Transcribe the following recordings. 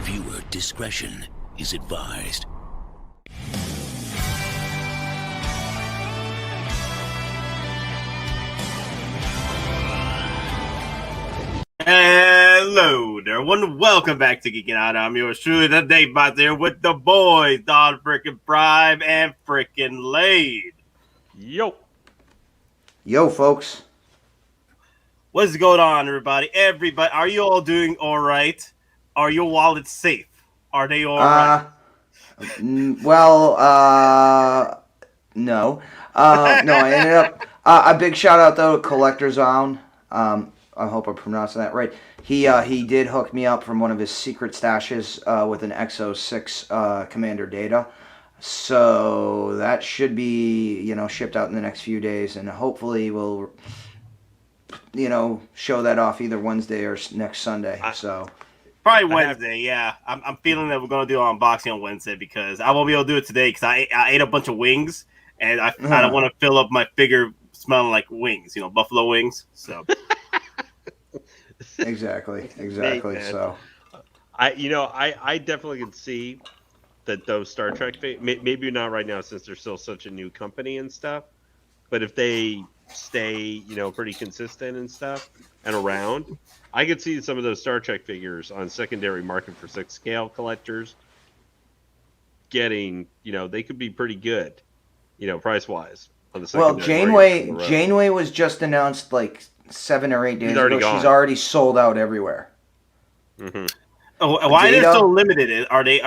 Viewer discretion is advised. Hello there, everyone. Welcome back to Geeking Out. I'm yours truly, the Dave Bot there with the boys, Don frickin' Prime and frickin' Lade. Yo, folks. What's going on, everybody? Are you all doing all right? Are your wallets safe? Are they all right? No. No, I ended up... a big shout out, though, to Collector Zone. I hope I'm pronouncing that right. He did hook me up from one of his secret stashes with an XO6 Commander data. So that should be, shipped out in the next few days. And hopefully we'll, show that off either Wednesday or next Sunday. Probably Wednesday, yeah. I'm feeling that we're going to do an unboxing on Wednesday because I won't be able to do it today because I ate a bunch of wings. And I don't want to fill up my figure smelling like wings, buffalo wings. So... Exactly. So, I definitely can see that those Star Trek, maybe not right now since they're still such a new company and stuff, but if they stay, pretty consistent and stuff and around, I could see some of those Star Trek figures on secondary market for 6 scale collectors getting, they could be pretty good, price wise. Well, Janeway was just announced like 7 or 8 days ago. She's already sold out everywhere. Mm-hmm. Oh, why are they so limited? Are they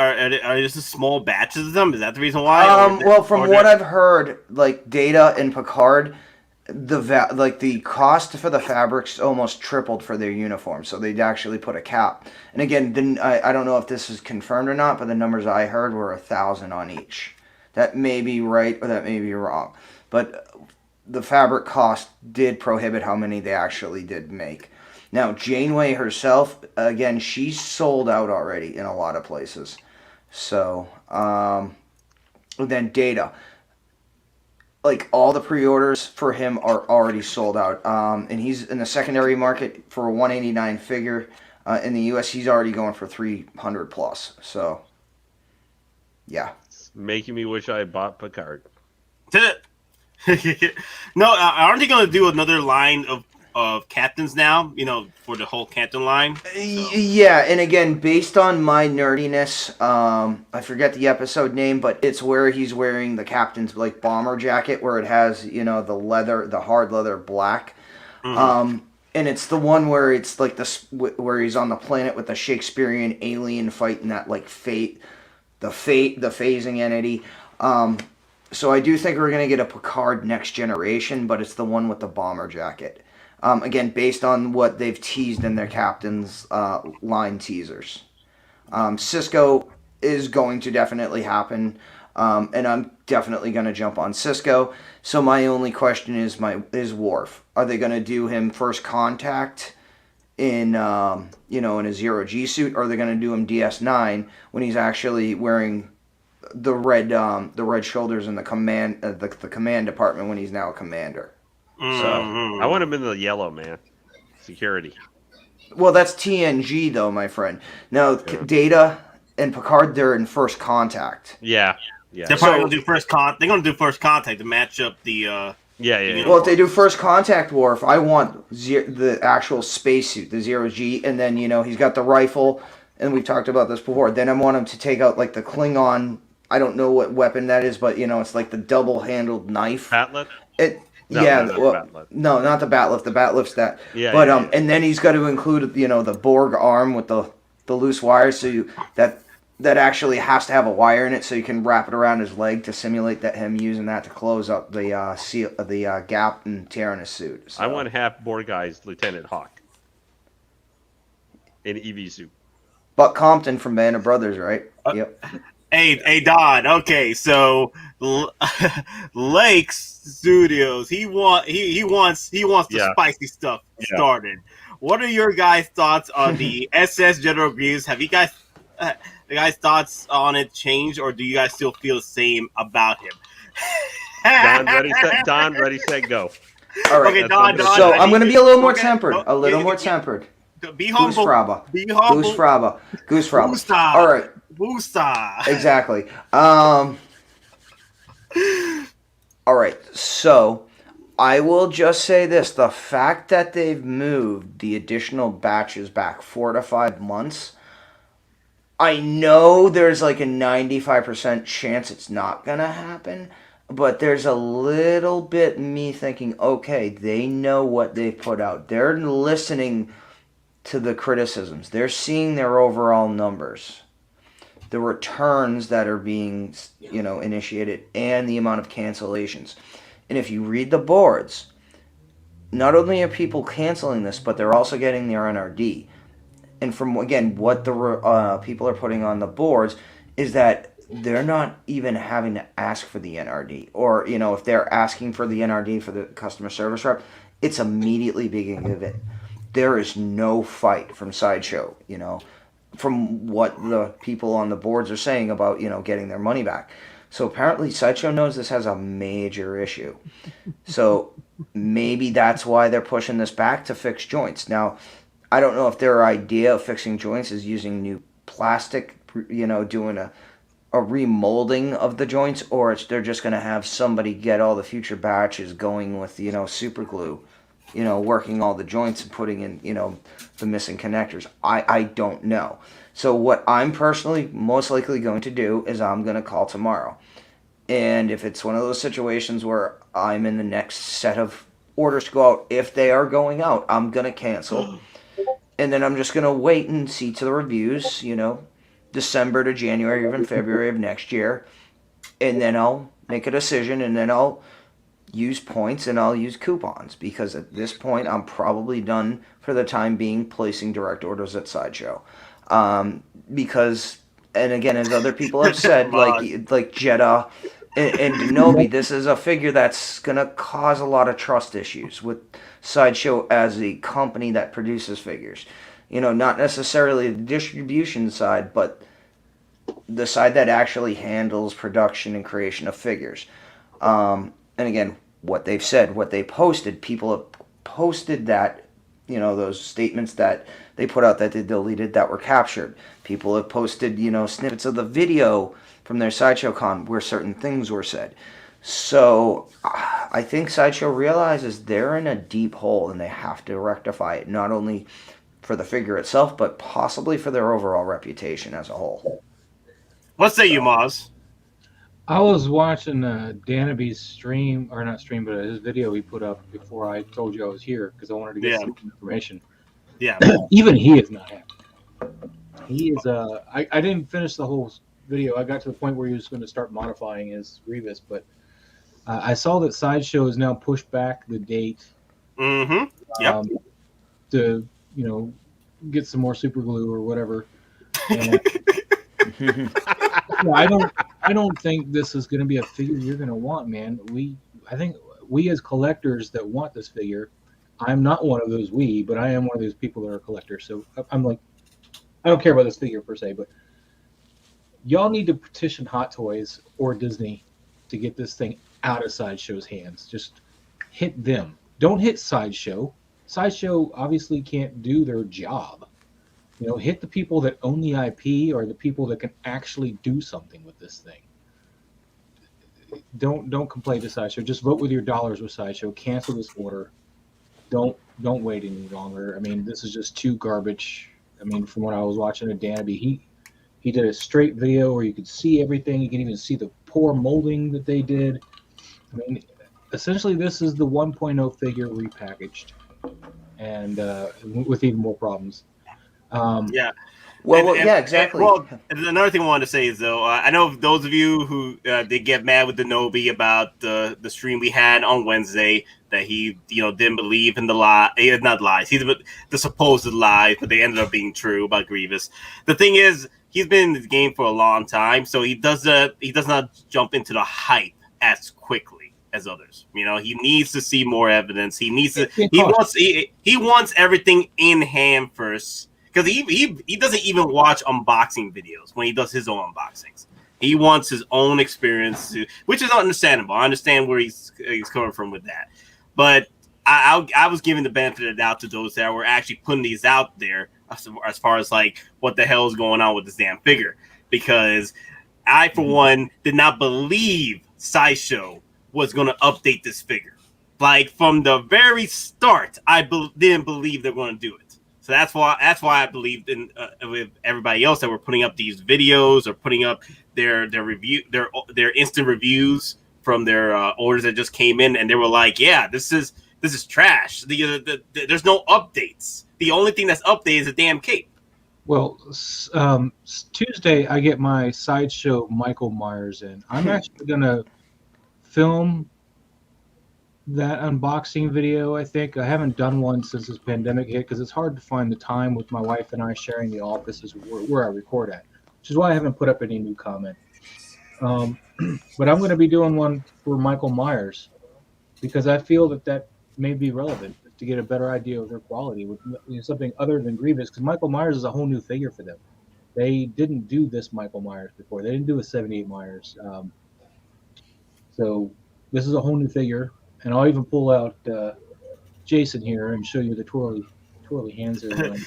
just small batches of them? Is that the reason why? Well, from what I've heard, like Data and Picard, the cost for the fabrics almost tripled for their uniform, so they'd actually put a cap. And again, I don't know if this is confirmed or not, but the numbers I heard were 1,000 on each. That may be right or that may be wrong, but the fabric cost did prohibit how many they actually did make. Now, Janeway herself, again, she's sold out already in a lot of places. So, then Data. Like, all the pre-orders for him are already sold out. And he's in the secondary market for a $189 figure. In the U.S., he's already going for $300 plus. So, yeah. It's making me wish I had bought Picard. No, aren't they going to do another line of captains now, for the whole captain line? So. Yeah, and again, based on my nerdiness, I forget the episode name, but it's where he's wearing the captain's like bomber jacket where it has, the hard leather black. Mm-hmm. And it's the one where it's like where he's on the planet with the Shakespearean alien fighting that like the phasing entity. So I do think we're going to get a Picard Next Generation, but it's the one with the bomber jacket. Again, based on what they've teased in their Captain's line teasers. Cisco is going to definitely happen, and I'm definitely going to jump on Cisco. So my only question is Worf. Are they going to do him first contact in in a zero-G suit, or are they going to do him DS9 when he's actually wearing the red shoulders in the command department when he's now a commander? Mm-hmm. So I want him in the yellow, man. Security. Well, that's TNG though, my friend. Now, Data and Picard, they're in first contact. Yeah. They're probably gonna do first contact. They're gonna do first contact to match up the. Yeah. Well, if they do first contact, Worf, I want the actual spacesuit, the zero-G, and then he's got the rifle, and we've talked about this before. Then I want him to take out like the Klingon. I don't know what weapon that is, but it's like the double-handled knife. Batlet? No, not the batlift. The batlift's that. Yeah. But and then he's got to include the Borg arm with the loose wires, so that actually has to have a wire in it, so you can wrap it around his leg to simulate that him using that to close up the gap and tearing his suit. So. I want half Borg guy's Lieutenant Hawk in EV suit. Buck Compton from Band of Brothers, right? Yep. Hey, Don. Okay, so Lakes Studios. He wants the spicy stuff started. What are your guys' thoughts on the SS General Grievous? Have you guys thoughts on it changed, or do you guys still feel the same about him? Don, ready, set, go. All right. Okay, Don. So I'm going to be a little more tempered. Be humble. Goose Fraba. Be humble. Goose Fraba. Goose Fraba. Boosta. All right. Boosta. Exactly. All right. So I will just say this: the fact that they've moved the additional batches back 4 to 5 months. I know there's like a 95% chance it's not going to happen, but there's a little bit me thinking, okay, they know what they've put out. They're listening to the criticisms. They're seeing their overall numbers, the returns that are being, initiated, and the amount of cancellations. And if you read the boards, not only are people canceling this, but they're also getting their NRD. And from, again, what the people are putting on the boards is that they're not even having to ask for the NRD. Or, if they're asking for the NRD for the customer service rep, it's immediately being given. There is no fight from Sideshow, from what the people on the boards are saying about, getting their money back. So apparently Sideshow knows this has a major issue. So maybe that's why they're pushing this back to fix joints. Now, I don't know if their idea of fixing joints is using new plastic, doing a remolding of the joints, or they're just going to have somebody get all the future batches going with, super glue, working all the joints and putting in, the missing connectors. I don't know. So what I'm personally most likely going to do is I'm going to call tomorrow. And if it's one of those situations where I'm in the next set of orders to go out, if they are going out, I'm going to cancel. And then I'm just going to wait and see to the reviews, December to January, even February of next year. And then I'll make a decision, and then I'll use points and I'll use coupons. Because at this point, I'm probably done for the time being placing direct orders at Sideshow. Because, and again, as other people have said, like Jeddah and Kenobi, this is a figure that's going to cause a lot of trust issues with Sideshow as a company that produces figures. Not necessarily the distribution side, but the side that actually handles production and creation of figures. And again, what they've said, what they posted, people have posted that, those statements that they put out that they deleted that were captured. People have posted, snippets of the video from their Sideshow Con where certain things were said. So I think Sideshow realizes they're in a deep hole and they have to rectify it, not only for the figure itself, but possibly for their overall reputation as a whole. What say you, Moz? I was watching Danaby's stream, or not stream, but his video he put up before I told you I was here because I wanted to get some information. Yeah. Even he is not happy. He is. I didn't finish the whole video. I got to the point where he was going to start modifying his Grievous, but I saw that Sideshow has now pushed back the date. Mm-hmm. Yep. To get some more super glue or whatever. And, I don't think this is going to be a figure you're going to want, man. I think we as collectors that want this figure. I'm not one of those but I am one of those people that are collectors. So I'm like, I don't care about this figure per se, but y'all need to petition Hot Toys or Disney to get this thing out of Sideshow's hands. Just hit them. Don't hit Sideshow. Sideshow obviously can't do their job. Hit the people that own the IP or the people that can actually do something with this thing. Don't complain to Sideshow. Just vote with your dollars with Sideshow. Cancel this order. Don't wait any longer. I mean, this is just too garbage. I mean, from what I was watching at Danaby, he did a straight video where you could see everything. You can even see the poor molding that they did. I mean, essentially, this is the 1.0 figure repackaged, and with even more problems. Yeah. Well, yeah, exactly. And another thing I wanted to say is, though, I know those of you who did get mad with Kenobi about the stream we had on Wednesday, that he, didn't believe in the lie, not lies, the supposed lies, but they ended up being true about Grievous. The thing is, he's been in the game for a long time, so he does not jump into the hype as quickly as others. He needs to see more evidence. He wants everything in hand first. Because he doesn't even watch unboxing videos when he does his own unboxings. He wants his own experience, which is understandable. I understand where he's coming from with that. But I was giving the benefit of the doubt to those that were actually putting these out there as far as like what the hell is going on with this damn figure, because I for one did not believe Sideshow was going to update this figure. Like from the very start, I didn't believe they're going to do it. So that's why I believed in with everybody else that were putting up these videos or putting up their review their instant reviews from their orders that just came in, and they were like, yeah, this is trash. There's no updates. The only thing that's updated is a damn cape. Well, Tuesday I get my Sideshow Michael Myers in. I'm actually gonna film that unboxing video. I think I haven't done one since this pandemic hit because it's hard to find the time with my wife and I sharing the offices where I record at, which is why I haven't put up any new comment. But I'm going to be doing one for Michael Myers because I feel that may be relevant to get a better idea of their quality with something other than Grievous, because Michael Myers is a whole new figure for them. They didn't do this Michael Myers before. They didn't do a 78 Myers. So this is a whole new figure, and I'll even pull out Jason here and show you the twirly hands. The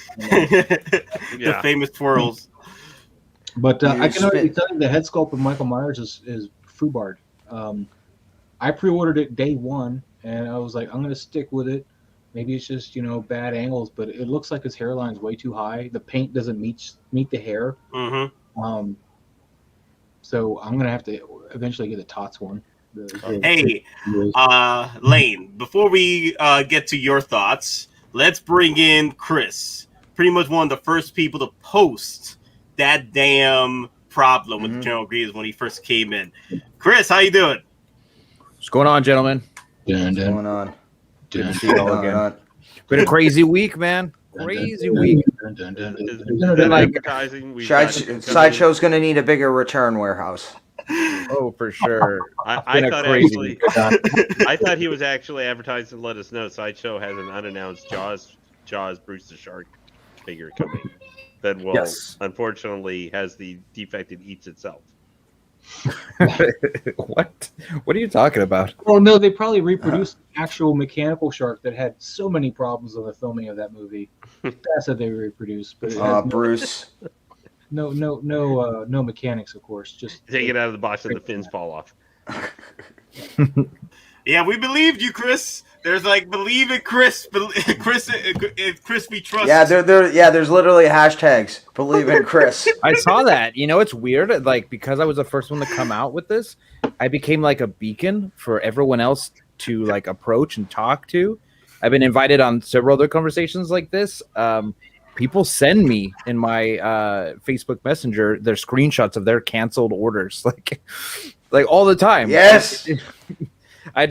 famous twirls. But I can already tell you the head sculpt of Michael Myers is FUBARD. I pre-ordered it day one, and I was like, I'm going to stick with it. Maybe it's just, bad angles, but it looks like his hairline's way too high. The paint doesn't meet the hair. Mm-hmm. So I'm going to have to eventually get a TOTS one. Hey, Lane, before we get to your thoughts, let's bring in Chris. Pretty much one of the first people to post that damn problem with General Grievous when he first came in. Chris, how you doing? What's going on, gentlemen? What's going on? Good to see you all again. Been a crazy week, man. Crazy week. Sideshow's going to need a bigger return warehouse. Oh, for sure. I thought he was actually advertising to let us know Sideshow has an unannounced Jaws Bruce the Shark figure coming that will unfortunately has the defect it eats itself. What are you talking about? Oh no, they probably reproduced an actual mechanical shark that had so many problems on the filming of that movie. That's what they reproduced. But Bruce. No mechanics, of course. Just take it out of the box and the fins fall off. Yeah, we believed you, Chris. There's like believe in Chris. Chris we trust. Yeah, there's literally hashtags believe in Chris. I saw that. It's weird. Like, because I was the first one to come out with this, I became like a beacon for everyone else to like approach and talk to. I've been invited on several other conversations like this. People send me in my Facebook Messenger their screenshots of their canceled orders, like all the time. Yes. I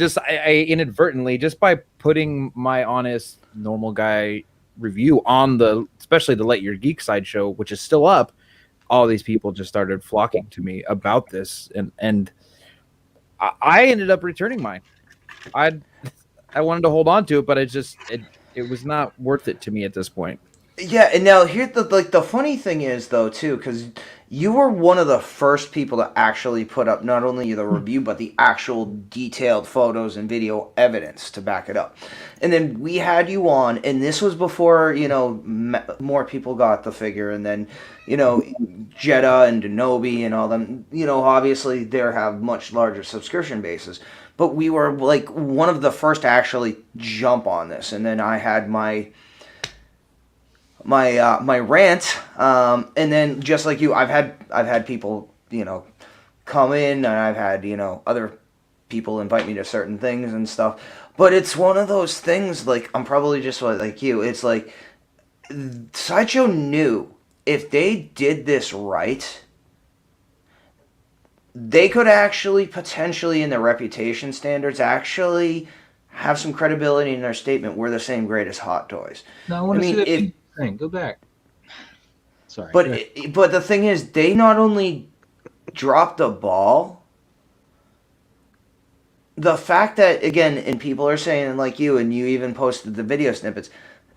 inadvertently, just by putting my honest, normal guy review on especially the Let Your Geek Sideshow, which is still up, all these people just started flocking to me about this, and I ended up returning mine. I wanted to hold on to it, but it was not worth it to me at this point. Yeah, and now here the funny thing is though too, because you were one of the first people to actually put up not only the review but the actual detailed photos and video evidence to back it up. And then we had you on, and this was before more people got the figure, and then Jeddah and Kenobi and all them. Obviously they have much larger subscription bases, but we were like one of the first to actually jump on this. And then I had my rant, and then just like you, I've had people come in, and I've had other people invite me to certain things and stuff. But it's one of those things, like, I'm probably just like you. It's like Sideshow knew if they did this right, they could actually potentially, in their reputation standards, actually have some credibility in their statement. We're the same grade as Hot Toys. No, I want to see that thing. Go back. Sorry. But the thing is, they not only dropped the ball. The fact that, again, and people are saying, like you, and you even posted the video snippets,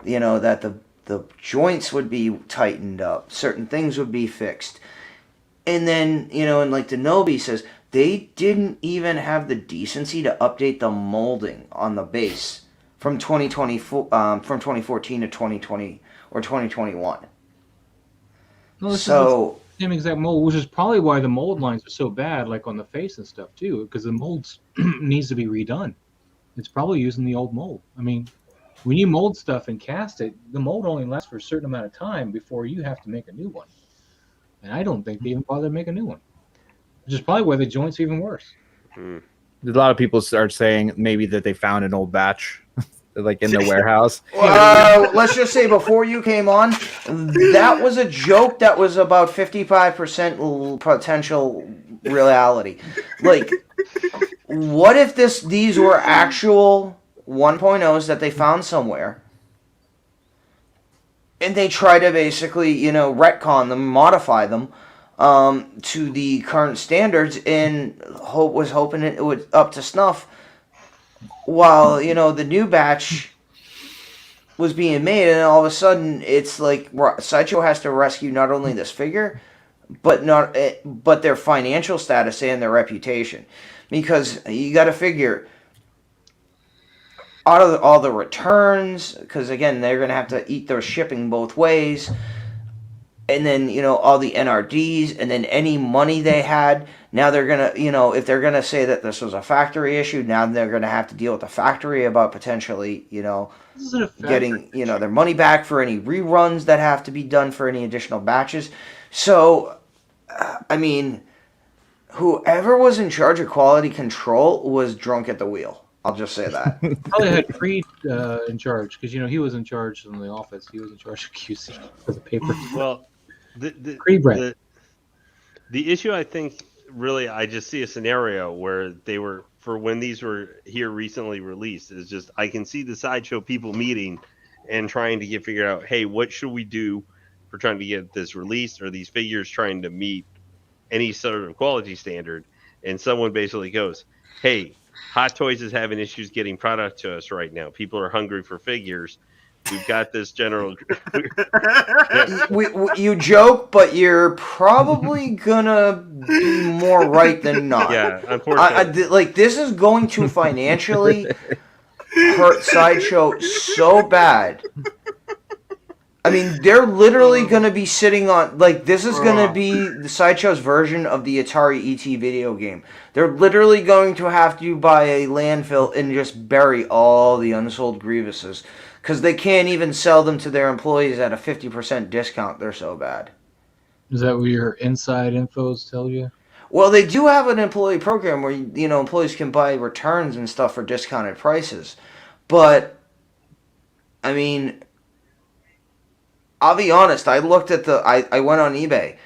that the joints would be tightened up, certain things would be fixed. And then, and like Kenobi says, they didn't even have the decency to update the molding on the base from 2014 to 2020 or 2021. No, this So is the same exact mold, which is probably why the mold lines are so bad, like on the face and stuff too, because the molds needs to be redone. It's probably using the old mold. I mean, when you mold stuff and cast it, the mold only lasts for a certain amount of time before you have to make a new one. And I don't think they even bother to make a new one, which is probably why the joints are even worse. A lot of people start saying maybe that they found an old batch, like in the warehouse. let's just say before you came on, that was a joke that was about 55% potential reality. Like, what if these were actual 1.0s that they found somewhere, and they try to basically, retcon them, modify them to the current standards, and was hoping it was up to snuff, while the new batch was being made, and all of a sudden it's like Sideshow has to rescue not only this figure, but their financial status and their reputation, because you got to figure out of all the returns, because again they're going to have to eat their shipping both ways, and then all the NRDs, and then any money they had. Now they're gonna, if they're gonna say that this was a factory issue, now they're gonna have to deal with the factory about potentially, getting their money back for any reruns that have to be done for any additional batches. So, I mean, whoever was in charge of quality control was drunk at the wheel. I'll just say that. Probably had Creed in charge, because he was in charge in the office. He was in charge of QC for the paper. Well, Creed brand. The issue, I think, really, I just see a scenario where they were, for when these were here recently released, is just, I can see the Sideshow people meeting and trying to figure out, hey, what should we do for trying to get this released, or these figures trying to meet any sort of quality standard. And someone basically goes, hey, Hot Toys is having issues getting product to us right now. People are hungry for figures. We've got this general. You joke, but you're probably gonna be more right than not. Yeah, unfortunately. This is going to financially hurt Sideshow so bad. I mean, they're literally going to be sitting on, this is going to be the Sideshow's version of the Atari ET video game. They're literally going to have to buy a landfill and just bury all the unsold Grievouses, because they can't even sell them to their employees at a 50% discount. They're so bad. Is that what your inside infos tell you? Well, they do have an employee program where, employees can buy returns and stuff for discounted prices. But, I mean, I'll be honest, I looked at I went on eBay.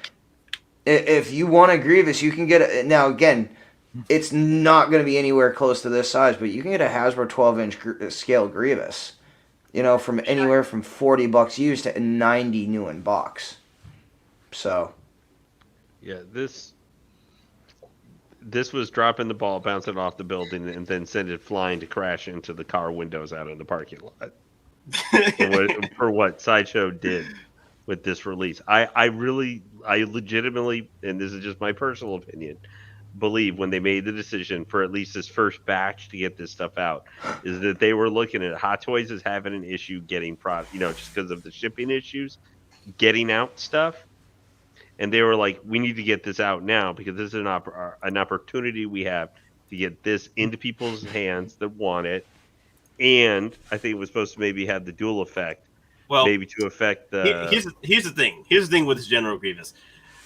If you want a Grievous, you can get it. Now, again, it's not going to be anywhere close to this size, but you can get a Hasbro 12-inch scale Grievous, from anywhere from $40 used to $90 new in box. So, yeah, this was dropping the ball, bouncing off the building, and then send it flying to crash into the car windows out in the parking lot. for what Sideshow did with this release. I legitimately, and this is just my personal opinion, believe when they made the decision for at least this first batch to get this stuff out, is that they were looking at Hot Toys as having an issue getting product, just because of the shipping issues, getting out stuff. And they were like, we need to get this out now, because this is an opportunity we have to get this into people's hands that want it. And I think it was supposed to maybe have the dual effect, maybe to affect the. Here's the thing. Here's the thing with this General Grievous.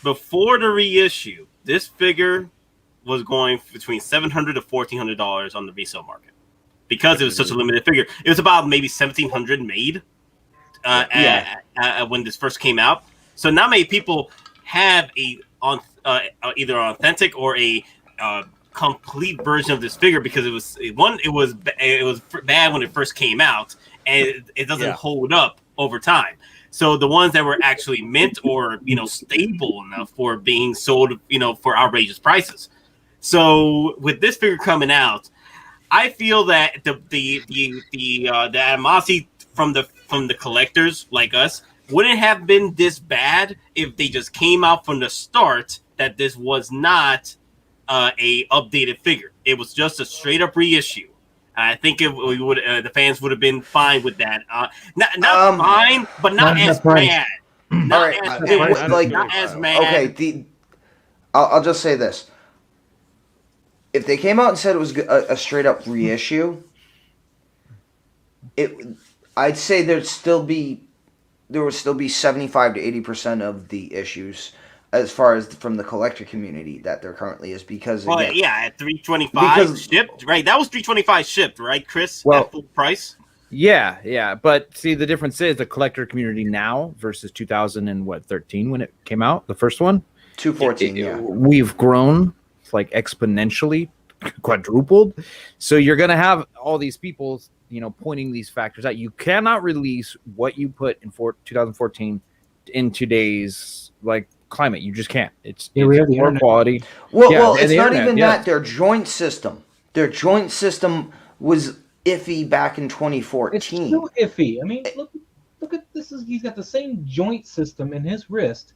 Before the reissue, this figure was going between $700 to $1,400 on the resale market, because it was such a limited figure. It was about maybe 1,700 made when this first came out. So not many people have either authentic or a complete version of this figure, because it was bad when it first came out, and it doesn't hold up over time. So the ones that were actually mint or stable enough for being sold for outrageous prices. So with this figure coming out, I feel that the animosity from the collectors like us wouldn't have been this bad if they just came out from the start that this was not a updated figure. It was just a straight up reissue, I think we would the fans would have been fine with that. Not fine, but not as mad. Not as mad. Not as mad. Okay, I'll just say this: if they came out and said it was a straight up reissue, I'd say there would still be 75 to 80% of the issues, as far as from the collector community, that there currently is, because again, at $325 shipped, right? That was $325 shipped, right, Chris? At full price. Yeah, but see, the difference is the collector community now versus 2013 when it came out, the first one. 2014, yeah. We've grown like exponentially, quadrupled. So you're gonna have all these people, pointing these factors out. You cannot release what you put in 2014 in today's climate. You just can't. It's more quality. Well, it's not even that. Their joint system was iffy back in 2014. It's still iffy. I mean, look at this. He's got the same joint system in his wrist.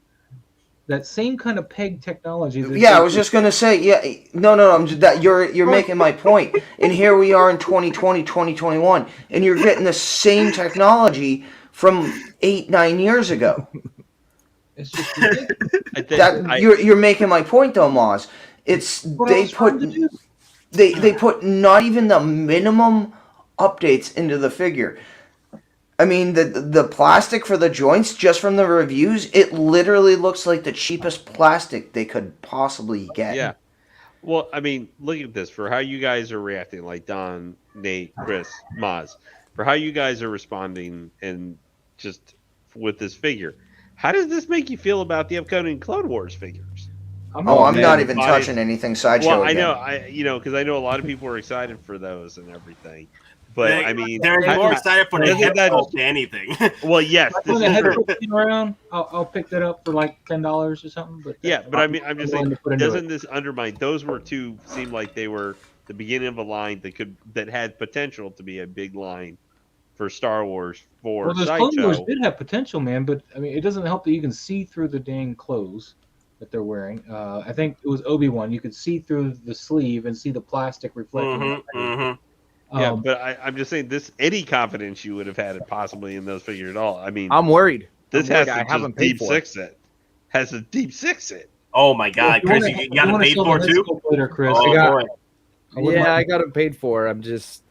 That same kind of peg technology. I was just gonna say, you're making my point. And here we are in 2020, 2021, and you're getting the same technology from 8-9 years ago. It's just ridiculous. You're making my point though, Moz. They put not even the minimum updates into the figure. I mean, the plastic for the joints, just from the reviews, it literally looks like the cheapest plastic they could possibly get. Yeah. Well, I mean, look at this. For how you guys are reacting, like Don, Nate, Chris, Maz, for how you guys are responding and just with this figure, how does this make you feel about the upcoming Clone Wars figures? I'm not even touching anything Sideshow. Well, I know, because I know a lot of people are excited for those and everything. But I mean, they're more excited for the head sculpt than anything. Well, yes, when the head sculpt around, I'll pick that up for like $10 or something. But but I mean, I'm just saying, doesn't this undermine? Those seemed like they were the beginning of a line that had potential to be a big line for Star Wars for Sideshow. Well, those Clone Wars did have potential, man. But I mean, it doesn't help that you can see through the dang clothes that they're wearing. I think it was Obi-Wan. You could see through the sleeve and see the plastic reflecting. But I'm just saying, any confidence you would have had it possibly in those figures at all. I mean, I'm worried. This has a deep six it. Has a deep six it. Oh my God, Chris, you got it paid for too? Later, Chris. I got it paid for. I'm just,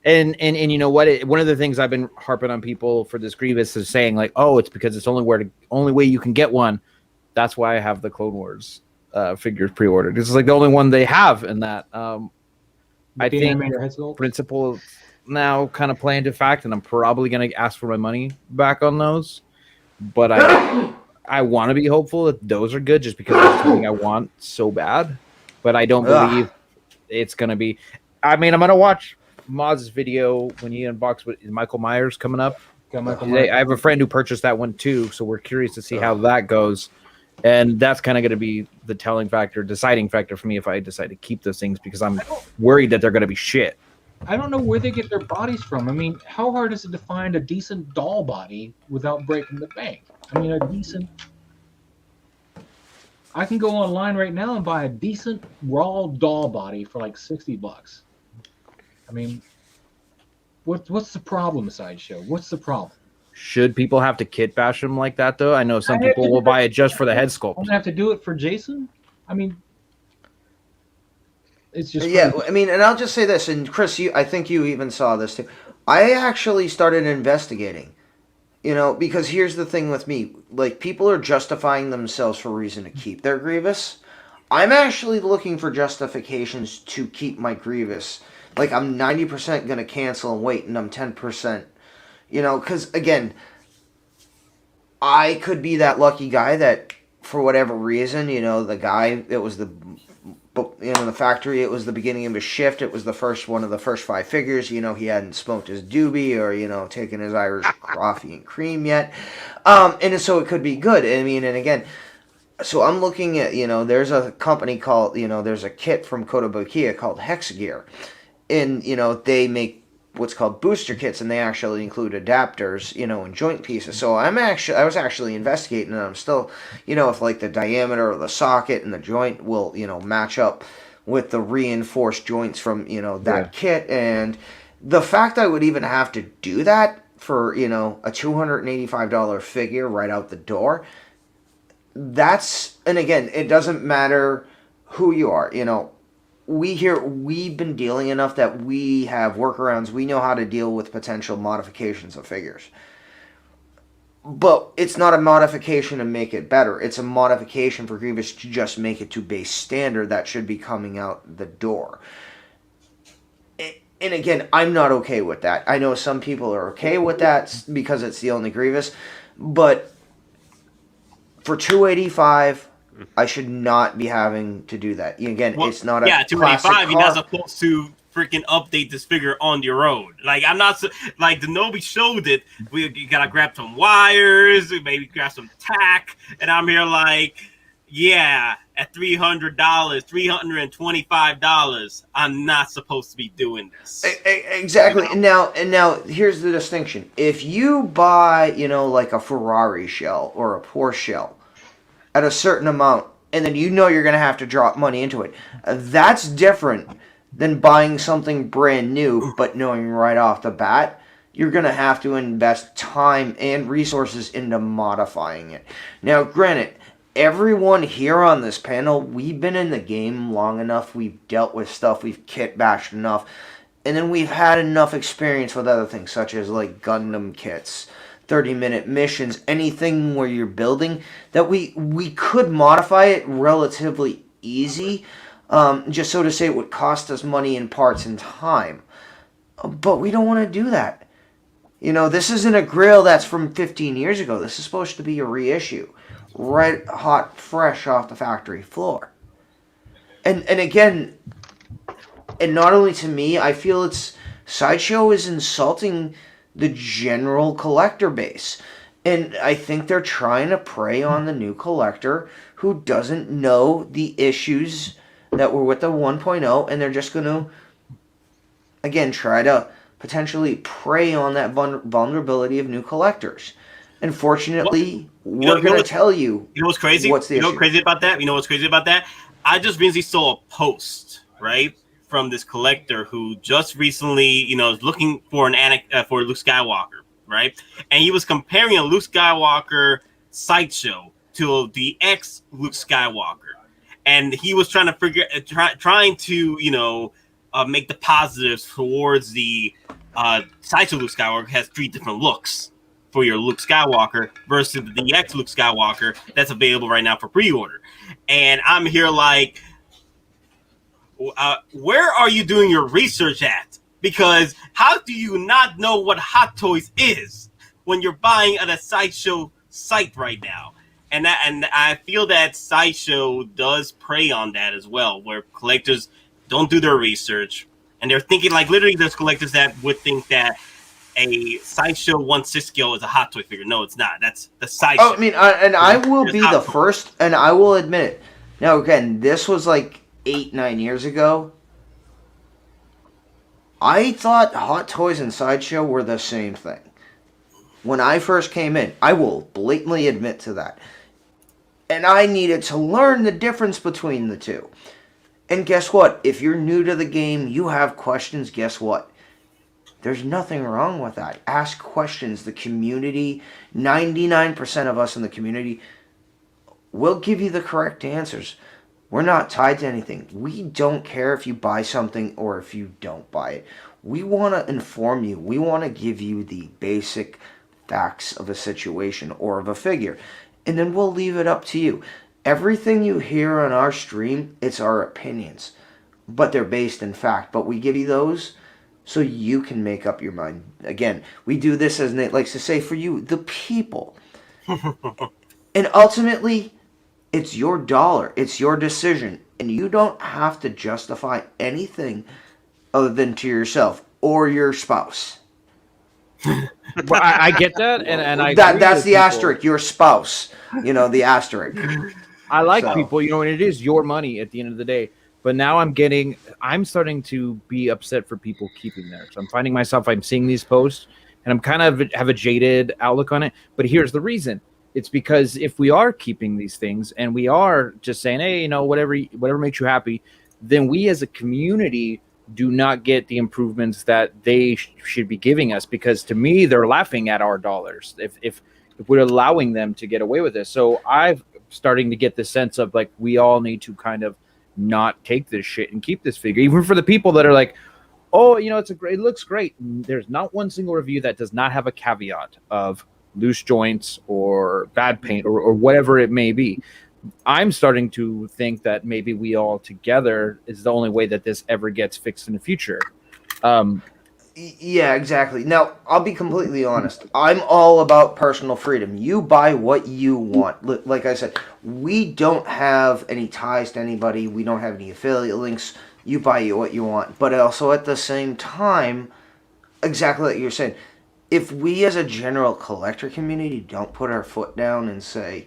and you know what? One of the things I've been harping on people for this Grievous is saying it's because it's only way you can get one. That's why I have the Clone Wars figures pre-ordered. This is the only one they have in that. I think principle now kind of play into fact, and I'm probably going to ask for my money back on those. But I want to be hopeful that those are good, just because it's something I want so bad. But I don't believe it's going to be. I mean, I'm going to watch Moz's video when he unboxed with Michael Myers coming up. I have a friend who purchased that one too, so we're curious to see how that goes. And that's kind of going to be the deciding factor for me if I decide to keep those things, because I'm worried that they're going to be shit. I don't know where they get their bodies from. I mean, how hard is it to find a decent doll body without breaking the bank? I mean, I can go online right now and buy a decent raw doll body for like $60. I mean, what's the problem, Sideshow? What's the problem? Should people have to kit bash them like that, though? I know some people will buy it just for the head sculpt. I'm going to have to do it for Jason? I mean, it's just... Yeah, I mean, and I'll just say this, and Chris, I think you even saw this too. I actually started investigating, because here's the thing with me. People are justifying themselves for a reason to keep their Grievous. I'm actually looking for justifications to keep my Grievous. I'm 90% going to cancel and wait, and I'm 10%... because, again, I could be that lucky guy that, for whatever reason, the guy, it was the factory, it was the beginning of his shift, it was one of the first 5 figures, he hadn't smoked his doobie or, taken his Irish coffee and cream yet, and so it could be good. I mean, and again, so I'm looking at, there's a company called, there's a kit from Kotobukiya called Hexagear, and, they make what's called booster kits, and they actually include adapters, and joint pieces. So I was actually investigating, and I'm still, if the diameter of the socket and the joint will, match up with the reinforced joints from, that kit. And the fact I would even have to do that for, a $285 figure right out the door, and again, it doesn't matter who you are. We've been dealing enough that we have workarounds. We know how to deal with potential modifications of figures. But it's not a modification to make it better. It's a modification for Grievous to just make it to base standard that should be coming out the door. And again, I'm not okay with that. I know some people are okay with that because it's the only Grievous. But for $285, I should not be having to do that. Again, it's not a $285. You're not supposed to freaking update this figure on your own. Like, I'm not like the Nobi showed it. You gotta grab some wires, maybe grab some tack, and I'm here like, at $300, $325, I'm not supposed to be doing this. Exactly. And now here's the distinction. If you buy, like a Ferrari shell or a Porsche shell at a certain amount, and then you're going to have to drop money into it, that's different than buying something brand new, but knowing right off the bat you're going to have to invest time and resources into modifying it. Now, granted, everyone here on this panel, we've been in the game long enough, we've dealt with stuff, we've kit bashed enough, and then we've had enough experience with other things, such as like Gundam kits, 30-minute missions, anything where you're building, that we could modify it relatively easy, just so to say it would cost us money and parts and time. But we don't want to do that. This isn't a grill that's from 15 years ago. This is supposed to be a reissue. Right hot, fresh off the factory floor. And again, and not only to me, I feel Sideshow is insulting the general collector base. And I think they're trying to prey on the new collector who doesn't know the issues that were with the 1.0, and they're just going to, again, try to potentially prey on that vulnerability of new collectors. Unfortunately, we're going to tell you. You know what's crazy? What's the issue? What's crazy about that? You know what's crazy about that? I just recently saw a post, right, from this collector who just recently, is looking for for Luke Skywalker, right? And he was comparing a Luke Skywalker Sideshow to the ex Luke Skywalker, and he was trying to make the positives towards the Sideshow Luke Skywalker has 3 different looks for your Luke Skywalker versus the ex Luke Skywalker that's available right now for pre-order. And I'm here like, where are you doing your research at? Because how do you not know what Hottoys is when you're buying at a Sideshow site right now? And I feel that Sideshow does prey on that as well, where collectors don't do their research, and they're thinking, like, literally there's collectors that would think that a Sideshow 1/6 scale is a Hot Toy figure. No, it's not. That's the Sideshow. I mean, and I will be the first, and I will admit it. Now, again, this was like 8-9 years ago. I thought Hot Toys and Sideshow were the same thing. When I first came in, I will blatantly admit to that. And I needed to learn the difference between the two. And guess what? If you're new to the game, you have questions, guess what? There's nothing wrong with that. Ask questions. The community, 99% of us in the community, will give you the correct answers. We're not tied to anything. We don't care if you buy something or if you don't buy it. We want to inform you. We want to give you the basic facts of a situation or of a figure. And then we'll leave it up to you. Everything you hear on our stream, it's our opinions. But they're based in fact. But we give you those so you can make up your mind. Again, we do this, as Nate likes to say, for you, the people. And ultimately, it's your dollar. It's your decision. And you don't have to justify anything other than to yourself or your spouse. Well, I get that, and I that's the asterisk. Your spouse, the asterisk. I like people, and it is your money at the end of the day. But now I'm starting to be upset for people keeping theirs. So I'm finding myself, I'm seeing these posts, and I'm kind of have a jaded outlook on it. But here's the reason. It's because if we are keeping these things and we are just saying, hey, whatever makes you happy, then we as a community do not get the improvements that they should be giving us, because to me they're laughing at our dollars if we're allowing them to get away with this. So I'm starting to get the sense of like we all need to kind of not take this shit and keep this figure, even for the people that are like, oh, you know, it looks great. There's not one single review that does not have a caveat of loose joints or bad paint or whatever it may be. I'm starting to think that maybe we all together is the only way that this ever gets fixed in the future. Yeah, exactly. Now, I'll be completely honest. I'm all about personal freedom. You buy what you want. Like I said, we don't have any ties to anybody. We don't have any affiliate links. You buy what you want. But also at the same time, exactly like you're saying, if we as a general collector community don't put our foot down and say,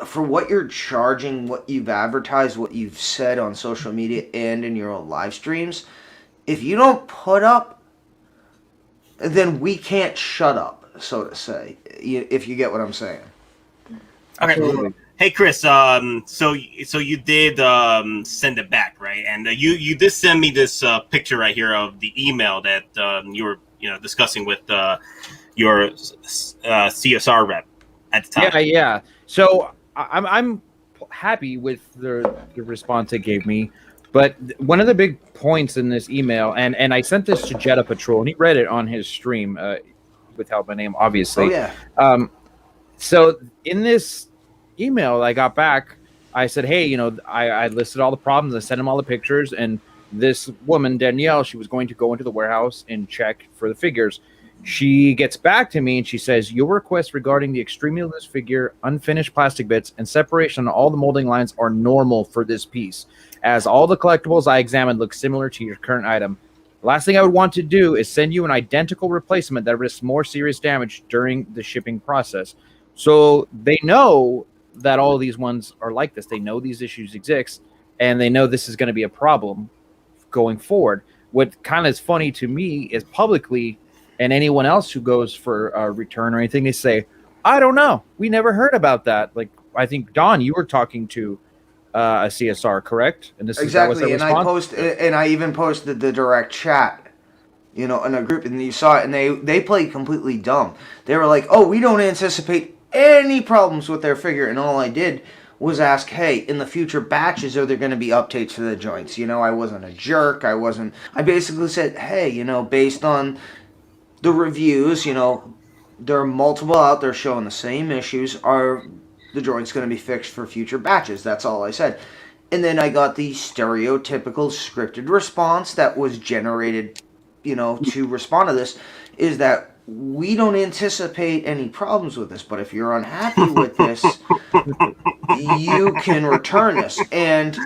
for what you're charging, what you've advertised, what you've said on social media and in your own live streams, if you don't put up, then we can't shut up, so to say, if you get what I'm saying. Okay. Absolutely. Hey, Chris, so you did send it back, right? And you did send me this picture right here of the email that you were discussing with your CSR rep at the time. Yeah. So I'm happy with the response it gave me, but one of the big points in this email, and I sent this to Jetta Patrol, and he read it on his stream without my name, obviously. Oh yeah. So in this email I got back, I said, hey, I listed all the problems, I sent him all the pictures, and this woman, Danielle, she was going to go into the warehouse and check for the figures. She gets back to me and she says, your request regarding the extremely loose figure, unfinished plastic bits, and separation on all the molding lines are normal for this piece, as all the collectibles I examined look similar to your current item. The last thing I would want to do is send you an identical replacement that risks more serious damage during the shipping process. So they know that all of these ones are like this. They know these issues exist, and they know this is going to be a problem going forward. What kind of is funny to me is publicly, and anyone else who goes for a return or anything, they say, I don't know. We never heard about that. Like, I think, Don, you were talking to a CSR, correct? And this exactly. And I even posted the direct chat, in a group, and you saw it, and they played completely dumb. They were like, oh, we don't anticipate any problems with their figure. And all I did was ask, hey, in the future batches, are there going to be updates for the joints? I wasn't a jerk. I basically said, hey, based on the reviews, there are multiple out there showing the same issues. Are the joints going to be fixed for future batches? That's all I said. And then I got the stereotypical scripted response that was generated, to respond to this, is that we don't anticipate any problems with this, but if you're unhappy with this, you can return this. And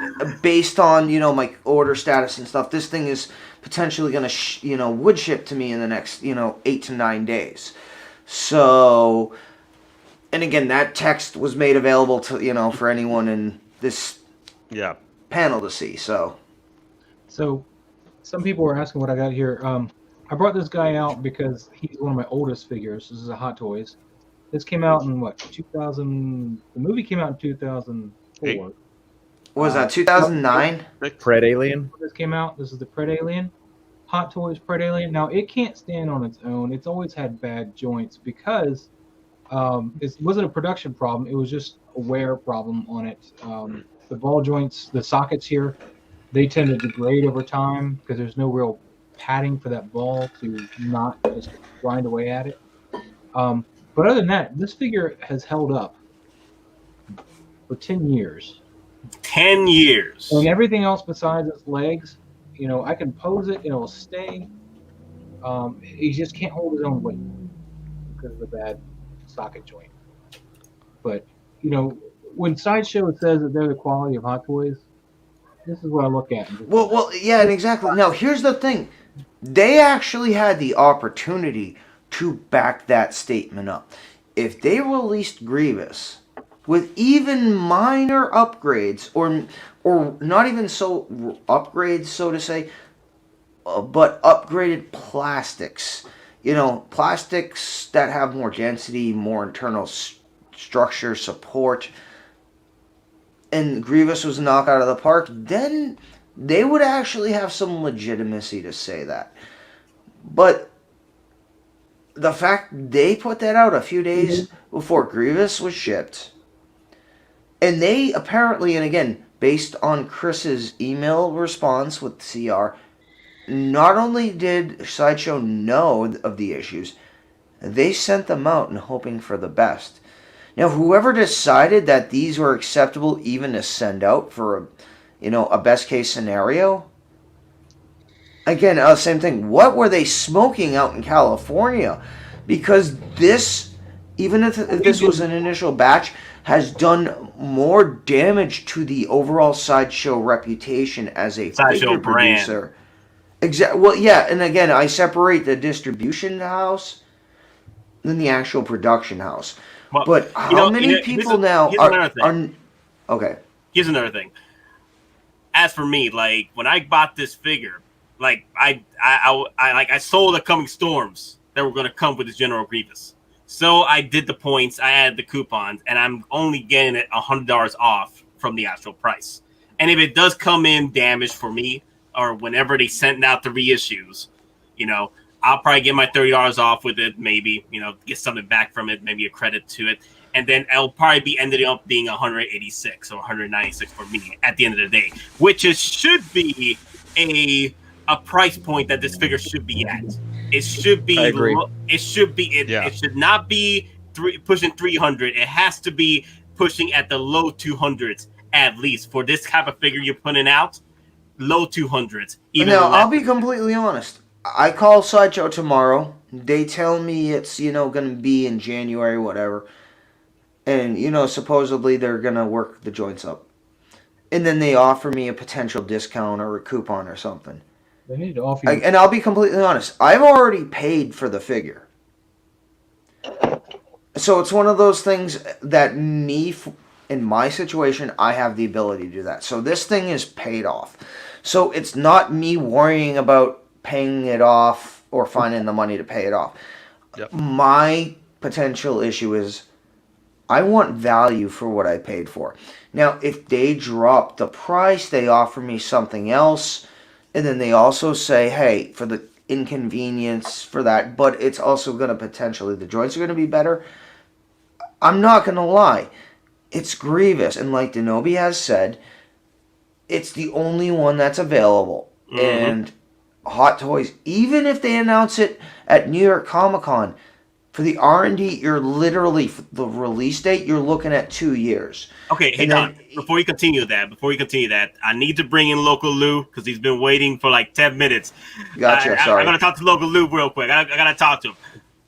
based on, my order status and stuff, this thing is potentially going to, would ship to me in the next, 8 to 9 days. So, and again, that text was made available to, for anyone in this panel to see. So some people were asking what I got here. I brought this guy out because he's one of my oldest figures. This is a Hottoys. This came out in 2000. The movie came out in 2004. What was that, 2009? Pred Alien. This came out. This is the Pred Alien. Hottoys Pred Alien. Now, it can't stand on its own. It's always had bad joints because it wasn't a production problem. It was just a wear problem on it. The ball joints, the sockets here, they tend to degrade over time because there's no real padding for that ball to not just grind away at it. But other than that, this figure has held up for 10 years. 10 years. And everything else besides its legs, I can pose it, it'll stay. He just can't hold his own weight because of the bad socket joint. But, when Sideshow says that they're the quality of Hottoys, this is what I look at. Well, yeah, and exactly. Now, here's the thing. They actually had the opportunity to back that statement up. If they released Grievous with even minor upgrades, or not even so upgrades, so to say, but upgraded plastics, plastics that have more density, more internal structure, support, and Grievous was knocked out of the park, then they would actually have some legitimacy to say that. But the fact they put that out a few days before Grievous was shipped, and they apparently, and again, based on Chris's email response with CR, not only did Sideshow know of the issues, they sent them out and hoping for the best. Now, whoever decided that these were acceptable even to send out for a best case scenario, again, same thing. What were they smoking out in California? Because this, even if this was an initial batch, has done more damage to the overall Sideshow reputation as a figure producer. Exactly. Well, yeah, and again, I separate the distribution house than the actual production house. Well, but how many people now are okay? Here's another thing. As for me, like when I bought this figure, like I sold the coming storms that were going to come with this General Grievous. So I did the points, I added the coupons, and I'm only getting it $100 off from the actual price. And if it does come in damaged for me, or whenever they send out the reissues, I'll probably get my $30 off with it, maybe, get something back from it, maybe a credit to it. And then it'll probably be ended up being 186 or 196 for me at the end of the day, which should be a price point that this figure should be at. It should be. It should be. It should not be pushing 300. It has to be pushing at the low 200s at least for this type of figure you're putting out. Low 200s. Now, I'll be completely honest. I call Sideshow tomorrow. They tell me it's going to be in January, whatever, and supposedly they're going to work the joints up, and then they offer me a potential discount or a coupon or something. They need to offer you. And I'll be completely honest. I've already paid for the figure. So it's one of those things that in my situation, I have the ability to do that. So this thing is paid off. So it's not me worrying about paying it off or finding the money to pay it off. Yep. My potential issue is I want value for what I paid for. Now, if they drop the price, they offer me something else. And then they also say, hey, for the inconvenience for that, but it's also going to potentially, the joints are going to be better. I'm not going to lie. It's Grievous. And like Kenobi has said, it's the only one that's available. Mm-hmm. And Hottoys, even if they announce it at New York Comic-Con, for the R&D, you're literally, the release date, you're looking at 2 years. Okay, hey, Don, before you continue that, I need to bring in Local Lou, because he's been waiting for like 10 minutes. Gotcha, sorry. I'm going to talk to Local Lou real quick. I got to talk to him.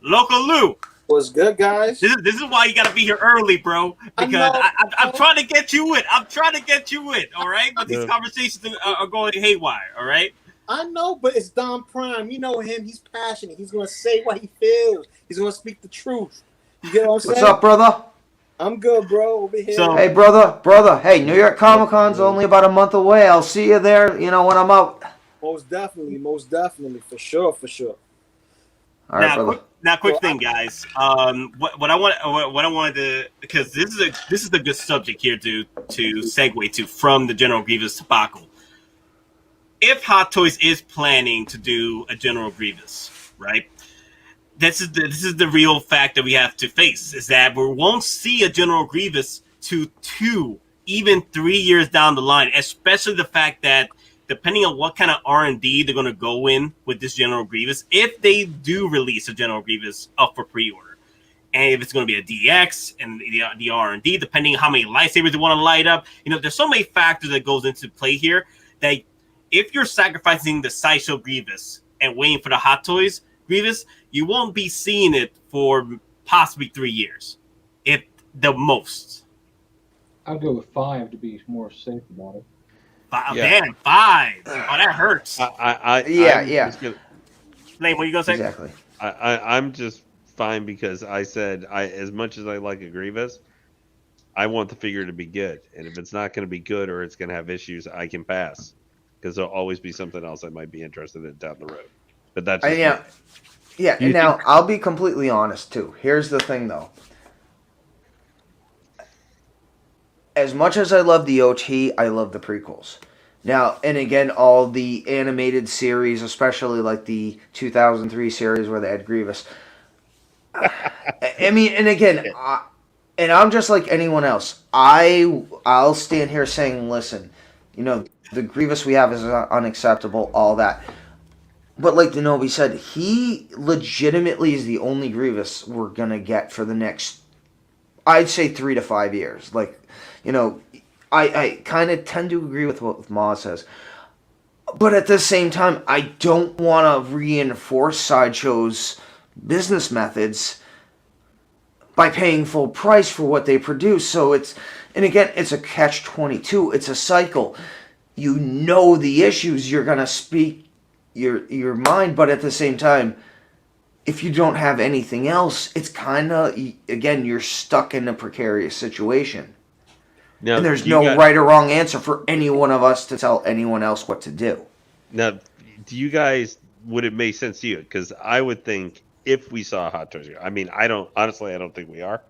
Local Lou! What's good, guys? This is why you got to be here early, bro, because I'm trying to get you in. All right? But these conversations are going haywire, all right? I know, but it's Don Prime. You know him. He's passionate. He's going to say what he feels. He's going to speak the truth. You get what I'm saying? What's up, brother? I'm good, bro. Over here. So, hey, brother. Hey, New York Comic-Con's only about a month away. I'll see you there, when I'm out. Most definitely. For sure. All right, brother. Quick thing, guys. What I wanted to, because this is a good subject here to segue to from the General Grievous debacle. If Hottoys is planning to do a General Grievous, right? This is the real fact that we have to face, is that we won't see a General Grievous to 2, even 3 years down the line, especially the fact that depending on what kind of R&D they're going to go in with this General Grievous, if they do release a General Grievous up for pre-order, and if it's going to be a DX and the R&D, depending on how many lightsabers they want to light up, there's so many factors that goes into play here that if you're sacrificing the Sideshow Grievous and waiting for the Hottoys Grievous, you won't be seeing it for possibly 3 years, if the most. I'll go with 5 to be more safe about it. 5, yeah. Man, 5. Oh, that hurts. Yeah. Lane, what are you gonna say? Exactly. I'm just fine because I said as much as I like a Grievous, I want the figure to be good, and if it's not going to be good or it's going to have issues, I can pass because there'll always be something else I might be interested in down the road. But that's just and now I'll be completely honest too. Here's the thing, though. as much as I love the OT, I love the prequels. Now, and again, all the animated series, especially like the 2003 series where they had Grievous. I mean, and again, and I'm just like anyone else. I'll stand here saying, listen, you know, the Grievous we have is unacceptable, all that. But like Kenobi said, he legitimately is the only Grievous we're going to get for the next, I'd say 3 to 5 years. Like, you know, I kind of tend to agree with what Maz says. But at the same time, I don't want to reinforce Sideshow's business methods by paying full price for what they produce. So it's, and again, it's a catch-22. It's a cycle. You know the issues, you're going to speak your mind, but at the same time, if you don't have anything else, it's kind of, again, you're stuck in a precarious situation. Now, and there's no right or wrong answer for any one of us to tell anyone else what to do. Now, do you guys, would it make sense to you? Because I would think if we saw Hot Toys, I mean, I don't think we are,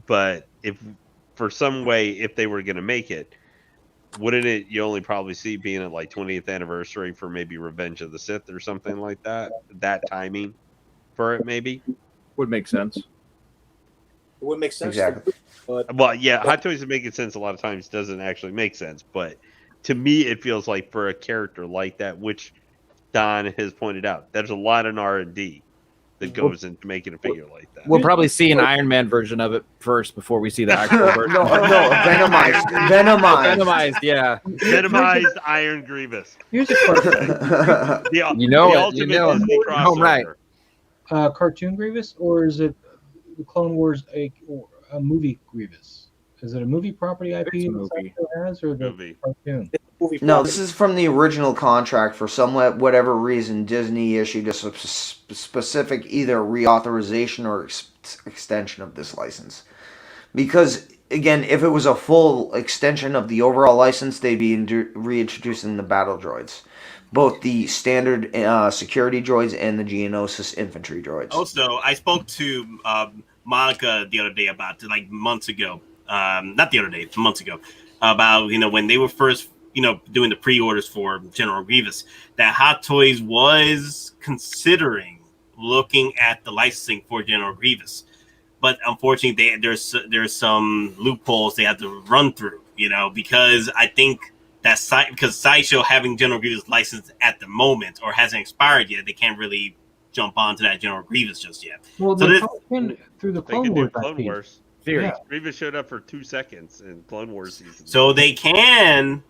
but if for some way, if they were going to make it, wouldn't it, you only probably see being at like 20th anniversary for maybe Revenge of the Sith or something like that? That timing for it maybe? Would make sense. It would make sense. Exactly. Well, yeah, Hot Toys making sense a lot of times doesn't actually make sense, but to me it feels like for a character like that, which Don has pointed out, there's a lot of R&D that goes into making a figure like that. We'll probably see an Iron Man version of it first before we see the actual version. no, venomized, yeah. Venomized Iron Grievous. Here's a question. You know right. Cartoon Grievous, or is it the Clone Wars a movie Grievous? Is it a movie property IP that has, or the movie. Cartoon? No, this is from the original contract. For some whatever reason, Disney issued a specific either reauthorization or extension of this license. Because, again, if it was a full extension of the overall license, they'd be reintroducing the battle droids. Both the standard security droids and the Geonosis infantry droids. Also, I spoke to Monica the other day about, like, months ago. Not the other day, months ago. About, you know, when they were first, you know, doing the pre-orders for General Grievous, that Hot Toys was considering looking at the licensing for General Grievous, but unfortunately, there's some loopholes they have to run through, you know, because I think that because Sideshow having General Grievous licensed at the moment or hasn't expired yet, they can't really jump onto that General Grievous just yet. Well, so through the Clone Wars. Theory. Yeah. Grievous showed up for 2 seconds in Clone Wars season. So they can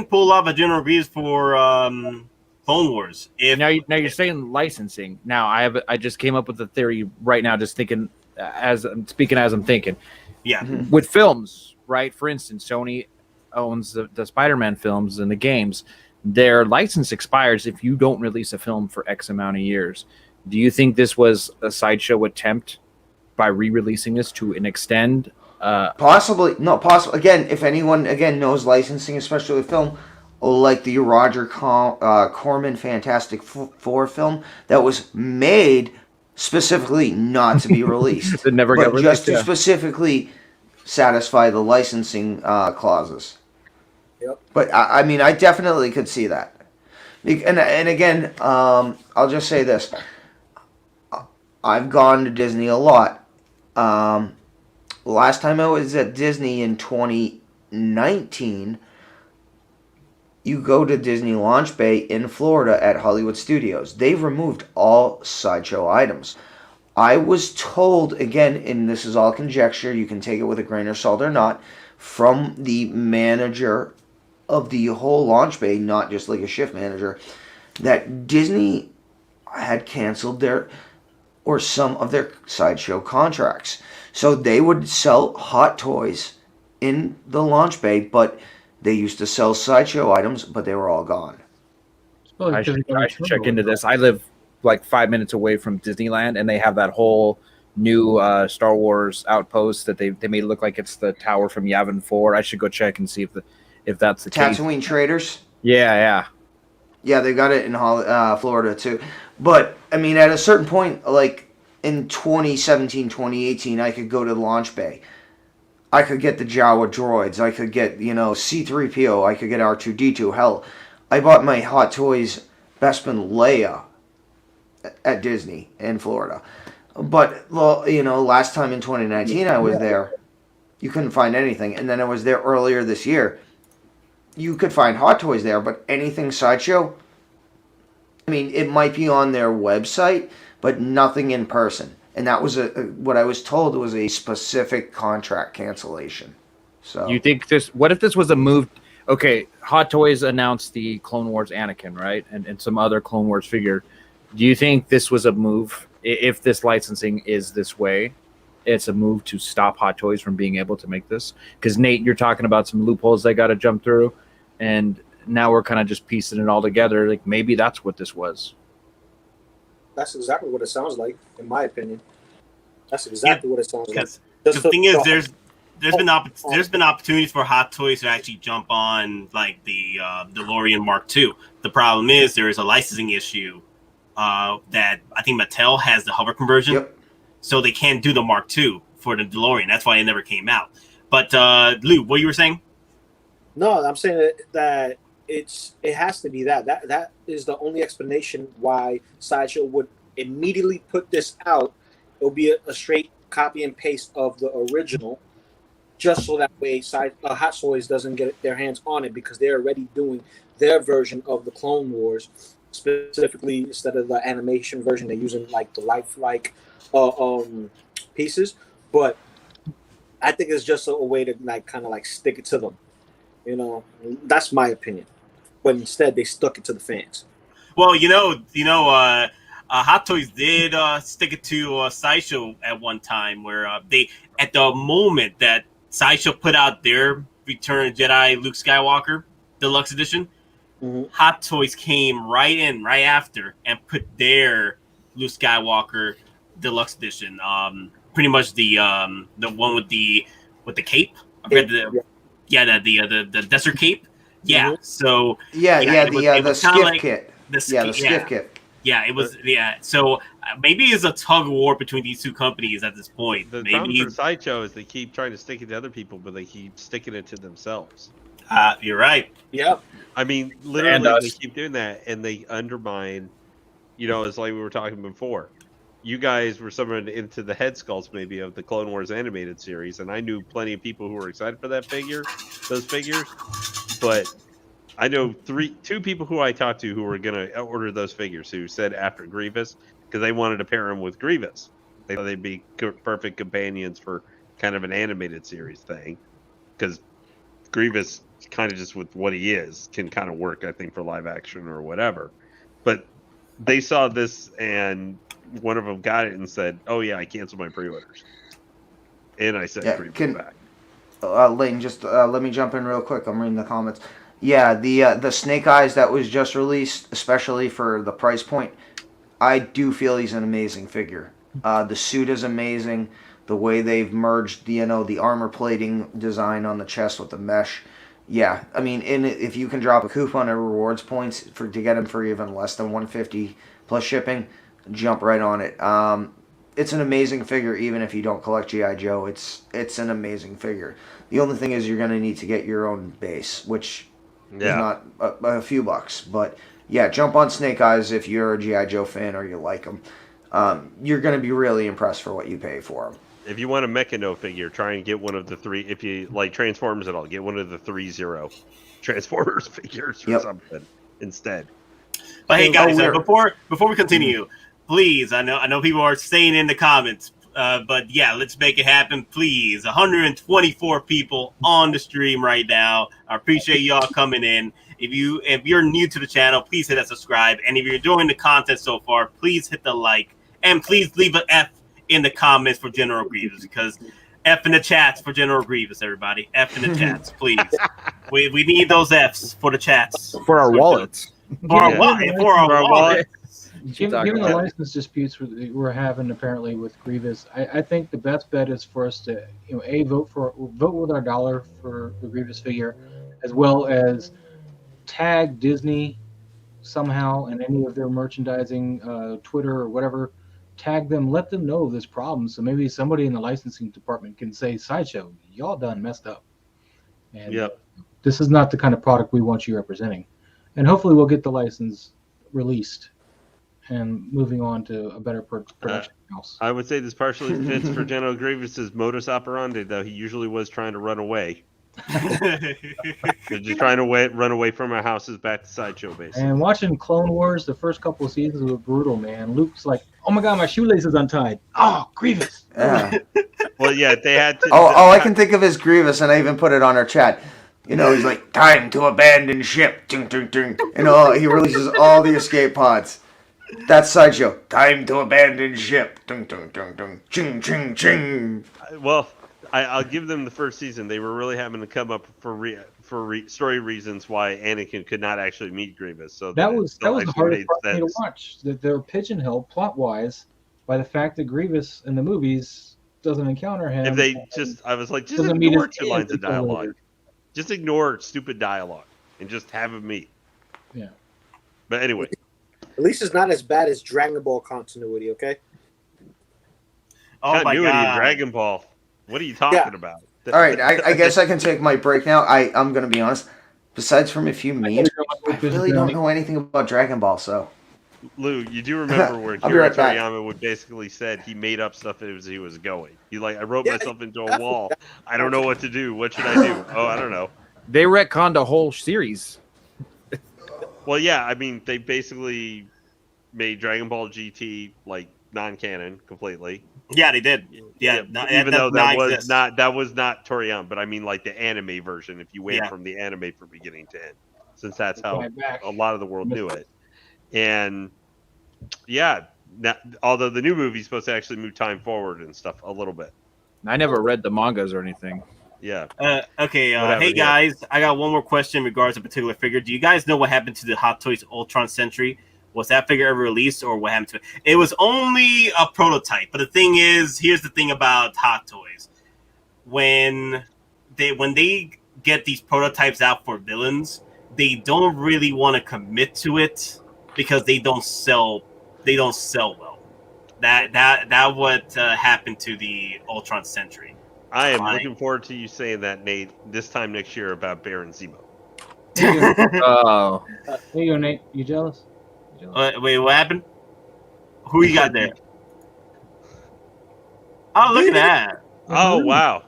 pull off a General Grievous for Clone Wars. Now you're saying licensing. Now I just came up with a theory right now, just thinking as I'm thinking. Yeah. Mm-hmm. With films, right? For instance, Sony owns the Spider-Man films and the games. Their license expires if you don't release a film for X amount of years. Do you think this was a Sideshow attempt by re-releasing this to an extend? Possibly. Again, if anyone knows licensing, especially with film, like the Roger Corman Fantastic Four film that was made specifically not to be released. It never got released, just to specifically satisfy the licensing clauses. Yep. But I mean, I definitely could see that. And again, I'll just say this: I've gone to Disney a lot. Last time I was at Disney in 2019, you go to Disney Launch Bay in Florida at Hollywood Studios. They've removed all Sideshow items. I was told, again, and this is all conjecture, you can take it with a grain of salt or not, from the manager of the whole launch bay, not just like a shift manager, that Disney had canceled some of their Sideshow contracts. So they would sell Hot Toys in the launch bay, but they used to sell Sideshow items, but they were all gone. I should check into this. I live like 5 minutes away from Disneyland, and they have that whole new Star Wars outpost that they made it look like it's the tower from Yavin 4. I should go check and see if that's the case. Tatooine Traders? Yeah. Yeah, they got it in Florida too. But, I mean, at a certain point, like in 2017, 2018, I could go to the launch bay. I could get the Jawa droids. I could get, C-3PO. I could get R2-D2. Hell, I bought my Hot Toys Bespin Leia at Disney in Florida. But, well, last time in 2019 I was there, you couldn't find anything. And then I was there earlier this year. You could find Hot Toys there, but anything Sideshow, I mean, it might be on their website, but nothing in person. And that was what I was told was a specific contract cancellation. So You think what if this was a move? Okay, Hot Toys announced the Clone Wars Anakin, right? And some other Clone Wars figure. Do you think this was a move? If this licensing is this way, it's a move to stop Hot Toys from being able to make this? Because Nate, you're talking about some loopholes they got to jump through, and now we're kind of just piecing it all together. Like maybe that's what this was. That's exactly what it sounds like, in my opinion. That's exactly what it sounds like. The thing is, there's been opportunities for Hot Toys to actually jump on like the DeLorean Mark II. The problem is there is a licensing issue that I think Mattel has the hover conversion, so they can't do the Mark II for the DeLorean. That's why it never came out. But Lou, what you were saying? No, I'm saying that it has to be that is the only explanation why Sideshow would immediately put this out. It'll be a straight copy and paste of the original, just so that way Hot Toys doesn't get their hands on it, because they're already doing their version of the Clone Wars. Specifically, instead of the animation version, they're using like the lifelike pieces. But I think it's just a way to like kind of like stick it to them. That's my opinion. But instead, they stuck it to the fans. Well, Hot Toys did stick it to Sideshow at one time, where they, at the moment that Sideshow put out their Return of Jedi Luke Skywalker Deluxe Edition, Hot Toys came right after and put their Luke Skywalker Deluxe Edition. Pretty much the one with the cape. I read the desert cape. Yeah. So the skiff kit. The skiff kit. Yeah, it was. Yeah, so maybe it's a tug of war between these two companies at this point. The problem for Sideshow is they keep trying to stick it to other people, but they keep sticking it to themselves. You're right. Yep. I mean, literally, they keep doing that, and they undermine. It's like we were talking before. You guys were somewhere into the head sculpts maybe of the Clone Wars animated series, and I knew plenty of people who were excited for those figures, but I know two people who I talked to who were going to order those figures, who said after Grievous, because they wanted to pair him with Grievous. They thought they'd be perfect companions for kind of an animated series thing, because Grievous, kind of just with what he is, can kind of work, I think, for live action or whatever. But they saw this, and one of them got it and said, "Oh yeah, I canceled my pre-orders." And I said, "Grievous back." Layton, just let me jump in real quick. I'm reading the comments. Yeah, the Snake Eyes that was just released, especially for the price point, I do feel he's an amazing figure. The suit is amazing. The way they've merged, the armor plating design on the chest with the mesh. Yeah, I mean, if you can drop a coupon of rewards points to get him for even less than $150 plus shipping, jump right on it. It's an amazing figure, even if you don't collect G.I. Joe. It's an amazing figure. The only thing is you're going to need to get your own base, which is not a few bucks. But yeah, jump on Snake Eyes if you're a G.I. Joe fan or you like them. You're going to be really impressed for what you pay for them. If you want a Mechano figure, try and get one of the three. If you like Transformers at all, get one of the 3-0 Transformers figures or something instead. But hey, guys, before we continue, please, I know people are saying in the comments, but yeah, let's make it happen, please. 124 people on the stream right now. I appreciate y'all coming in. If you're new to the channel, please hit that subscribe. And if you're enjoying the content so far, please hit the like. And please leave an F in the comments for General Grievous, because F in the chats for General Grievous, everybody. F in the chats, please. We need those Fs for the chats. For our wallets. For our wallets. Given the license disputes we're having apparently with Grievous, I think the best bet is for us to, vote with our dollar for the Grievous figure, as well as tag Disney somehow in any of their merchandising, Twitter or whatever. tag them, let them know of this problem, so maybe somebody in the licensing department can say, Sideshow, y'all done messed up. And this is not the kind of product we want you representing. And hopefully we'll get the license released and moving on to a better production house. I would say this partially fits for General Grievous's modus operandi, though. He usually was trying to run away. They're just trying to run away from our houses back to Sideshow, basically. And watching Clone Wars, the first couple of seasons were brutal, man. Luke's like, oh my god, my shoelace is untied. Oh, Grievous. Yeah. Well, yeah, they had to. All I can think of is Grievous, and I even put it on our chat. You know, he's like, time to abandon ship. Ding, ding, ding. You know, he releases all the escape pods. That's Sideshow. Time to abandon ship. Ding, ding, ding, ding. Ching, ching, ching. Well, I'll give them the first season. They were really having to come up for story reasons why Anakin could not actually meet Grievous. So that was the hardest part for me to watch. That they're pigeonholed plot-wise by the fact that Grievous in the movies doesn't encounter him. If they I was like, just ignore 2 lines of dialogue. Just ignore stupid dialogue and just have him meet. Yeah. But anyway. At least it's not as bad as Dragon Ball continuity, okay? Oh continuity my god. in Dragon Ball. What are you talking about? All right, I guess I can take my break now. I'm going to be honest. Besides from a few memes, I really don't know anything about Dragon Ball, so... Lou, you do remember where Akira Toriyama would basically said he made up stuff as he was going. He I wrote myself into a wall. I don't know what to do. What should I do? Oh, I don't know. They retconned a whole series. Well, yeah, I mean, they basically made Dragon Ball GT non-canon completely. Yeah, they did. Yeah, even though that was not Toriyama, but I mean the anime version. If you went from the anime from beginning to end, since that's how a lot of the world knew it. And yeah, although the new movie is supposed to actually move time forward and stuff a little bit. I never read the mangas or anything. Yeah. Okay. Hey guys, I got one more question in regards to a particular figure. Do you guys know what happened to the Hottoys Ultron Sentry? Was that figure ever released, or what happened to it? It was only a prototype. But the thing is, here's the thing about Hottoys: when they get these prototypes out for villains, they don't really want to commit to it because they don't sell well. That what happened to the Ultron Sentry. I am looking forward to you saying that, Nate, this time next year about Baron Zemo. Oh. There you go, Nate. You jealous? Wait, what happened? Who you got there? Oh, look at that! Oh, wow!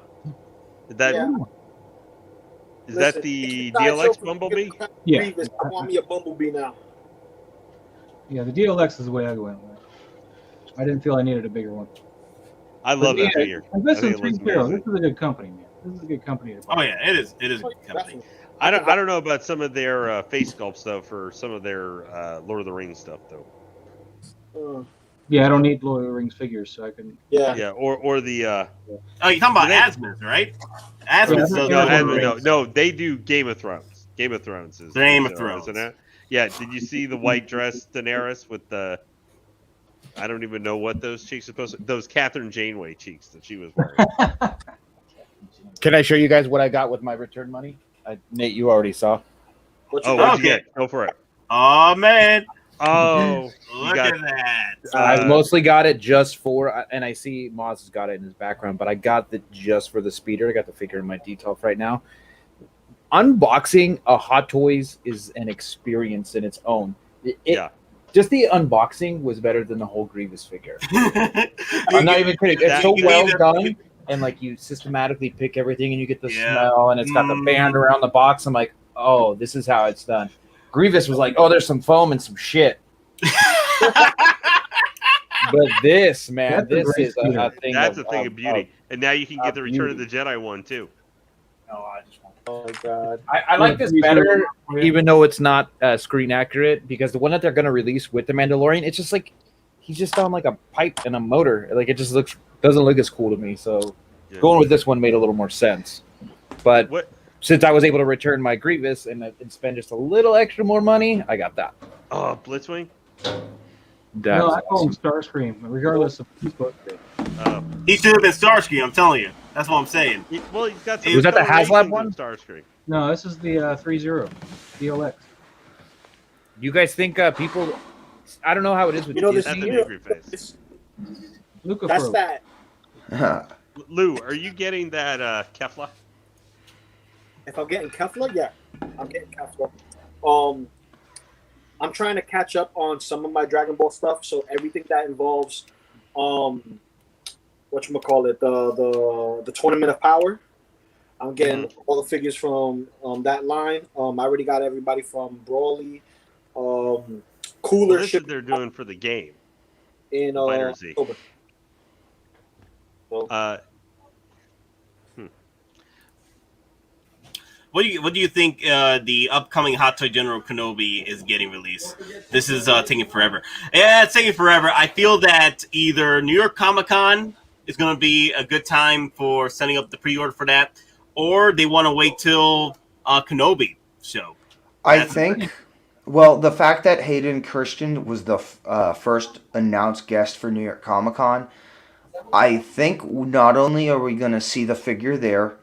Is that the DLX Bumblebee? Yeah. I want me a Bumblebee now. Yeah, the DLX is the way I went with. I didn't feel I needed a bigger one. I love that figure. Invest in 3-0. This is a good company, man. This is a good company to buy. Oh yeah, it is. It is a good company. I don't know about some of their face sculpts though. For some of their Lord of the Rings stuff though. Yeah, I don't need Lord of the Rings figures, so I can. Yeah. Or the. Oh, you're talking about Asmus, right? Asmus. No. They do Game of Thrones. Game of Thrones is Game of Thrones, isn't it? Yeah. Did you see the white dress Daenerys with the? I don't even know what those cheeks are supposed to. Those Catherine Janeway cheeks that she was wearing. Can I show you guys what I got with my return money? Nate, you already saw. What'd you get? Go for it. Oh man! Oh, look at that! I mostly got it just for, and I see Moz has got it in his background, but I got it just for the speeder. I got the figure in my detail right now. Unboxing a Hot Toys is an experience in its own. Just the unboxing was better than the whole Grievous figure. I'm not even kidding. It's so well done. And you systematically pick everything and you get the smell and it's got the band around the box. I'm like, oh, this is how it's done. Grievous was like, oh, there's some foam and some shit. But this, man, this is a thing. That's a thing of beauty. And now you can get the Return of the Jedi one too. No, I just want. Oh my god! I like this better, even though it's not screen accurate, because the one that they're gonna release with the Mandalorian, it's just he's just on a pipe and a motor. It just doesn't look as cool to me. So going with this one made a little more sense. But since I was able to return my Grievous and spend just a little extra more money, I got that. Oh, Blitzwing. No, I call him Starscream, regardless of who's supposed to be. He should have been Starscream. I'm telling you. That's what I'm saying. Well, he's got. Was that the HasLab one? Starscream. No, this is the 3-0 DLX. You guys think people? I don't know how it is with You know, Disney. Luca That's Pro. that. Lou, are you getting that Kefla? If I'm getting Kefla, yeah, I'm getting Kefla. I'm trying to catch up on some of my Dragon Ball stuff, so everything that involves, whatchamacallit, the Tournament of Power. I'm getting all the figures from that line. I already got everybody from Brawly. Cooler This ship is they're doing for the game. in Fighter Z. October. So, What do you think the upcoming Hot Toy General Kenobi is getting released? This is taking forever. Yeah, it's taking forever. I feel that either New York Comic Con is going to be a good time for setting up the pre-order for that, or they want to wait till Kenobi show. I think. Well, the fact that Hayden Christian was the first announced guest for New York Comic Con, I think not only are we going to see the figure there,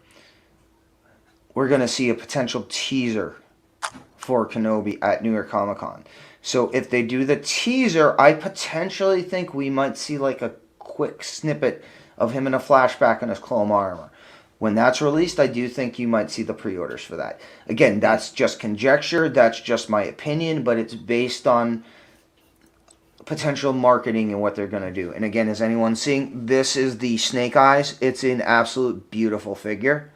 we're going to see a potential teaser for Kenobi at New York Comic Con. So if they do the teaser, I potentially think we might see like a quick snippet of him in a flashback in his clone armor. When that's released, I do think you might see the pre-orders for that. Again, that's just conjecture, that's just my opinion, but it's based on potential marketing and what they're going to do. And again, as anyone seeing, this is the Snake Eyes. It's an absolute beautiful figure.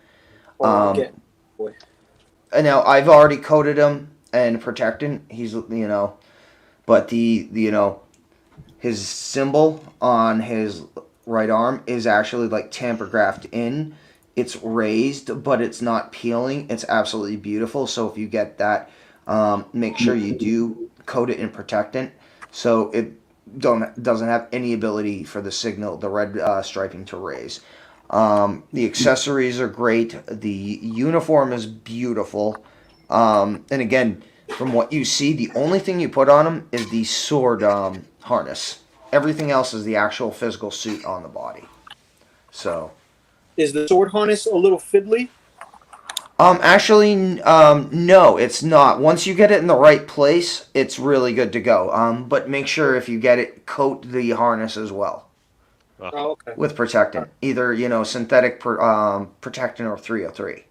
And now I've already coated him and protecting. He's, but his symbol on his right arm is actually like tamper graphed in. It's raised, but it's not peeling. It's absolutely beautiful. So if you get that, make sure you do coat it in protectant, so it doesn't have any ability for the red striping to raise. The accessories are great. The uniform is beautiful. And again, from what you see, the only thing you put on him is the sword harness. Everything else is the actual physical suit on the body. So, is the sword harness a little fiddly? Actually, no, it's not. Once you get it in the right place, it's really good to go. But make sure if you get it, coat the harness as well. Oh, okay. With protectant, either synthetic protectant or 303.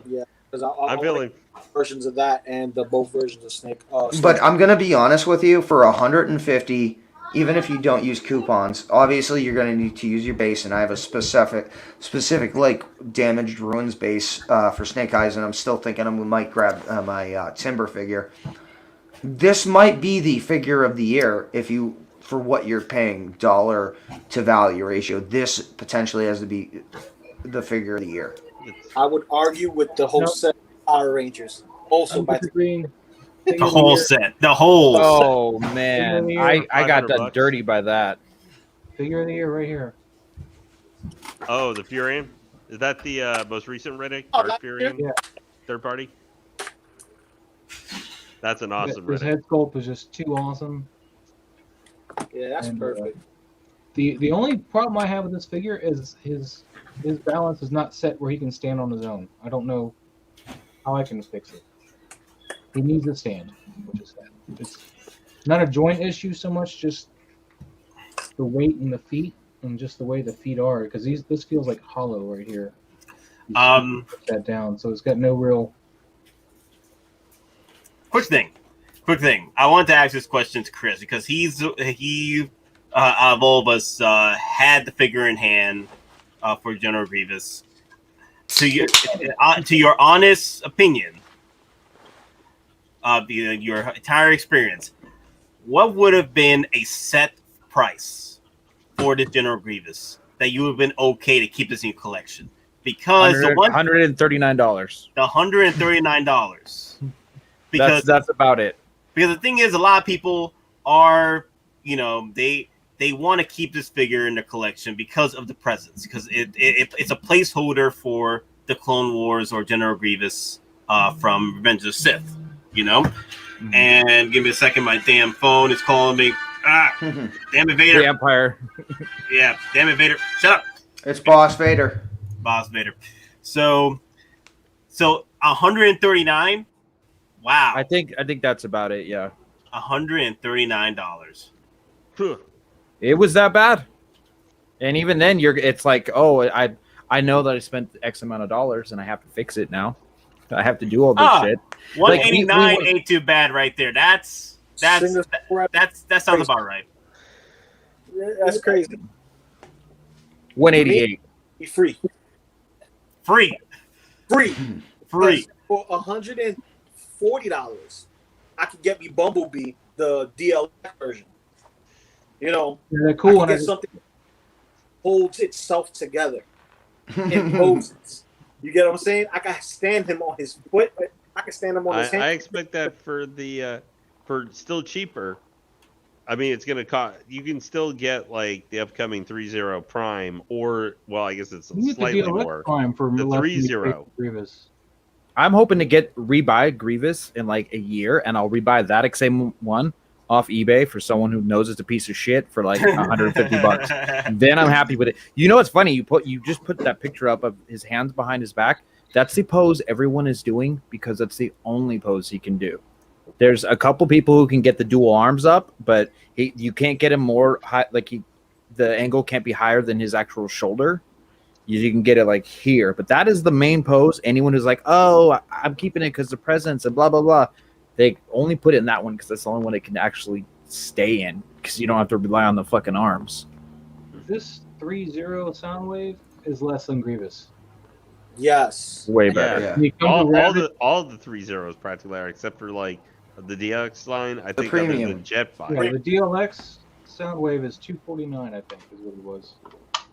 Yeah, because I'm feeling versions of that and both versions of Snake. But I'm gonna be honest with you, for 150, even if you don't use coupons, obviously you're gonna need to use your base, and I have a specific like damaged ruins base for Snake Eyes, and I'm still thinking I might grab my Timber figure. This might be the figure of the year for what you're paying, dollar to value ratio. This potentially has to be the figure of the year. I would argue with the whole set of Power Rangers. Also, by the whole set. The whole set. Oh, man. I got done dirty by that. Figure of the year right here. Oh, the Furion? Is that the most recent Riddick? Dark Furion? Yeah. Third party? That's an awesome His Riddick. head sculpt is just too awesome. Yeah, that's perfect. The only problem I have with this figure is his balance is not set where he can stand on his own. I don't know how I can fix it. He needs a stand, which is sad. It's not a joint issue so much, just the weight in the feet and just the way the feet are, because this feels like hollow right here. Put that down, so it's got no real. Quick thing. I wanted to ask this question to Chris because he of all of us had the figure in hand for General Grievous. To your honest opinion of your entire experience, what would have been a set price for the General Grievous that you would have been okay to keep this in your collection? Because $139. The $139. Because that's about it. Because the thing is, a lot of people are, they want to keep this figure in their collection because of the presence, because it's a placeholder for the Clone Wars or General Grievous from Revenge of the Sith, Mm-hmm. And give me a second, my damn phone is calling me. Damn it, Vader. The Empire. Yeah, damn it, Vader. Shut up. It's Boss Vader. Boss Vader. So 139. Wow. I think that's about it. Yeah. $139. It was that bad. And even then, it's like, oh, I know that I spent X amount of dollars and I have to fix it now. I have to do all this shit. 189 ain't too bad right there. That sounds about right. That's crazy. 188. Be free. Free. For $140, I could get me Bumblebee, the DL version. You know, they're cool. I can get something that holds itself together and poses. You get what I'm saying? I can stand him on his foot. I can stand him on his hand. I expect that for for still cheaper. I mean, it's gonna cost. You can still get like the upcoming 3-0 Prime, or well, I guess it's slightly more. Prime for the 3-0 Grievous. I'm hoping to rebuy Grievous in like a year, and I'll rebuy that same one off eBay for someone who knows it's a piece of shit for like $150. Then I'm happy with it. You know what's funny? You just put that picture up of his hands behind his back. That's the pose everyone is doing because that's the only pose he can do. There's a couple people who can get the dual arms up, but you can't get him more high. The angle can't be higher than his actual shoulder. You can get it like here, but that is the main pose. Anyone who's like, oh, I'm keeping it because the presence and blah, blah, blah. They only put it in that one because that's the only one it can actually stay in because you don't have to rely on the fucking arms. This 3-0 Soundwave is less than Grievous. Yes. Way better. Yeah. All the 3-0s practically are, except for like the DLX line. I think other than Jetfire. Yeah, the DLX Soundwave is $249, I think, is what it was.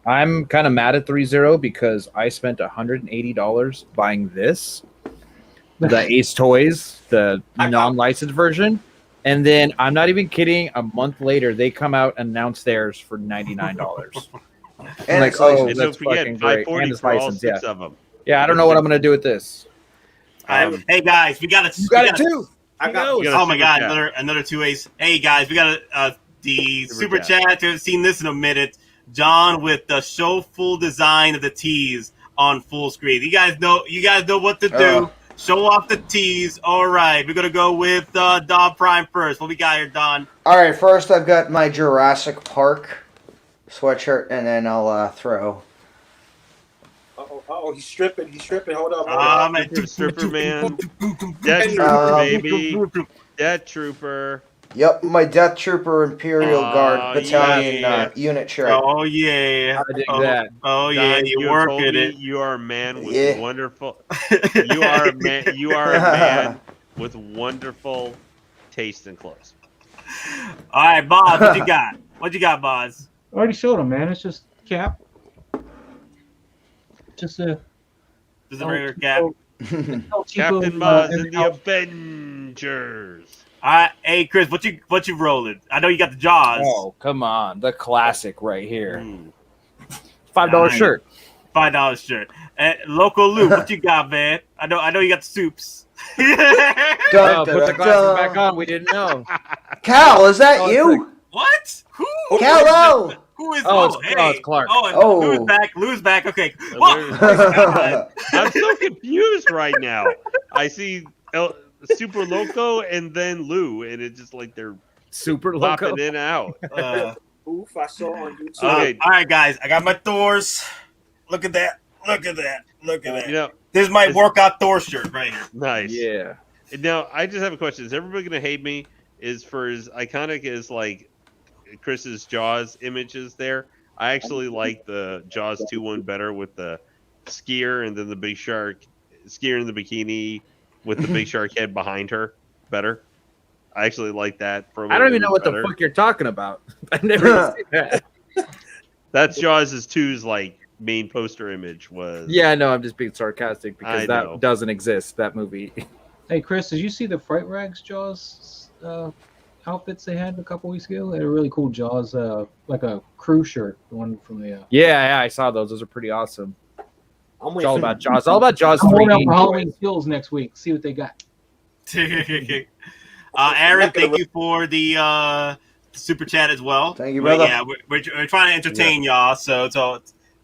I'm kind of mad at 3-0 because I spent $180 buying this. The Ace Toys, the non-licensed version. And then, I'm not even kidding, a month later, they come out and announce theirs for $99. And like, oh, that's fucking great. And it's licensed, yeah. Of them. Yeah, I don't know what I'm going to do with this. Hey, guys, we got it. You got it, too. Oh, my God, another 2 A's. Hey, guys, we got the super chat. Haven't seen this in a minute. John with the show full design of the tease on full screen. You guys know what to do. Show off the tease. All right, we're gonna go with Don Prime first. What we got here, Don? All right, first I've got my Jurassic Park sweatshirt, and then I'll throw. Oh, he's stripping. Hold up. Stripper man. Death Trooper, baby. Death Trooper. Yep, my Death Trooper Imperial Guard Battalion unit shirt. Oh yeah, I dig that. Oh yeah, you're working it. You are a man with wonderful. You are a man. You are a man with wonderful taste in clothes. All right, Boz, what you got? What you got, Boz? I already showed him, man. It's just Cap. Just a regular Cap. Captain Maz and the Avengers. All right, hey Chris, what you rolling? I know you got the Jaws. Oh, come on, the classic right here. $5 shirt. $5 shirt. Local Luke, what you got, man? I know you got the soups. Put the glasses back on. We didn't know. Cal, is that you? What? Who? Cal, Who is? It's Clark. Lou's back. Okay. I'm so confused right now. I see Super Loco and then Lou, and it's just like they're super popping loco in and out. Oof, I saw on YouTube. All right, guys, I got my Thors. Look at that. You know, this is my workout Thor shirt right here. Nice. Yeah. Now, I just have a question. Is everybody going to hate me? Is for as iconic as like Chris's Jaws images there? I actually like the Jaws 2-1 better with the skier and then the big shark, skier in the bikini with the big shark head behind her better. I actually like that. I don't even know what the fuck you're talking about. I've never seen that. That's Jaws' 2's like main poster image was. Yeah, no, I'm just being sarcastic because that doesn't exist, that movie. Hey, Chris, did you see the Fright Rags Jaws outfits they had a couple weeks ago? They had a really cool Jaws, like a crew shirt, the one from the. Yeah, I saw those. Those are pretty awesome. It's all about Jaws. All about Jaws. I'm going out for Halloween Kills next week. See what they got. Aaron, thank you for the super chat as well. Thank you, brother. Yeah, we're trying to entertain y'all, so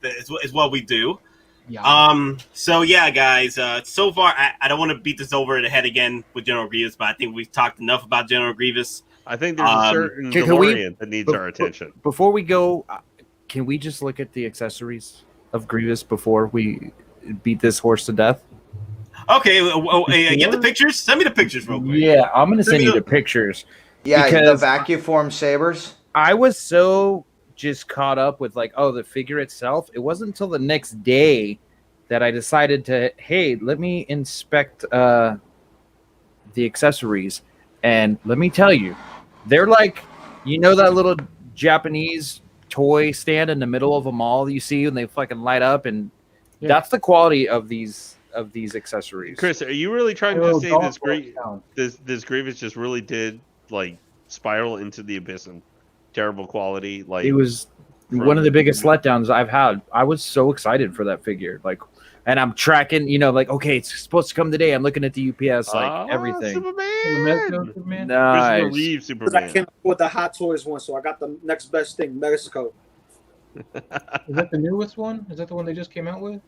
it's what we do. Yeah. So yeah, guys. So far, I don't want to beat this over the head again with General Grievous, but I think we've talked enough about General Grievous. I think there's a certain can DeLorean that needs our attention. Before we go, can we just look at the accessories of Grievous before we beat this horse to death? Okay, get the pictures. Send me the pictures real quick. Yeah, I'm gonna send you the pictures. Yeah, the because vacuum form sabers. I was so just caught up with like, oh, the figure itself. It wasn't until the next day that I decided to, hey, let me inspect the accessories, and let me tell you, they're like, you know, that little Japanese toy stand in the middle of a mall you see when they fucking light up, and that's the quality of these accessories. Chris, are you really trying to say this Grievous just really did like spiral into the abyss and terrible quality? Like, it was one of the biggest letdowns I've had. I was so excited for that figure, like, and I'm tracking, you know, like, okay, it's supposed to come today. I'm looking at the UPS, like everything. Superman. Nice. Christopher Reeve, I Superman. can't afford the Hot Toys one, so I got the next best thing, Mexico. Is that the newest one? Is that the one they just came out with?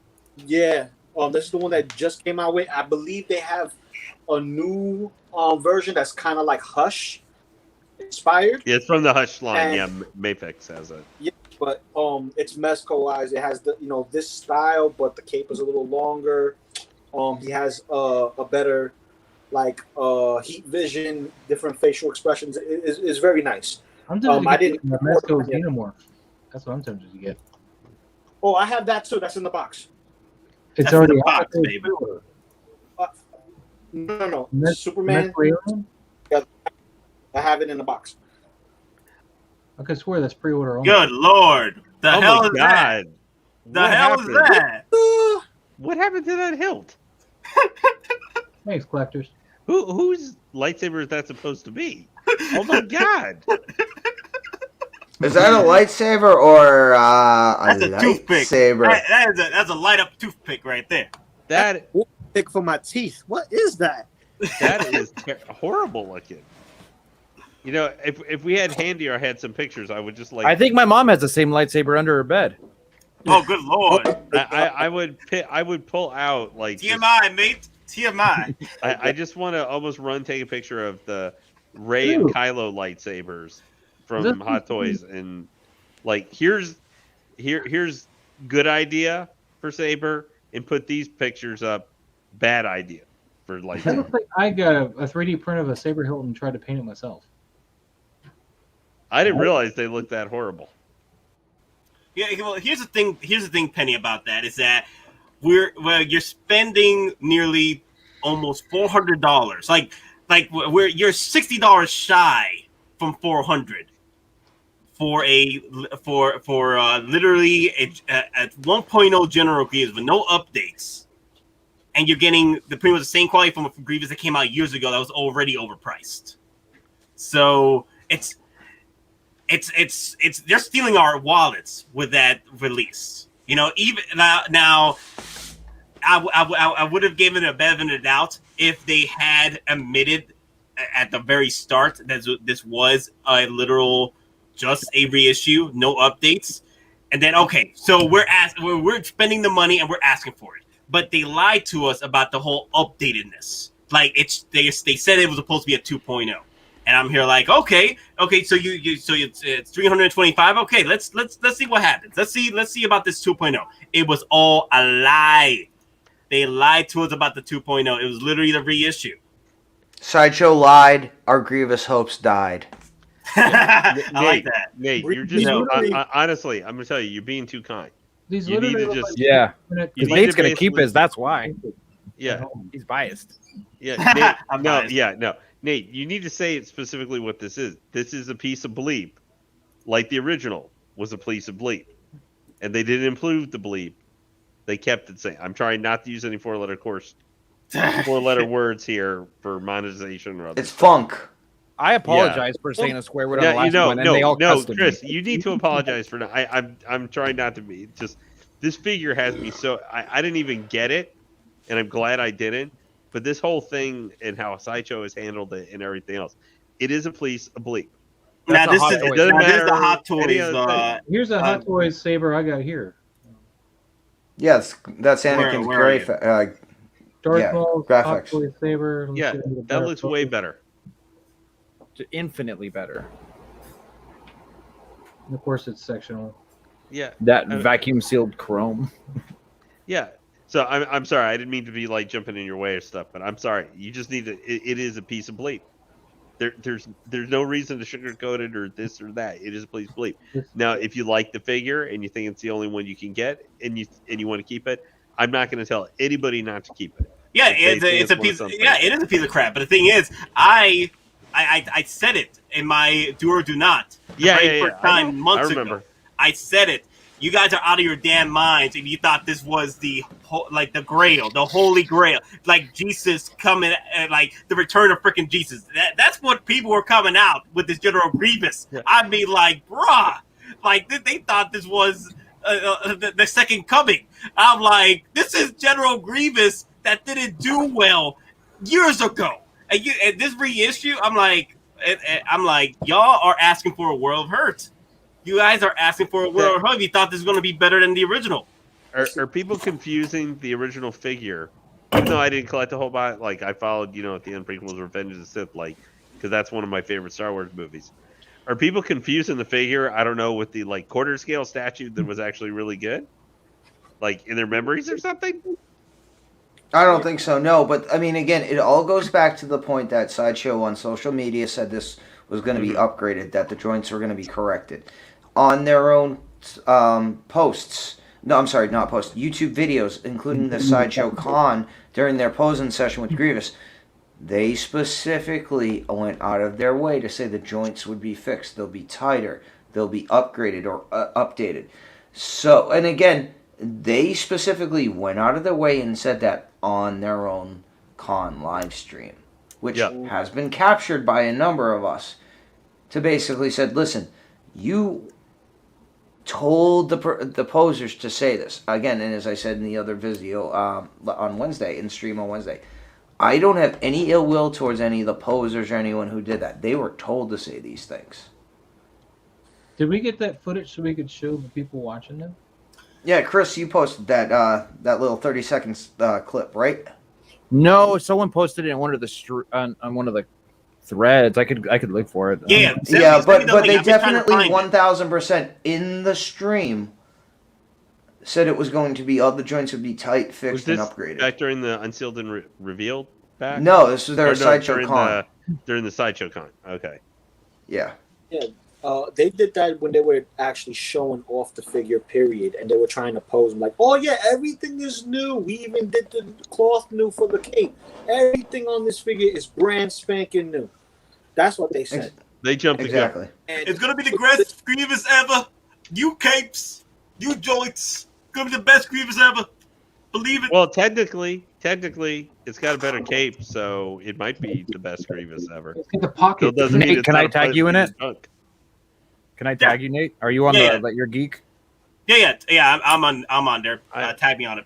Yeah. This is the one that just came out with. I believe they have a new version that's kind of like Hush inspired. Yeah, it's from the Hush line. Yeah, Mapix has it. Yeah, but it's Mezco-ized. It has the this style, but the cape is a little longer. He has a better like heat vision, different facial expressions. It's very nice. I'm tempted to get the Mezco Xenomorph. That's what I'm tempted to get. Oh, I have that too. That's in the box. It's already in the box, baby. No. Superman. Yeah, I have it in the box. I could swear that's pre-order only. Good Lord. The hell is that? The hell is that? What happened to that hilt? Thanks, collectors. Whose lightsaber is that supposed to be? Oh my God. Is that a lightsaber or a toothpick? Lightsaber? That's a light up toothpick right there. That pick for my teeth. What is that? That is horrible looking. You know, if we had Handy or had some pictures, I would just like. I think my mom has the same lightsaber under her bed. Oh, good Lord! I would pull out like TMI, mate. TMI. I just want to almost take a picture of the Rey and Kylo lightsabers from Hot Toys, and like here's good idea for saber, and put these pictures up. Bad idea for lightsaber. It looks like I got a 3D print of a saber hilt and tried to paint it myself. I didn't realize they looked that horrible. Yeah, well, here's the thing. Here's the thing, Penny, about that is that you're spending nearly almost $400. Like you're $60 shy from $400 for literally a 1.0 General Grievous with no updates, and you're getting pretty much the same quality from a Grievous that came out years ago that was already overpriced. So they're stealing our wallets with that release. You know, even now I would have given it a benefit of the doubt if they had admitted at the very start that this was a literal just a reissue, no updates, and then okay, so we're spending the money and we're asking for it, but they lied to us about the whole updatedness. Like they said it was supposed to be a 2.0. And I'm here like, okay, so it's 325. Okay, let's see what happens. Let's see about this 2.0. It was all a lie. They lied to us about the 2.0. It was literally the reissue. Sideshow lied. Our Grievous hopes died. I like that. Nate, you're just honestly, I'm gonna tell you, you're being too kind. You need to just Nate's gonna keep his. That's why. Yeah, he's biased. Yeah, Nate, no. Nate, you need to say specifically what this is. This is a piece of bleep, like the original was a piece of bleep, and they didn't improve the bleep. They kept it same. I'm trying not to use any four-letter words here for monetization or other. It's funk. I apologize for saying a swear word on the last one, and they all cussed Chris, me. you need to apologize for that. I'm trying not to be. Just this figure has me so I didn't even get it, and I'm glad I didn't. But this whole thing and how Sideshow has handled it and everything else, it is a bleep. Now this is the Hot Toys. Here's a Hot Toys saber I got here. Yes, that's Anakin's gray. Darth Maul's graphics. Hot Toys saber. Yeah, that looks way better. infinitely better. And of course, it's sectional. Yeah. That vacuum sealed chrome. Yeah. So I'm sorry. I didn't mean to be like jumping in your way or stuff, but I'm sorry. You just need to. It is a piece of bleep. There's no reason to sugarcoat it or this or that. It is a piece of bleep. Now, if you like the figure and you think it's the only one you can get, and you want to keep it, I'm not going to tell anybody not to keep it. Yeah, it's a piece. Yeah, it is a piece of crap. But the thing is, I said it in my do or do not. First time months ago. I said it. You guys are out of your damn minds if you thought this was the Grail, the Holy Grail, like Jesus coming, like the return of freaking Jesus. That's what people were coming out with this General Grievous. Yeah. I mean, like, bruh, like they thought this was the second coming. I'm like, this is General Grievous that didn't do well years ago, and this reissue, I'm like, y'all are asking for a world of hurt. You guys are asking for a world of hurt. You thought this was going to be better than the original. Are people confusing the original figure? Even though I didn't collect the whole box, like I followed, at the end prequels, Revenge of the Sith, like because that's one of my favorite Star Wars movies. Are people confusing the figure? I don't know, with the like quarter scale statue that was actually really good, like in their memories or something. I don't think so. No, but I mean, again, it all goes back to the point that Sideshow on social media said this was going to be upgraded, that the joints were going to be corrected. On their own posts, no, I'm sorry, not posts, YouTube videos, including the Sideshow Con during their posing session with Grievous, they specifically went out of their way to say the joints would be fixed, they'll be tighter, they'll be upgraded or updated. So, and again, they specifically went out of their way and said that on their own con live stream, which has been captured by a number of us, to basically said, listen, you told the posers to say this again, and as I said in the other video on Wednesday, in stream on Wednesday, I don't have any ill will towards any of the posers or anyone who did that. They were told to say these things. Did we get that footage so we could show the people watching them? Yeah, Chris, you posted that little 30 seconds clip, right? No, someone posted it on one of the on one of the threads. I could look for it. Yeah, but they definitely 1000% in the stream said it was going to be all the joints would be tight, fixed, and upgraded. Back during the Unsealed and Revealed back? No, this was their Sideshow Con. During the Sideshow Con. Okay. Yeah. Yeah. They did that when they were actually showing off the figure, period, and they were trying to pose them like, oh yeah, everything is new. We even did the cloth new for the cape. Everything on this figure is brand spanking new. That's what they said. They jumped exactly. And it's gonna be the greatest Grievous ever. New capes, new joints. Gonna be the best Grievous ever. Believe it. Well, technically, it's got a better cape, so it might be the best Grievous ever. Get the pocket. Nate, can I tag you in it? Can I tag you, Nate? Are you on the Let Your Geek? Yeah. I'm on there. Tag me on it.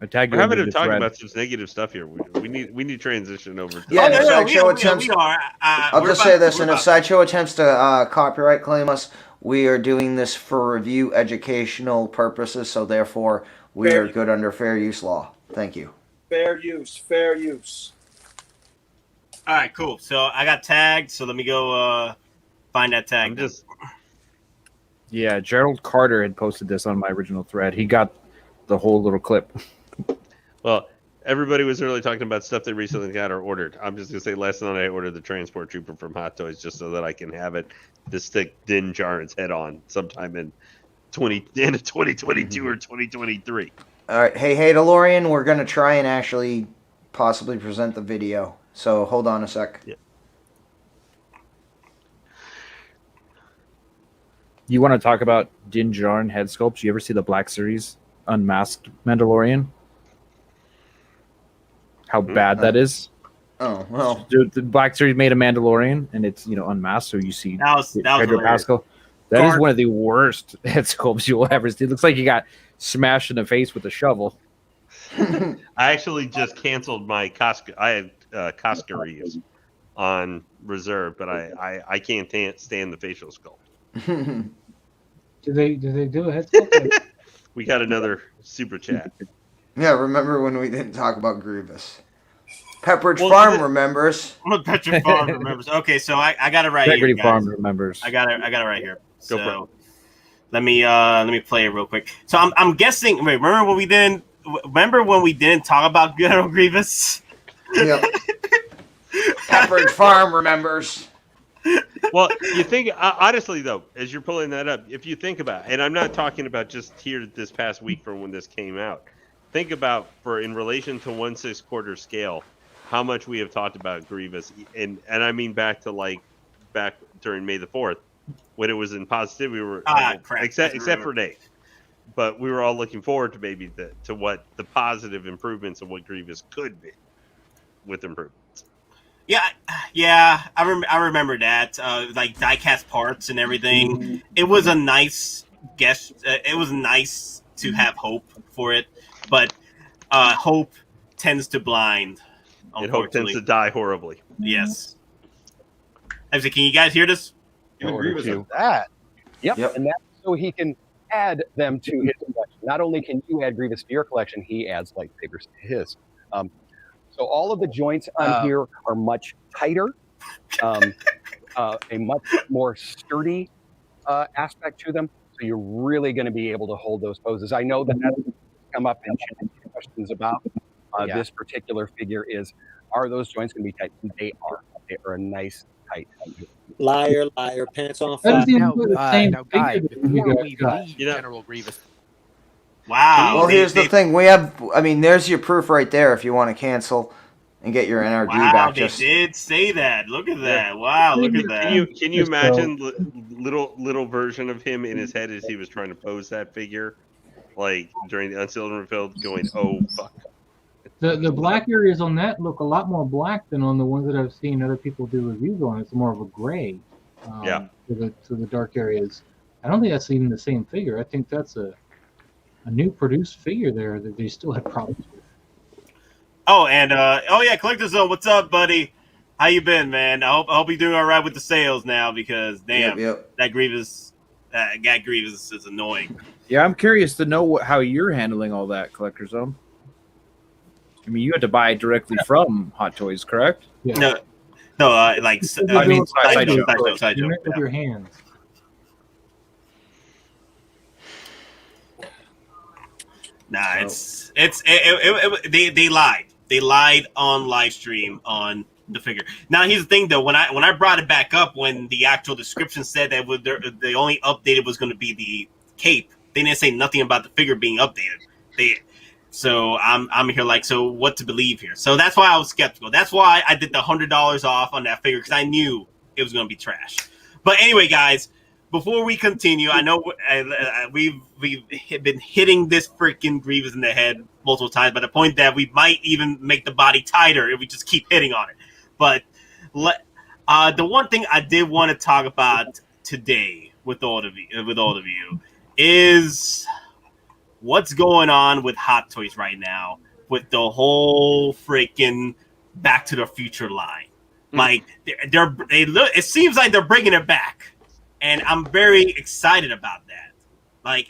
I tag you. We're having to talk about some negative stuff here. We need to transition over. To I'll just say this, and if Sideshow attempts to copyright claim us, we are doing this for review educational purposes, so therefore we are good under fair use law. Thank you. Fair use. All right, cool. So I got tagged. So let me go find that tag. Yeah, Gerald Carter had posted this on my original thread. He got the whole little clip. Well, everybody was really talking about stuff they recently got or ordered. I'm just gonna say, last night I ordered the Transport Trooper from Hottoys just so that I can have it to stick Din Djarin's head on sometime in 2022 or 2023. All right, hey DeLorean, we're gonna try and actually possibly present the video. So hold on a sec. Yeah. You want to talk about Din Djarin head sculpts? You ever see the Black Series unmasked Mandalorian? How bad that is? Oh well. Dude, the Black Series made a Mandalorian, and it's unmasked, so you see Pedro Pascal. That is one of the worst head sculpts you will ever see. It looks like he got smashed in the face with a shovel. I actually just canceled my Costco. I had Costco Reeves on reserve, but I can't stand the facial sculpt. Do they do a head sculpt? We got another super chat. Yeah, remember when we didn't talk about Grievous? Pepperidge Farm remembers. Pepperidge Farm remembers. Okay, so I got it right Integrity here, guys. Farm remembers. I got it right here. Go So for it. let me play it real quick. So I'm guessing. Wait, remember when we didn't? Remember when we didn't talk about General Grievous? Yep. Pepperidge Farm remembers. Well, you think honestly though, as you're pulling that up, if you think about, and I'm not talking about just here this past week from when this came out. Think about in relation to 1/6 scale, how much we have talked about Grievous, and I mean back during May the 4th, when it was in positive, we were except for Dave, but we were all looking forward to maybe to what the positive improvements of what Grievous could be with improvements. Yeah, I remember that. Like diecast parts and everything. It was a nice guess. It was nice to have hope for it, but hope tends to blind. And hope tends to die horribly. Yes. Actually, can you guys hear this? Grievous with that. Yep. And that's so he can add them to his collection. Not only can you add Grievous to your collection, he adds lightsabers to his. So all of the joints on here are much tighter, a much more sturdy aspect to them. So you're really going to be able to hold those poses. I know that that's come up in questions about this particular figure are those joints going to be tight? They are. They are a nice tight. Liar, pants on fire. Now, Guy, before we leave General Grievous. Wow. Well, here's the thing. There's your proof right there if you want to cancel and get your NRG back. They did say that. Look at that. Wow, look at that. Can you imagine little version of him in his head as he was trying to pose that figure, like during the Unsealed and Revealed, going, "Oh fuck." The black areas on that look a lot more black than on the ones that I've seen other people do reviews on. It's more of a gray. To the dark areas. I don't think that's even the same figure. I think that's a new produced figure there that they still had problems with. Oh, and Collector Zone, what's up, buddy? How you been, man? I hope you're doing all right with the sales now, because damn, that Grievous is annoying. Yeah, I'm curious to know how you're handling all that, Collector Zone. I mean, you had to buy directly from Hot Toys, correct? Yeah. No, Sideshow. Sideshow. With your hands. Nah, they lied. They lied on live stream on the figure. Now here's the thing though, when I brought it back up, when the actual description said that the only updated was going to be the cape, they didn't say nothing about the figure being updated. So I'm here like, so what to believe here? So that's why I was skeptical. That's why I did the $100 off on that figure, because I knew it was going to be trash. But anyway, guys, before we continue, I know we've been hitting this freaking Grievous in the head multiple times, by the point that we might even make the body tighter if we just keep hitting on it. But the one thing I did want to talk about today with all of you is what's going on with Hot Toys right now with the whole freaking Back to the Future line. Like it seems like they're bringing it back, and I'm very excited about that. Like,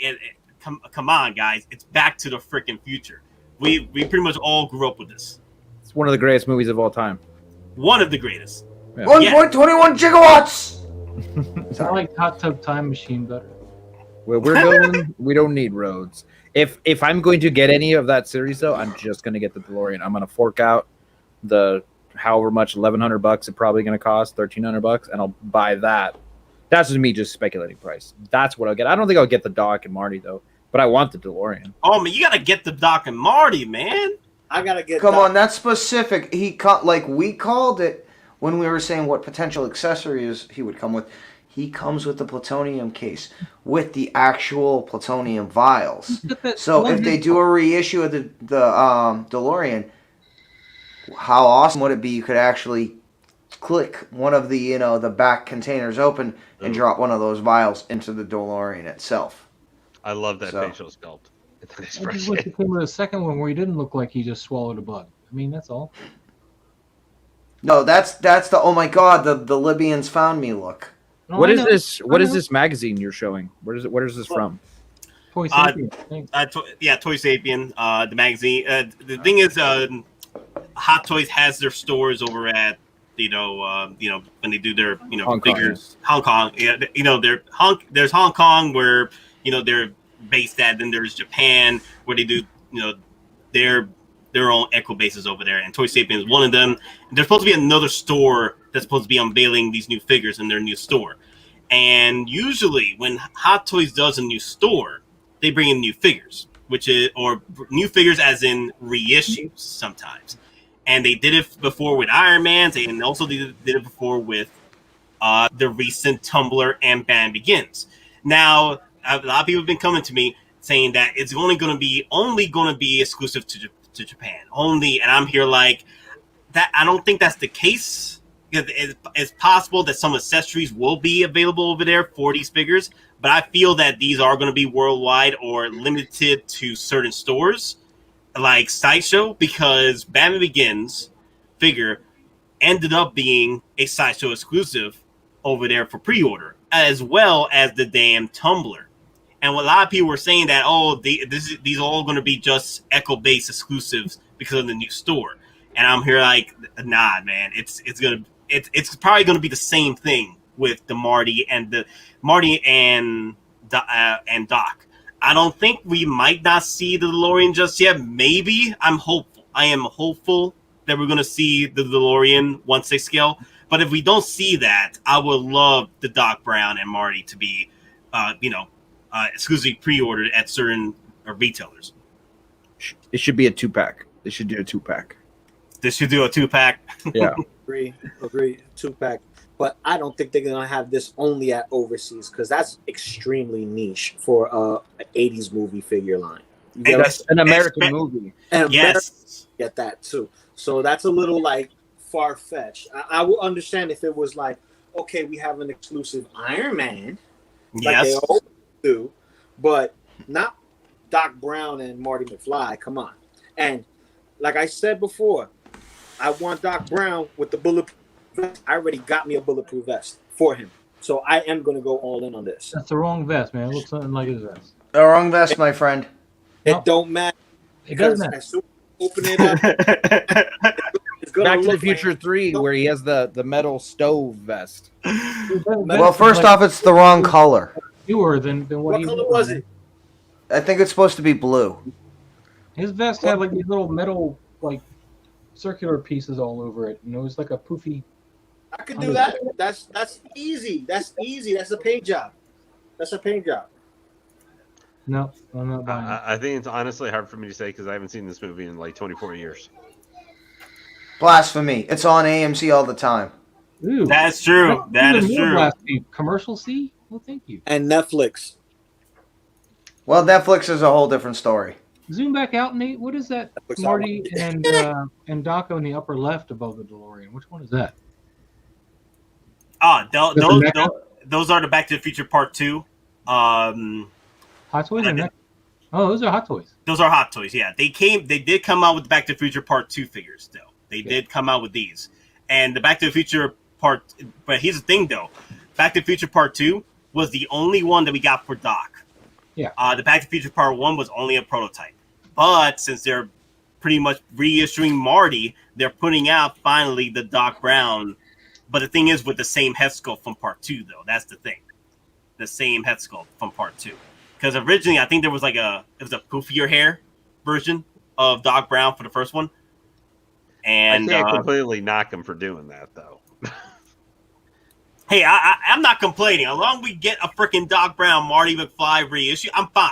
come on, guys, it's Back to the freaking Future. We pretty much all grew up with this. It's one of the greatest movies of all time. One of the greatest. Yeah. 1.21 gigawatts. I like Hot Tub Time Machine better. Where we're going, we don't need roads. If I'm going to get any of that series, though, I'm just going to get the DeLorean. I'm going to fork out the however much, $1,100 it's probably going to cost, $1,300, and I'll buy that. That's just me just speculating price. That's what I'll get. I don't think I'll get the Doc and Marty, though, but I want the DeLorean. Oh, man, you got to get the Doc and Marty, man. I got to get Come on, that's specific. We called it when we were saying what potential accessories he would come with. He comes with the plutonium case with the actual plutonium vials. So if they do a reissue of the DeLorean, how awesome would it be? You could actually click one of the the back containers open and drop one of those vials into the DeLorean itself. I love that facial sculpt. I just wish it came with a second one where he didn't look like he just swallowed a bug. I mean, that's all. No, that's the oh my god, the Libyans found me look. No, what is this? What is this magazine you're showing? Where is this from? Toy Sapien. Toy Sapien, the magazine. The thing is, Hot Toys has their stores over at when they do their figures, Hong Kong. Yeah, there's Hong Kong where they're based at. Then there's Japan where they do their own Echo bases over there, and Toy Sapien is one of them. And there's supposed to be another store that's supposed to be unveiling these new figures in their new store. And usually, when Hot Toys does a new store, they bring in new figures, or new figures as in reissues sometimes. And they did it before with Iron Man, and also they did it before with the recent Tumblr and Batman Begins. Now, a lot of people have been coming to me saying that it's only going to be exclusive to Japan only, and I'm here like that. I don't think that's the case. It's possible that some accessories will be available over there for these figures, but I feel that these are going to be worldwide or limited to certain stores like Sideshow, because Batman Begins figure ended up being a Sideshow exclusive over there for pre-order, as well as the damn Tumblr. And a lot of people were saying that, these are all going to be just Echo-based exclusives because of the new store. And I'm here like, nah, man, it's probably going to be the same thing with the Marty and Doc. I don't think we might not see the DeLorean just yet. Maybe. I'm hopeful. I am hopeful that we're going to see the DeLorean 1/6 scale. But if we don't see that, I would love the Doc Brown and Marty to be, exclusively pre-ordered at certain retailers. It should be a 2-pack. They should do a 2-pack. This should do a 2-pack. Yeah. Agree. 2-pack. But I don't think they're gonna have this only at overseas, because that's extremely niche for an 80s movie figure line. That's an American movie. And yes, get that too. So that's a little like far fetched. I will understand if it was like, okay, we have an exclusive Iron Man, like they always do, but not Doc Brown and Marty McFly. Come on. And like I said before, I want Doc Brown with the bulletproof vest. I already got me a bulletproof vest for him, so I am going to go all in on this. That's the wrong vest, man. It looks something like his vest. The wrong vest, my friend. It don't matter. It doesn't matter. As soon as you open it up, it's gonna Back to the look Future like 3, where he has the metal stove vest. Well, first off, it's the wrong color. Newer than What color was it? I think it's supposed to be blue. His vest had like these little metal, like circular pieces all over it. You know, it's like a poofy. I could do that. That's easy. That's easy. That's a paint job. No, I'm not buying it. I think it's honestly hard for me to say because I haven't seen this movie in like 24 years. Blasphemy. It's on AMC all the time. Ooh, that's true. That is true. Blasphemy. Commercial C? Well, thank you. And Netflix. Well, Netflix is a whole different story. Zoom back out, Nate. What is that? Marty and Daco in the upper left above the DeLorean. Which one is that? Those are the Back to the Future Part 2. Hot Toys or Next? Oh, those are Hot Toys. Those are Hot Toys, yeah. They did come out with Back to the Future Part 2 figures, though. They did come out with these. And the Back to the Future Part... But here's the thing, though. Back to the Future Part 2 was the only one that we got for Doc. Yeah. The Back to the Future Part 1 was only a prototype. But since they're pretty much reissuing Marty, they're putting out, finally, the Doc Brown. But the thing is, with the same head sculpt from Part 2, though. That's the thing. The same head sculpt from Part 2. Because originally, I think there was a poofier hair version of Doc Brown for the first one. And I can't completely knock him for doing that, though. Hey, I'm not complaining. As long as we get a freaking Doc Brown, Marty McFly reissue, I'm fine.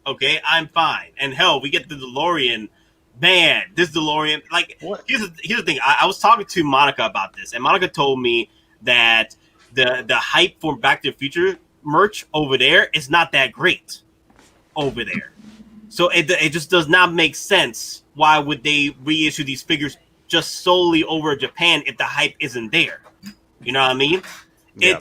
Okay, I'm fine. And hell, we get the DeLorean. Man, this DeLorean. Like, here's the thing. I was talking to Monica about this, and Monica told me that the hype for Back to the Future merch over there is not that great over there. So it just does not make sense. Why would they reissue these figures just solely over Japan if the hype isn't there? You know what I mean? Yeah.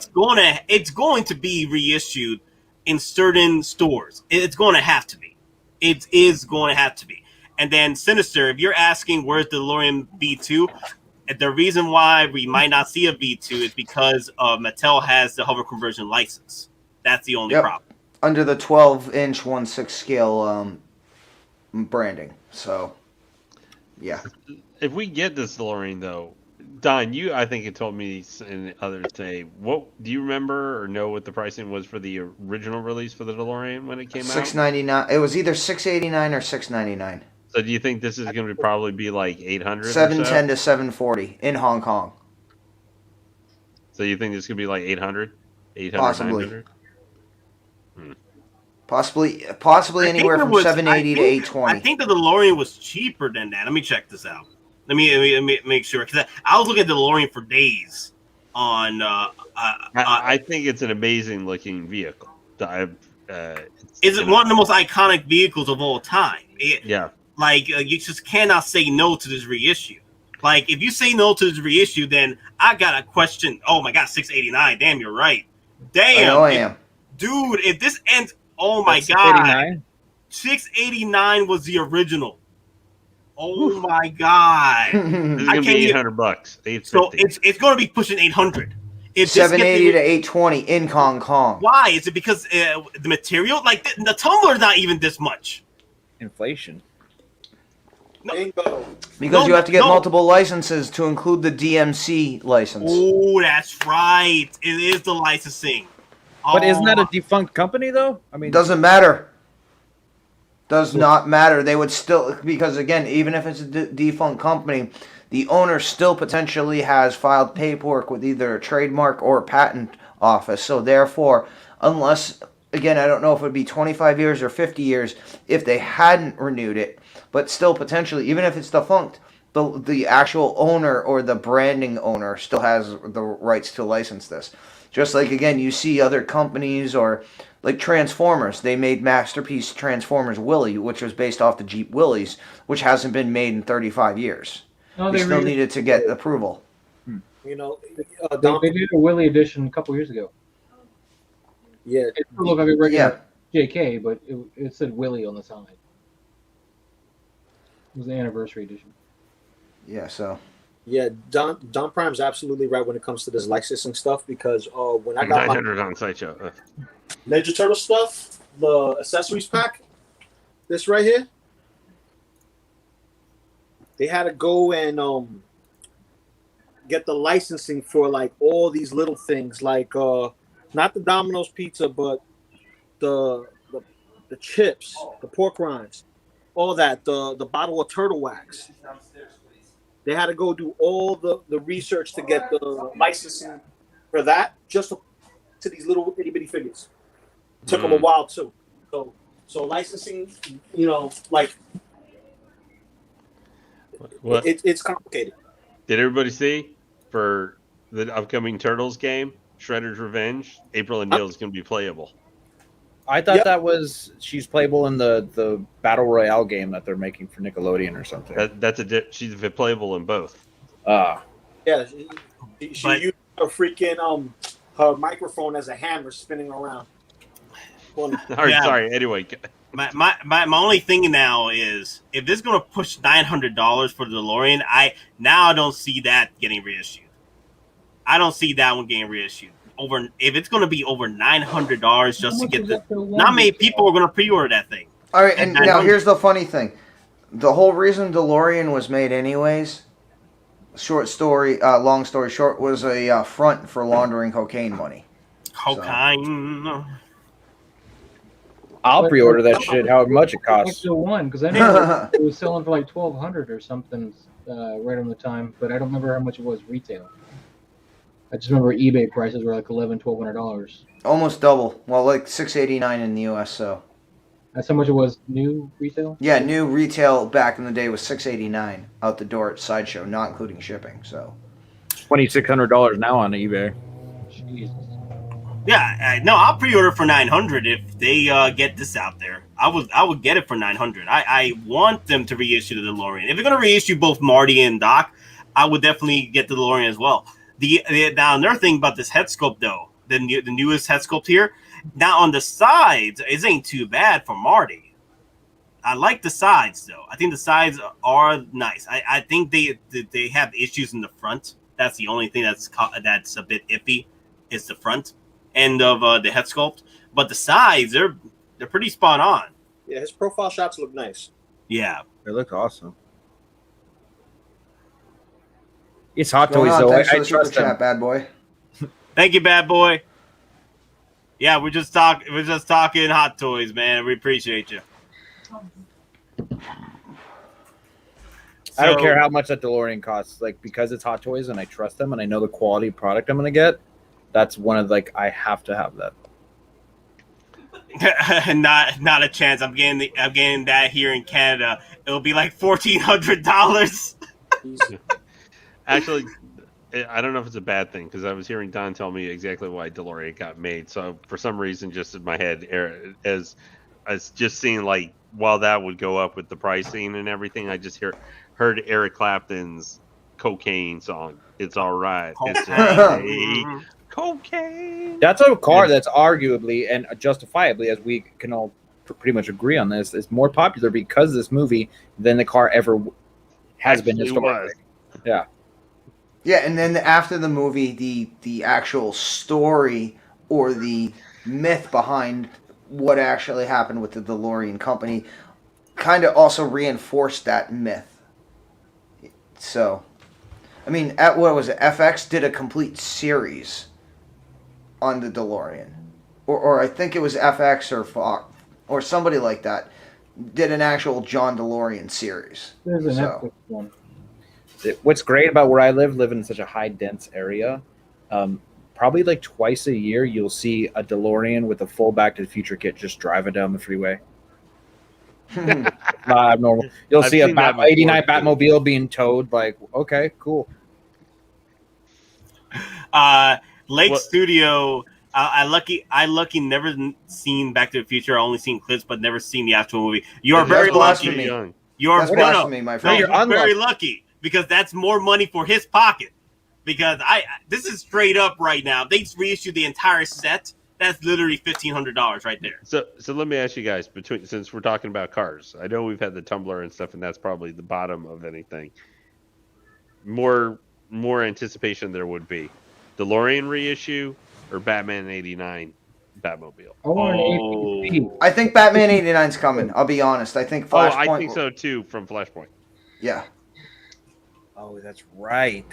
It's going to be reissued in certain stores. It's going to have to be. It is going to have to be. And then Sinister, if you're asking where's the DeLorean V2, the reason why we might not see a V2 is because Mattel has the hover conversion license. That's the only problem. Under the 12-inch 1/6 scale branding. So, yeah. if we get this DeLorean though, Don, you I think it told me and others today. What do you remember or know what the pricing was for the original release for the DeLorean when it came out? $699. It was either $689 or $699. So do you think this is going to probably be like 800? $710 to $740 in Hong Kong. So you think this could be like 800? 800, Possibly. 900? Possibly anywhere from $780 to $820. I think the DeLorean was cheaper than that. Let me check this out. Let me make sure, because I was looking at the DeLorean for days. I think it's an amazing looking vehicle. It's one of the most iconic vehicles of all time. Like you just cannot say no to this reissue. Like if you say no to this reissue, then I got a question. Oh my God, $689. Damn, you're right. Damn, I know I am. Dude. If this ends, oh my God, $689 was the original. Oh my God! This is gonna be $800. So it's going to be pushing 800. $780 to $820 in Hong Kong. Why is it? Because the material, like the tumbler, is not even this much. Inflation. Because you have to get multiple licenses to include the DMC license. Oh, that's right. It is the licensing. But isn't that a defunct company though? I mean, doesn't matter. Does not matter. They would still, because again, even if it's a defunct company, the owner still potentially has filed paperwork with either a trademark or a patent office. So therefore, unless, again, I don't know if it would be 25 years or 50 years if they hadn't renewed it, but still potentially, even if it's defunct, the actual owner or the branding owner still has the rights to license this. Just like, again, you see other companies or like Transformers. They made Masterpiece Transformers Willie, which was based off the Jeep Willies, which hasn't been made in 35 years. No, they still needed to get approval. You know, they did a Willie edition a couple years ago. Yeah. It didn't look like a regular JK, but it said Willie on the side. It was the anniversary edition. Yeah, so. Yeah, Don Prime's absolutely right when it comes to this licensing stuff, because when I got 900 on Sideshow. Ninja Turtle stuff, the accessories pack, this right here, they had to go and get the licensing for like all these little things, like not the Domino's pizza, but the chips, the pork rinds, all that, the bottle of turtle wax. They had to go do all the research to get the licensing for that, just to these little itty bitty figures. It took them a while too. So licensing, you know, like it's complicated. Did everybody see for the upcoming Turtles game, Shredder's Revenge? April O'Neil is going to be playable. I thought that was she's playable in the Battle Royale game that they're making for Nickelodeon or something. She's playable in both. Yeah, she used her freaking her microphone as a hammer spinning around. Sorry. Anyway, my only thing now is if this is going to push $900 for the DeLorean, I don't see that getting reissued. I don't see that one getting reissued. If it's going to be over $900 just to get not many people are going to pre-order that thing. All right, and now here's the funny thing: the whole reason DeLorean was made, anyways. Long story short, was a front for laundering cocaine money. Cocaine. So. I'll pre-order that shit. How much it costs? The one, because I know it was selling for like $1,200 or something right on the time, but I don't remember how much it was retail. I just remember eBay prices were like $1,100-$1,200. Almost double. Well, like $689 in the U.S. So. That's how much it was new retail. Yeah, new retail back in the day was $689 out the door at Sideshow, not including shipping. So. $2,600 now on eBay. Jesus. Yeah, no, I'll pre-order for $900 if they get this out there. I would get it for $900. I want them to reissue the DeLorean. If they're gonna reissue both Marty and Doc, I would definitely get the DeLorean as well. Now another thing about this head sculpt though, the newest head sculpt here. Now on the sides, it ain't too bad for Marty. I like the sides though. I think the sides are nice. I think they have issues in the front. That's the only thing that's a bit iffy. Is the front end of the head sculpt, but the sides they're pretty spot on. Yeah, his profile shots look nice. Yeah, they look awesome. It's Hot Going Toys on? though. Thanks for I the super trust them. chat, bad boy. Thank you, bad boy. Yeah, we're just talking Hot Toys, man. We appreciate you. I don't care how much that DeLorean costs, like, because it's Hot Toys and I trust them and I know the quality of product I'm gonna get. That's one of, like, I have to have that. Not a chance. I'm getting that here in Canada. It'll be like $1,400. Actually, I don't know if it's a bad thing because I was hearing Don tell me exactly why DeLorean got made. So for some reason, just in my head, as I was just seeing, like, while that would go up with the pricing and everything, I just heard Eric Clapton's Cocaine song. It's all right. It's cocaine. That's a car that's arguably and justifiably, as we can all pretty much agree on this, is more popular because of this movie than the car ever has been historically. Yeah. Yeah, and then after the movie, the actual story or the myth behind what actually happened with the DeLorean company kind of also reinforced that myth. So, I mean, what was it? FX did a complete series on the DeLorean, or I think it was FX or Fox or somebody like that did an actual John DeLorean series. There's an Netflix one. What's great about where I live in such a high dense area, probably like twice a year you'll see a DeLorean with a full Back to the Future kit just driving down the freeway. Not abnormal. You'll see a 89 Batmobile being towed. Like, okay, cool. Lake Studio. I lucky never seen Back to the Future. I only seen clips, but never seen the actual movie. You are very lucky. You're very lucky because that's more money for his pocket. Because this is straight up right now. They reissued the entire set. That's literally $1,500 right there. So let me ask you guys, since we're talking about cars, I know we've had the Tumbler and stuff, and that's probably the bottom of anything. More anticipation there would be DeLorean reissue or Batman '89 Batmobile. I think Batman '89's coming. I'll be honest. I think Flashpoint. I think so too. From Flashpoint. Yeah. Oh, that's right.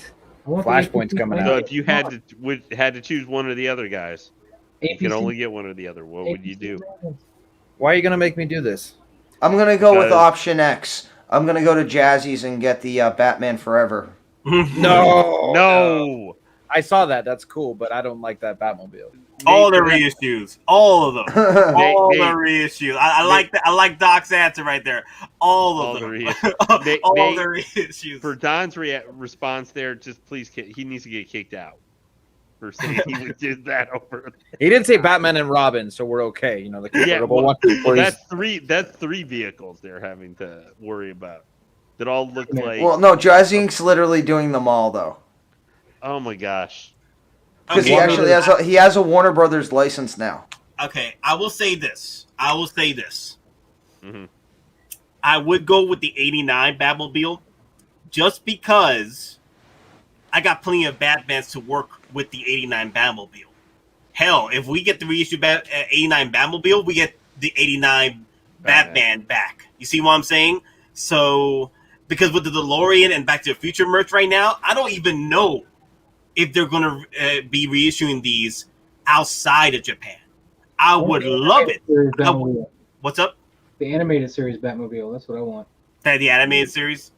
Flashpoint's coming out. So if you had to choose one or the other, guys, you can only get one or the other. What would you do? Why are you gonna make me do this? I'm gonna go with option X. I'm gonna go to Jazzy's and get the Batman Forever. No. I saw that. That's cool, but I don't like that Batmobile. All the reissues, all of them, all the reissues. I like Doc's answer right there. All of them, all the reissues. For Don's response there, just please, he needs to get kicked out for saying he would do that over. He didn't say Batman and Robin, so we're okay. You know, the convertible one. Well, that's three vehicles they're having to worry about. That all look like. Well, no, Jazzy's literally doing them all though. Oh my gosh. Because he actually has a Warner Brothers license now. Okay, I will say this. Mm-hmm. I would go with the '89 Batmobile, just because I got plenty of Batmans to work with the '89 Batmobile. Hell, if we get the reissue '89 Batmobile, we get the '89 Batman back. You see what I'm saying? So, because with the DeLorean and Back to the Future merch right now, I don't even know if they're going to be reissuing these outside of Japan. I would love it. What's up? The animated series Batmobile. That's what I want. The animated series?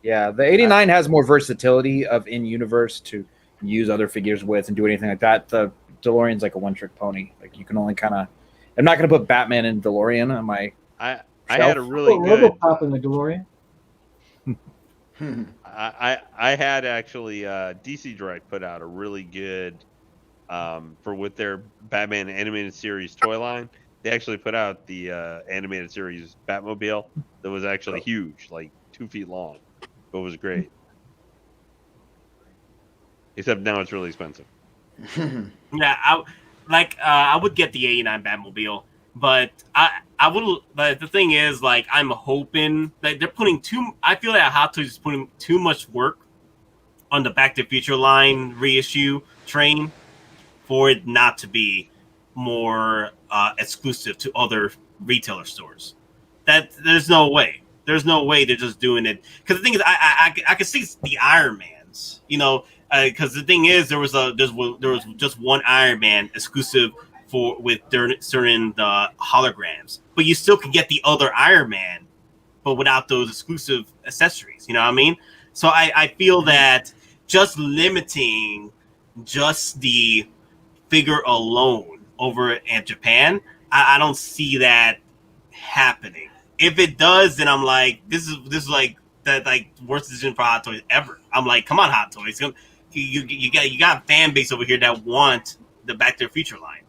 Yeah, the '89 has more versatility of in-universe to use other figures with and do anything like that. The DeLorean's like a one-trick pony. Like, you can only kind of... I'm not going to put Batman in DeLorean on my I had a really good... RoboCop in the DeLorean. I had actually DC Direct put out a really good for with their Batman animated series toy line. They actually put out the animated series Batmobile that was actually huge, like 2 feet long, but it was great. Except now it's really expensive. Yeah, I would get the '89 Batmobile, but I would. But the thing is, like, I'm hoping that they're putting I feel that Hot Toys is putting too much work on the Back to the Future line reissue train for it not to be more exclusive to other retailer stores. There's no way. There's no way they're just doing it. Because the thing is, I can see the Iron Man ones. You know, because the thing is, there was just one Iron Man exclusive with certain holograms, but you still could get the other Iron Man, but without those exclusive accessories. You know what I mean? So I feel that just limiting just the figure alone over in Japan, I don't see that happening. If it does, then I'm like, this is like the worst decision for Hot Toys ever. I'm like, come on, Hot Toys, you got a fan base over here that want the Back to the Future line.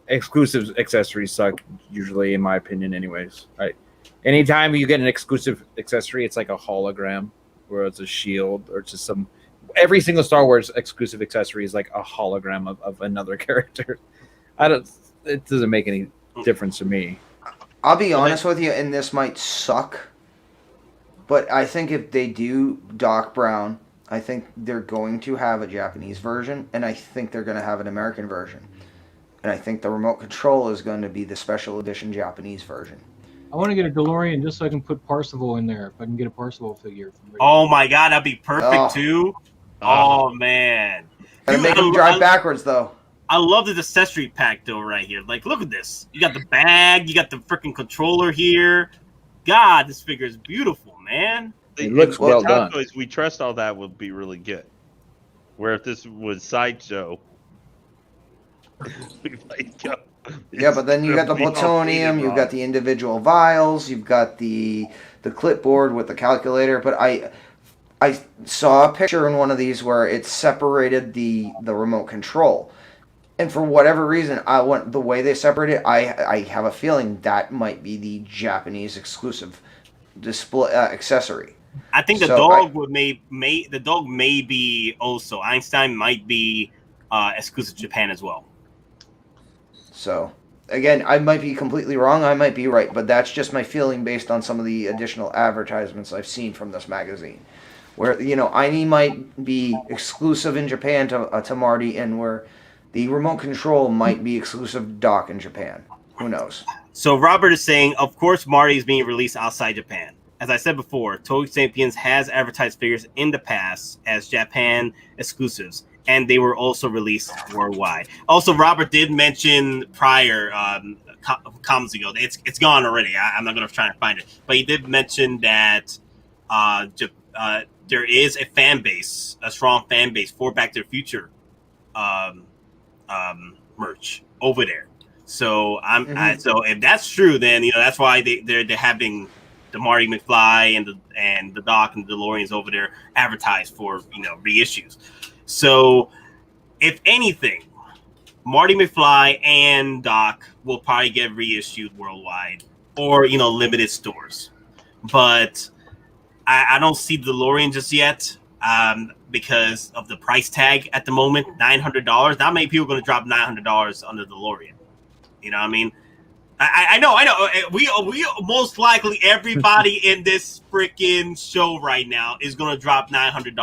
Exclusive accessories suck usually, in my opinion. Anyways, anytime you get an exclusive accessory, it's like a hologram, or it's a shield, or it's just some. Every single Star Wars exclusive accessory is like a hologram of another character. It doesn't make any difference to me. I'll be honest with you, and this might suck, but I think if they do Doc Brown, I think they're going to have a Japanese version, and I think they're going to have an American version. And I think the remote control is going to be the special edition Japanese version. I want to get a DeLorean just so I can put Parzival in there. If I can get a Parzival figure. Oh my god, that'd be perfect too. Oh man. Gotta make him drive backwards though. I love this accessory pack though right here. Like, look at this. You got the bag, you got the freaking controller here. God, this figure is beautiful, man. It looks well done. Toys, we trust all that would be really good. Where if this was Sideshow, yeah, but then you got the plutonium, you've got the individual vials, you've got the clipboard with the calculator. But I saw a picture in one of these where it separated the remote control. And for whatever reason, the way they separate it, I have a feeling that might be the Japanese exclusive display accessory. I think the dog the dog may be also. Einstein might be exclusive Japan as well. So again, I might be completely wrong. I might be right, but that's just my feeling based on some of the additional advertisements I've seen from this magazine. Where Aini might be exclusive in Japan to Marty, and where the remote control might be exclusive Doc in Japan. Who knows? So Robert is saying, of course, Marty is being released outside Japan. As I said before, Toy Sapiens has advertised figures in the past as Japan exclusives, and they were also released worldwide. Also, Robert did mention prior, comments ago, it's gone already. I'm not going to try and find it, but he did mention that there is a strong fan base for Back to the Future merch over there. So so if that's true, then that's why they're having the Marty McFly and the Doc and the DeLoreans over there advertised for reissues. So if anything, Marty McFly and Doc will probably get reissued worldwide or limited stores. But I don't see the DeLorean just yet because of the price tag at the moment, $900. Not many people are going to drop $900 on the DeLorean. You know what I mean? I know. We most likely everybody in this freaking show right now is going to drop $900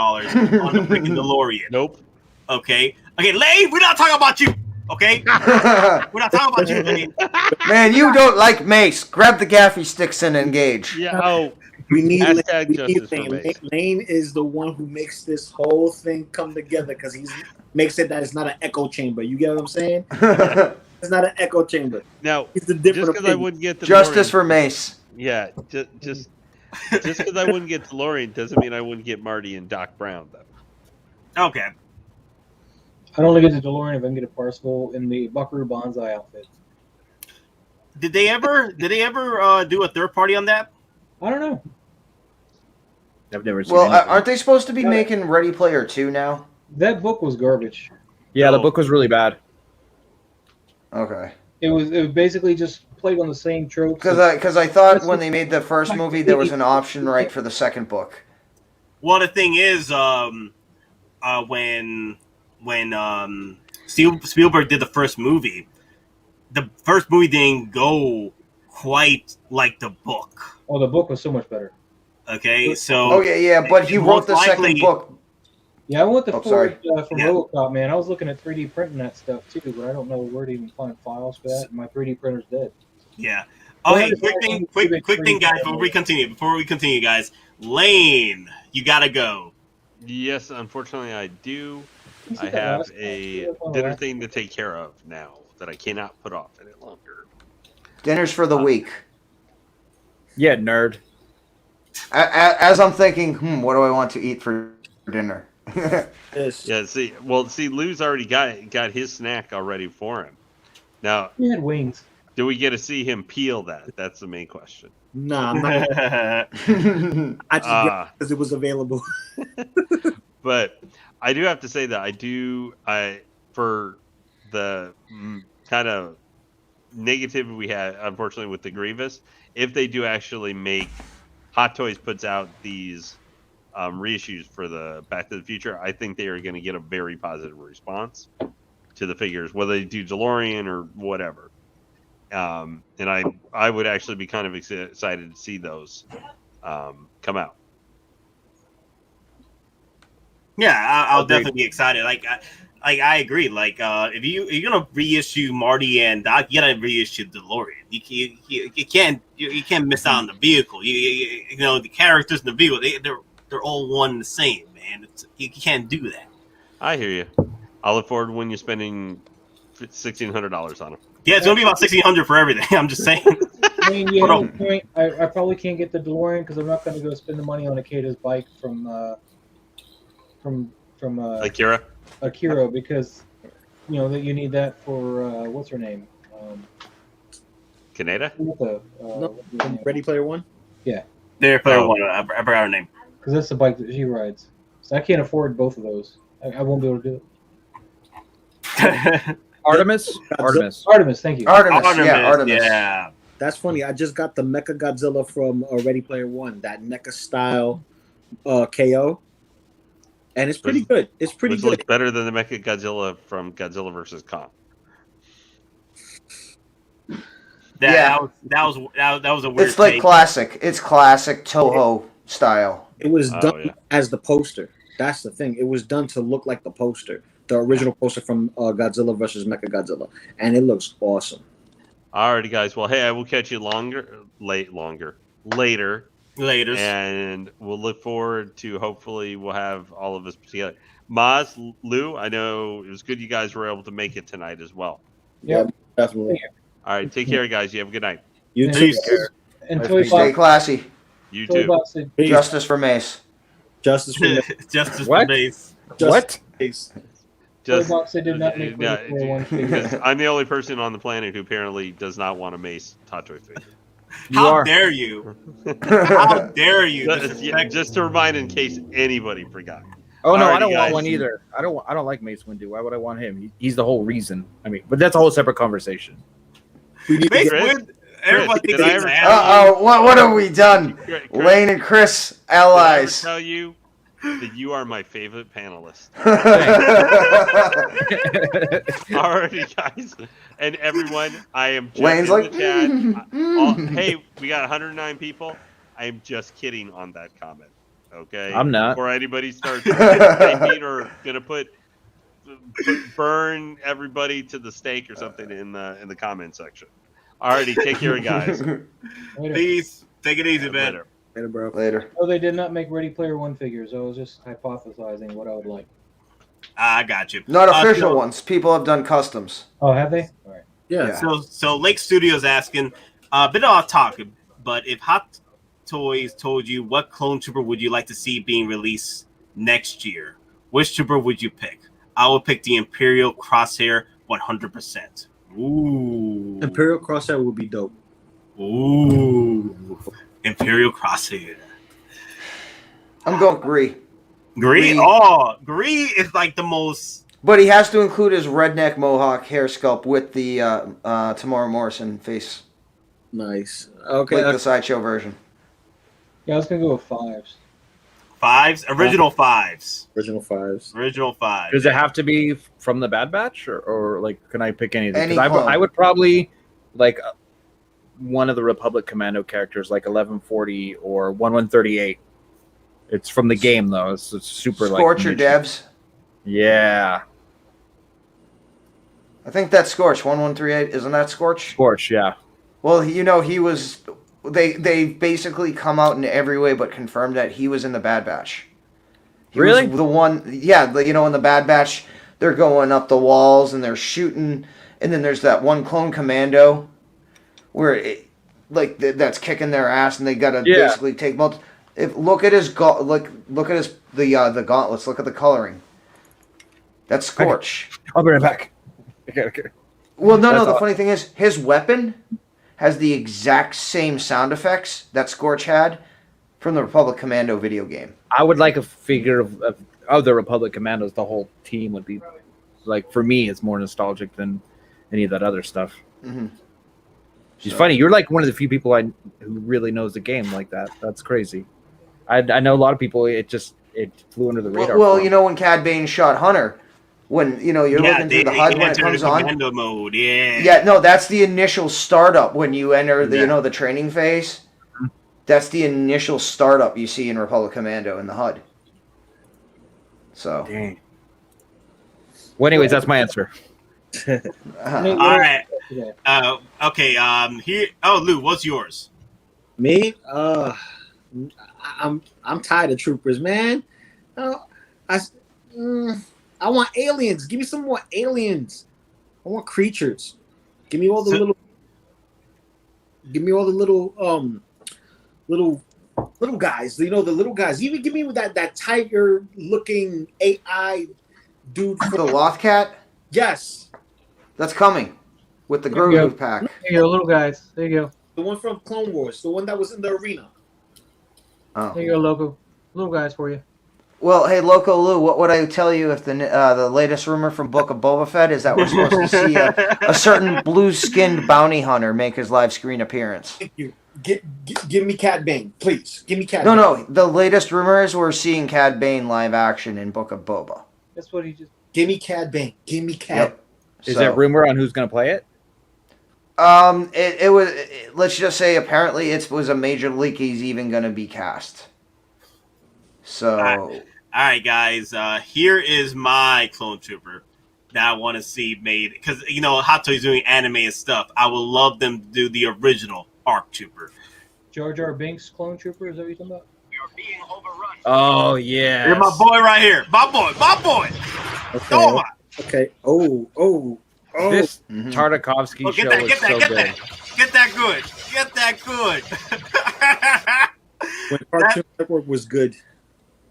on the freaking DeLorean. Nope. Okay, Lane, we're not talking about you. Okay, we're not talking about you, Lane. Man, you don't like Mace. Grab the gaffy sticks and engage. Yeah. Oh. We need Lane. Lane is the one who makes this whole thing come together because he makes it that it's not an echo chamber. You get what I'm saying? It's not an echo chamber. Now, it's a different just because I wouldn't get the justice for Mace. Yeah, just because I wouldn't get DeLorean doesn't mean I wouldn't get Marty and Doc Brown though. Okay. I'd only get the DeLorean if I can get a Parzival in the Buckaroo Banzai outfit. Did they ever do a third party on that? I don't know. I've never seen. Well, aren't they supposed to be making Ready Player 2 now? That book was garbage. Yeah, the book was really bad. Okay. It was basically just played on the same tropes. Because I thought when they made the first movie there was an option right for the second book. Well, the thing is, when Spielberg did the first movie didn't go quite like the book. Oh, the book was so much better. Okay, so... Oh, yeah, but he wrote the second book. Yeah, I went to Ford from Yeah. RoboCop, man. I was looking at 3D printing that stuff, too, but I don't know where to even find files for that, and my 3D printer's dead. Yeah. Oh, hey, quick thing, guys. Before we continue, guys. Lane, you gotta go. Yes, unfortunately, I do. I have a dinner thing to take care of now that I cannot put off any longer. Dinner's for the week. Yeah, nerd. As I'm thinking, what do I want to eat for dinner? Yes. Yeah, see, Lou's already got his snack already for him. Now, He had wings. do we get to see him peel that? That's the main question. Nah, I'm not. I just grabbed it because it was available. But I do have to say that for the kind of negative we had, unfortunately, with the Grievous, if they do actually make Hot Toys puts out these reissues for the Back to the Future, I think they are going to get a very positive response to the figures, whether they do DeLorean or whatever. And I would actually be kind of excited to see those come out. Yeah, I'll definitely be excited. I agree. If you're gonna reissue Marty and Doc, you gotta reissue DeLorean. You can't miss out on the vehicle. You know the characters in the vehicle. They're all one and the same, man. You can't do that. I hear you. I look forward to when you're spending $1,600 on them. Yeah, it's gonna be about $1,600 for everything. I'm just saying. I mean, yeah, at this point, I probably can't get the DeLorean because I'm not going to go spend the money on Akeda's bike from Akira because that you need that for what's her name? Kaneda? Ready Player One? Yeah. Ready Player One. I forgot her name. Because that's the bike that she rides. So I can't afford both of those. I won't be able to do it. Artemis, thank you. Artemis. Yeah. That's funny. I just got the Mecha Godzilla from Ready Player One, that NECA style KO, and it's pretty good. It's pretty good. Looks better than the Mecha Godzilla from Godzilla vs. Kong. That was a weird. It's like classic. It's classic Toho style. It was done as the poster. That's the thing. It was done to look like the poster. The original poster from Godzilla vs. Mechagodzilla, and it looks awesome. Alrighty, guys. Well, hey, I will catch you later, and we'll look forward to hopefully we'll have all of us together. Maz, Lou, I know it was good you guys were able to make it tonight as well. Yeah, definitely. All right, take care, guys. You have a good night. You too. Stay classy. You too. Justice for Mace. Justice for Mace. Justice for Mace. What? Did not make because I'm the only person on the planet who apparently does not want a Mace Hot Toy figure. How dare you? How dare you? Just to remind, in case anybody forgot. Oh no, I don't want one either. I don't like Mace Windu. Why would I want him? He's the whole reason. I mean, but that's a whole separate conversation. Mace Windu. Everybody thinks what have we done? Chris, Lane and Chris, allies. Did I ever tell you that you are my favorite panelist? Alrighty, guys, and everyone, I am just Lane's in like, the chat. Hey, we got 109 people. I am just kidding on that comment. Okay, I'm not. Before anybody starts thinking or gonna burn everybody to the stake or something in the comment section. Alrighty, take care, guys. Peace. Take it easy, man. Later, bro. Later. No, they did not make Ready Player One figures. I was just hypothesizing what I would like. I got you. Not official ones. People have done customs. Oh, have they? All right. Yeah. So Lake Studios asking a bit off topic, but if Hot Toys told you what clone trooper would you like to see being released next year, which trooper would you pick? I would pick the Imperial Crosshair 100%. Ooh. Imperial Crosshair would be dope. Ooh. Imperial Crosshair. I'm going Gree. Gree? Oh, Gree is like the most... But he has to include his redneck mohawk hair sculpt with the Tamara Morrison face. Nice. Okay. Like the Sideshow version. Yeah, I was going to go with fives. Fives? Original fives. Original fives. Does it have to be from the Bad Batch, or like, can I pick anything? Any Because I would probably like one of the Republic Commando characters, like 1140 or 1138. It's from the game though. It's super Scorch like or Devs. Yeah, I think that's Scorch. 1138. Isn't that Scorch? Scorch. Yeah. Well, he was. They basically come out in every way, but confirmed that he was in the Bad Batch. He Really? was the one. Yeah, in the Bad Batch, they're going up the walls and they're shooting, and then there's that one clone commando, where that's kicking their ass, and they gotta basically take multiple. Look at his look at his the gauntlets. Look at the coloring. That's Scorch. I'll be right back. Okay. Well, no. The funny thing is, his weapon has the exact same sound effects that Scorch had from the Republic Commando video game. I would like a figure of the Republic Commandos. The whole team would be like, for me, it's more nostalgic than any of that other stuff. Mm-hmm. She's funny. You're like one of the few people who really knows the game like that. That's crazy. I know a lot of people. It flew under the radar. Well, when Cad Bane shot Hunter, when you're looking through the HUD when it comes on. Commando mode, yeah. Yeah, no, that's the initial startup when you enter the the training phase. That's the initial startup you see in Republic Commando in the HUD. So. Dang. Well, anyways, that's my answer. All right. Okay. Here. Oh, Lou, what's yours? Me? I'm tired of troopers, man. I want aliens. Give me some more aliens. I want creatures. Give me all the little guys. The little guys. Even give me that tiger looking AI dude. The Lothcat? Yes. That's coming with the Grogu pack. There you go, little guys. There you go. The one from Clone Wars. The one that was in the arena. Oh. There you go, Loco. Little guys for you. Well, hey, Loco Lou, what would I tell you if the latest rumor from Book of Boba Fett is that we're supposed to see a certain blue-skinned bounty hunter make his live screen appearance? Thank you. Give me Cad Bane, please. Give me Cad Bane. No. The latest rumor is we're seeing Cad Bane live action in Book of Boba. That's what he just. Give me Cad Bane. Give me Cad. Yep. Is that rumor on who's going to play it? It was. Let's just say apparently it was a major leak. He's even going to be cast. So. All right, guys. Here is my clone trooper that I want to see made, because Hot Toys doing anime and stuff. I would love them to do the original ARC trooper. Jar Jar Binks clone trooper. Is that what you're talking about? Oh yeah. You're my boy right here. My boy. Okay. Go on. Okay. Oh. This Tartakovsky show was so good. Get that good. When Cartoon Network was good.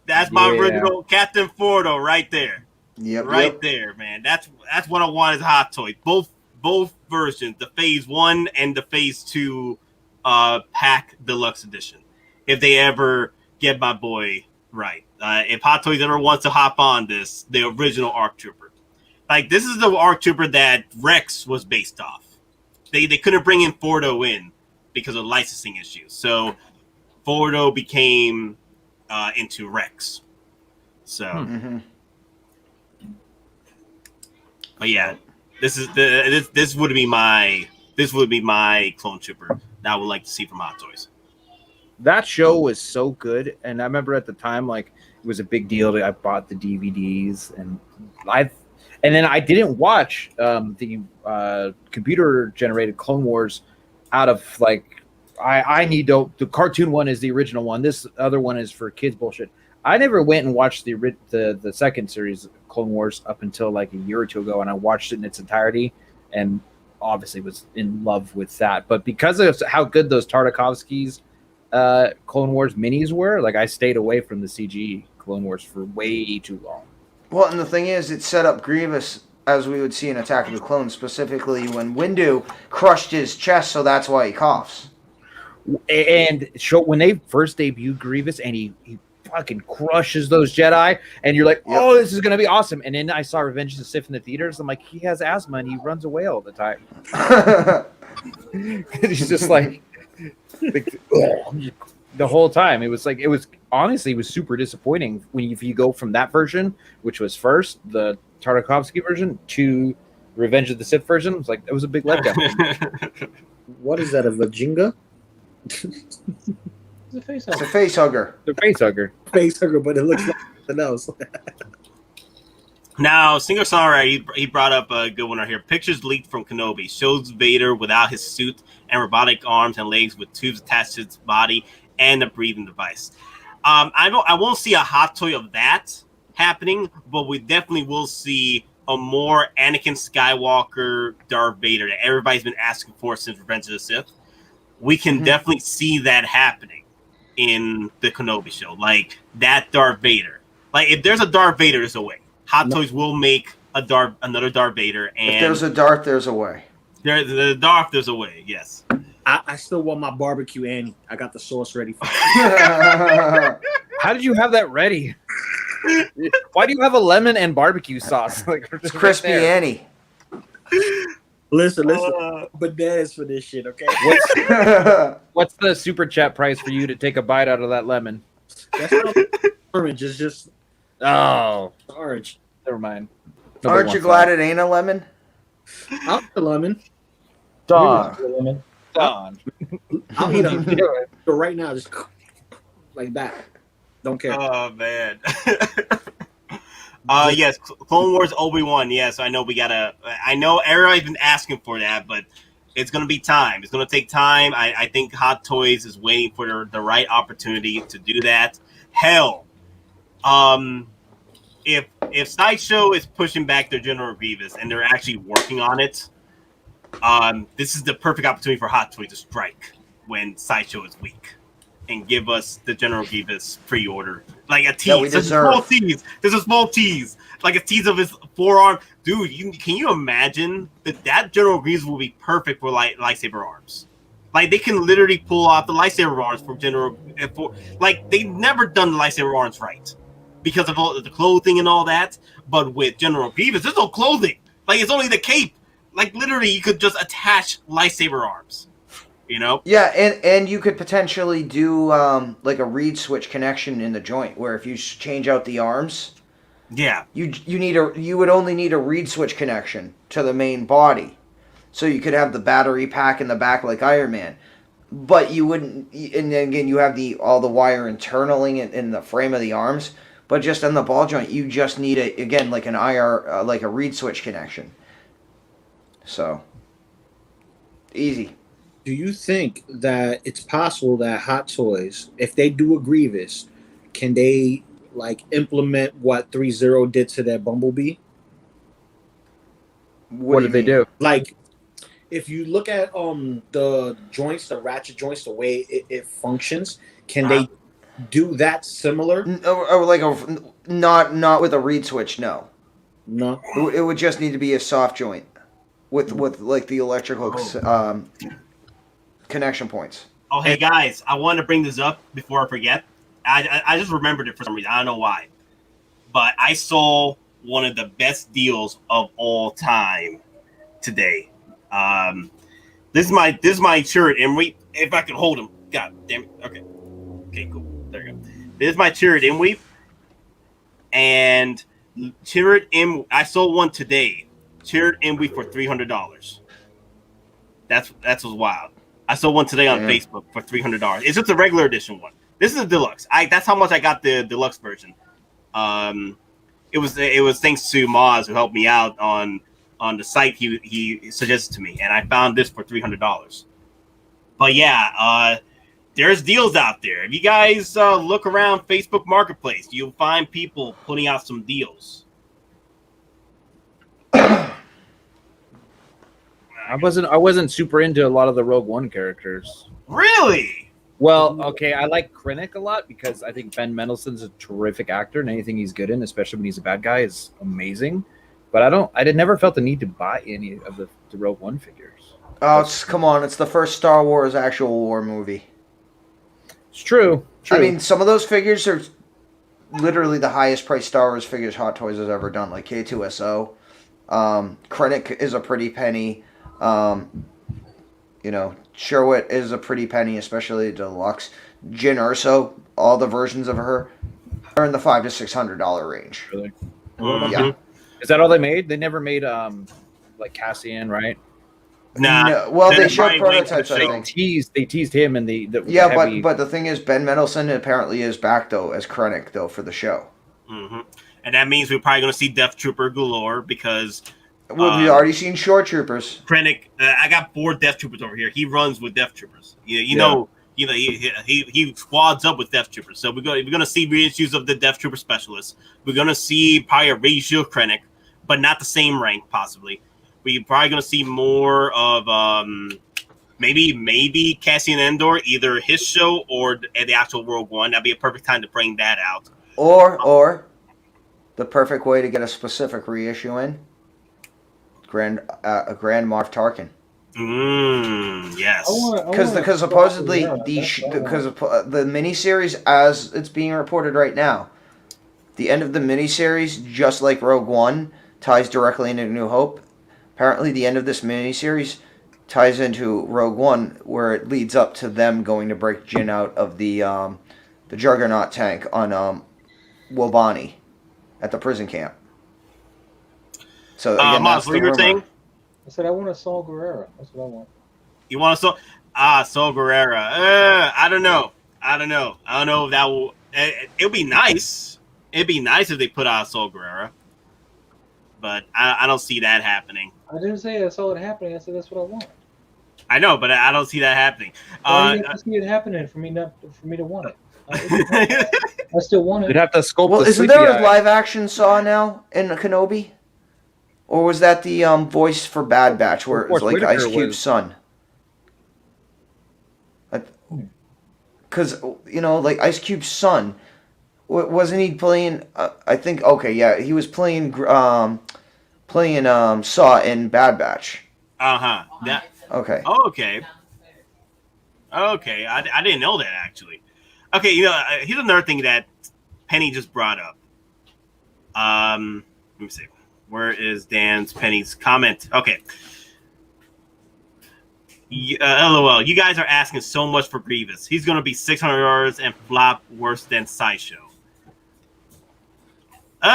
That's my original Captain Fordo right there. Yep. There, man. That's what I want as a Hot Toy. Both versions, the Phase 1 and the Phase 2 pack deluxe edition. If they ever get my boy right. If Hot Toys ever wants to hop on this, the original ARC Trooper. Like, this is the ARC Trooper that Rex was based off. They couldn't bring in Fordo in because of licensing issues. So Fordo became into Rex. So but yeah, this would be my clone trooper that I would like to see from Hot Toys. That show was so good, and I remember at the time, like, it was a big deal. I bought the DVDs, and then I didn't watch the computer generated Clone Wars out of like I need to. The cartoon one is the original one. This other one is for kids bullshit. I never went and watched the second series Clone Wars up until like a year or two ago, and I watched it in its entirety, and obviously was in love with that. But because of how good those Tartakovsky's Clone Wars minis were, like, I stayed away from the CG Clone Wars for way too long. Well, and the thing is, it set up Grievous, as we would see in Attack of the Clones, specifically when Windu crushed his chest, so that's why he coughs. And when they first debuted Grievous, and he fucking crushes those Jedi, and you're like, oh, this is going to be awesome. And then I saw Revenge of the Sith in the theaters. I'm like, he has asthma, and he runs away all the time. He's just like the whole time. It was super disappointing if you go from that version, which was first the Tartakovsky version, to Revenge of the Sith version. It's like, it was a big letdown. What is that, a Vajinga? It's a face It's a face hugger. The face hugger. Face hugger, but it looks like something else. Now, Singer Songwriter, he brought up a good one right here. Pictures leaked from Kenobi shows Vader without his suit and robotic arms and legs with tubes attached to his body and a breathing device. I won't see a hot toy of that happening, but we definitely will see a more Anakin Skywalker Darth Vader that everybody's been asking for since Revenge of the Sith. We can definitely see that happening in the Kenobi show, like that Darth Vader. Like if there's a Darth Vader, there's a way. Hot Toys will make another Darth Vader, and if there's a Darth, there's a way. The Darth, there's a way. Yes. I still want my barbecue Annie. I got the sauce ready for How did you have that ready? Why do you have a lemon and barbecue sauce? Like, it's crispy Annie. Listen. Bananas for this shit, okay? What's the super chat price for you to take a bite out of that lemon? That's not orange. It's just orange. Never mind. Aren't you glad it ain't a lemon? I'll eat a lemon. Don. I'll eat a right now, just like that. Don't care. Oh man. Yes, Clone Wars Obi-Wan. Yes, I know we gotta. I know everybody's been asking for that, but it's gonna be time. It's gonna take time. I think Hot Toys is waiting for the right opportunity to do that. Hell, if Sideshow is pushing back their General Grievous and they're actually working on it, this is the perfect opportunity for Hot Toys to strike when Sideshow is weak and give us the General Grievous pre-order, like a tease. There's a small tease. There's a small tease, like a tease of his forearm. Dude, can you imagine that General Grievous will be perfect for lightsaber arms? Like they can literally pull off the lightsaber arms for General. Like they've never done the lightsaber arms right because of all the clothing and all that. But with General Grievous, there's no clothing. Like it's only the cape. Like literally, you could just attach lightsaber arms. You know? Yeah, and you could potentially do like a reed switch connection in the joint, where if you change out the arms, yeah, you would only need a reed switch connection to the main body, so you could have the battery pack in the back like Iron Man, but you wouldn't. And then again, you have all the wire internally in the frame of the arms, but just on the ball joint, you just need like an like a reed switch connection. So easy. Do you think that it's possible that Hot Toys, if they do a Grievous, can they like implement what 3-0 did to their Bumblebee? What did they do? Like, if you look at the joints, the ratchet joints, the way it functions, can they do that similar? Or like not with a reed switch? No. It would just need to be a soft joint with like the electrical connection points. Oh, hey guys, I want to bring this up before I forget. I just remembered it for some reason. I don't know why, but I saw one of the best deals of all time today. This is my shirt, and if I can hold him, God damn it. Okay, cool. There you go. This is my Chirrut Imweep, and Chirrut Im. I sold one today. Chirrut Imweep for $300. That's what's wild. I saw one today on Facebook for $300. It's just a regular edition one. This is a deluxe. That's how much I got the deluxe version. It was thanks to Moz who helped me out on the site he suggested to me, and I found this for $300. But yeah, there's deals out there. If you guys look around Facebook Marketplace, you'll find people putting out some deals. I wasn't super into a lot of the Rogue One characters. Really? Well, okay, I like Krennic a lot because I think Ben Mendelsohn's a terrific actor, and anything he's good in, especially when he's a bad guy, is amazing. But I never felt the need to buy any of the Rogue One figures. Oh, come on! It's the first Star Wars actual war movie. It's true. I mean, some of those figures are literally the highest priced Star Wars figures Hot Toys has ever done, like K2SO. Krennic is a pretty penny. Sherwood is a pretty penny, especially deluxe. Jyn Erso, all the versions of her are in the $500 to $600 range. Really? Yeah. Is that all they made? They never made like Cassian, right? Nah. No, well, they showed prototypes. I think they teased him and the yeah, heavy... but the thing is, Ben Mendelsohn apparently is back though as Krennic though for the show. And that means we're probably going to see Death Trooper galore because we've already seen Shore Troopers. Krennic, I got 4 Death Troopers over here. He runs with Death Troopers. You know, he squads up with Death Troopers. So we're going to see reissues of the Death Trooper specialists. We're going to see probably a reissue of Krennic, but not the same rank possibly. We're probably going to see more of maybe Cassian Andor, either his show or the actual Rogue One. That'd be a perfect time to bring that out. Or the perfect way to get a specific reissue in, Grand Moff Tarkin. Yes. Because supposedly the miniseries, as it's being reported right now, the end of the miniseries, just like Rogue One, ties directly into New Hope. Apparently, the end of this miniseries ties into Rogue One, where it leads up to them going to break Jin out of the Juggernaut tank on Wobani at the prison camp. So again, Maz, what you were saying? I said I want a Saul Guerrero. That's what I want. You want a Saul Guerrero? I don't know. I don't know if that will. It'll be nice. It'd be nice if they put out a Saul Guerrero, but I don't see that happening. I didn't say I saw it happening. I said that's what I want. I know, but I don't see that happening. I see it happening for me to want it. I still want it. You'd have to sculpt. Well, isn't there a live action Saw now in Kenobi? Or was that the voice for Bad Batch, where it was like Ice Cube's son? Because, like Ice Cube's son, wasn't he playing? I think. Okay, yeah, he was playing Saw in Bad Batch. That. Okay. Okay. I didn't know that actually. Okay, here's another thing that Penny just brought up. Let me see. Where is Penny's comment? Okay. LOL. You guys are asking so much for Grievous. He's going to be $600 and flop worse than Sideshow. No.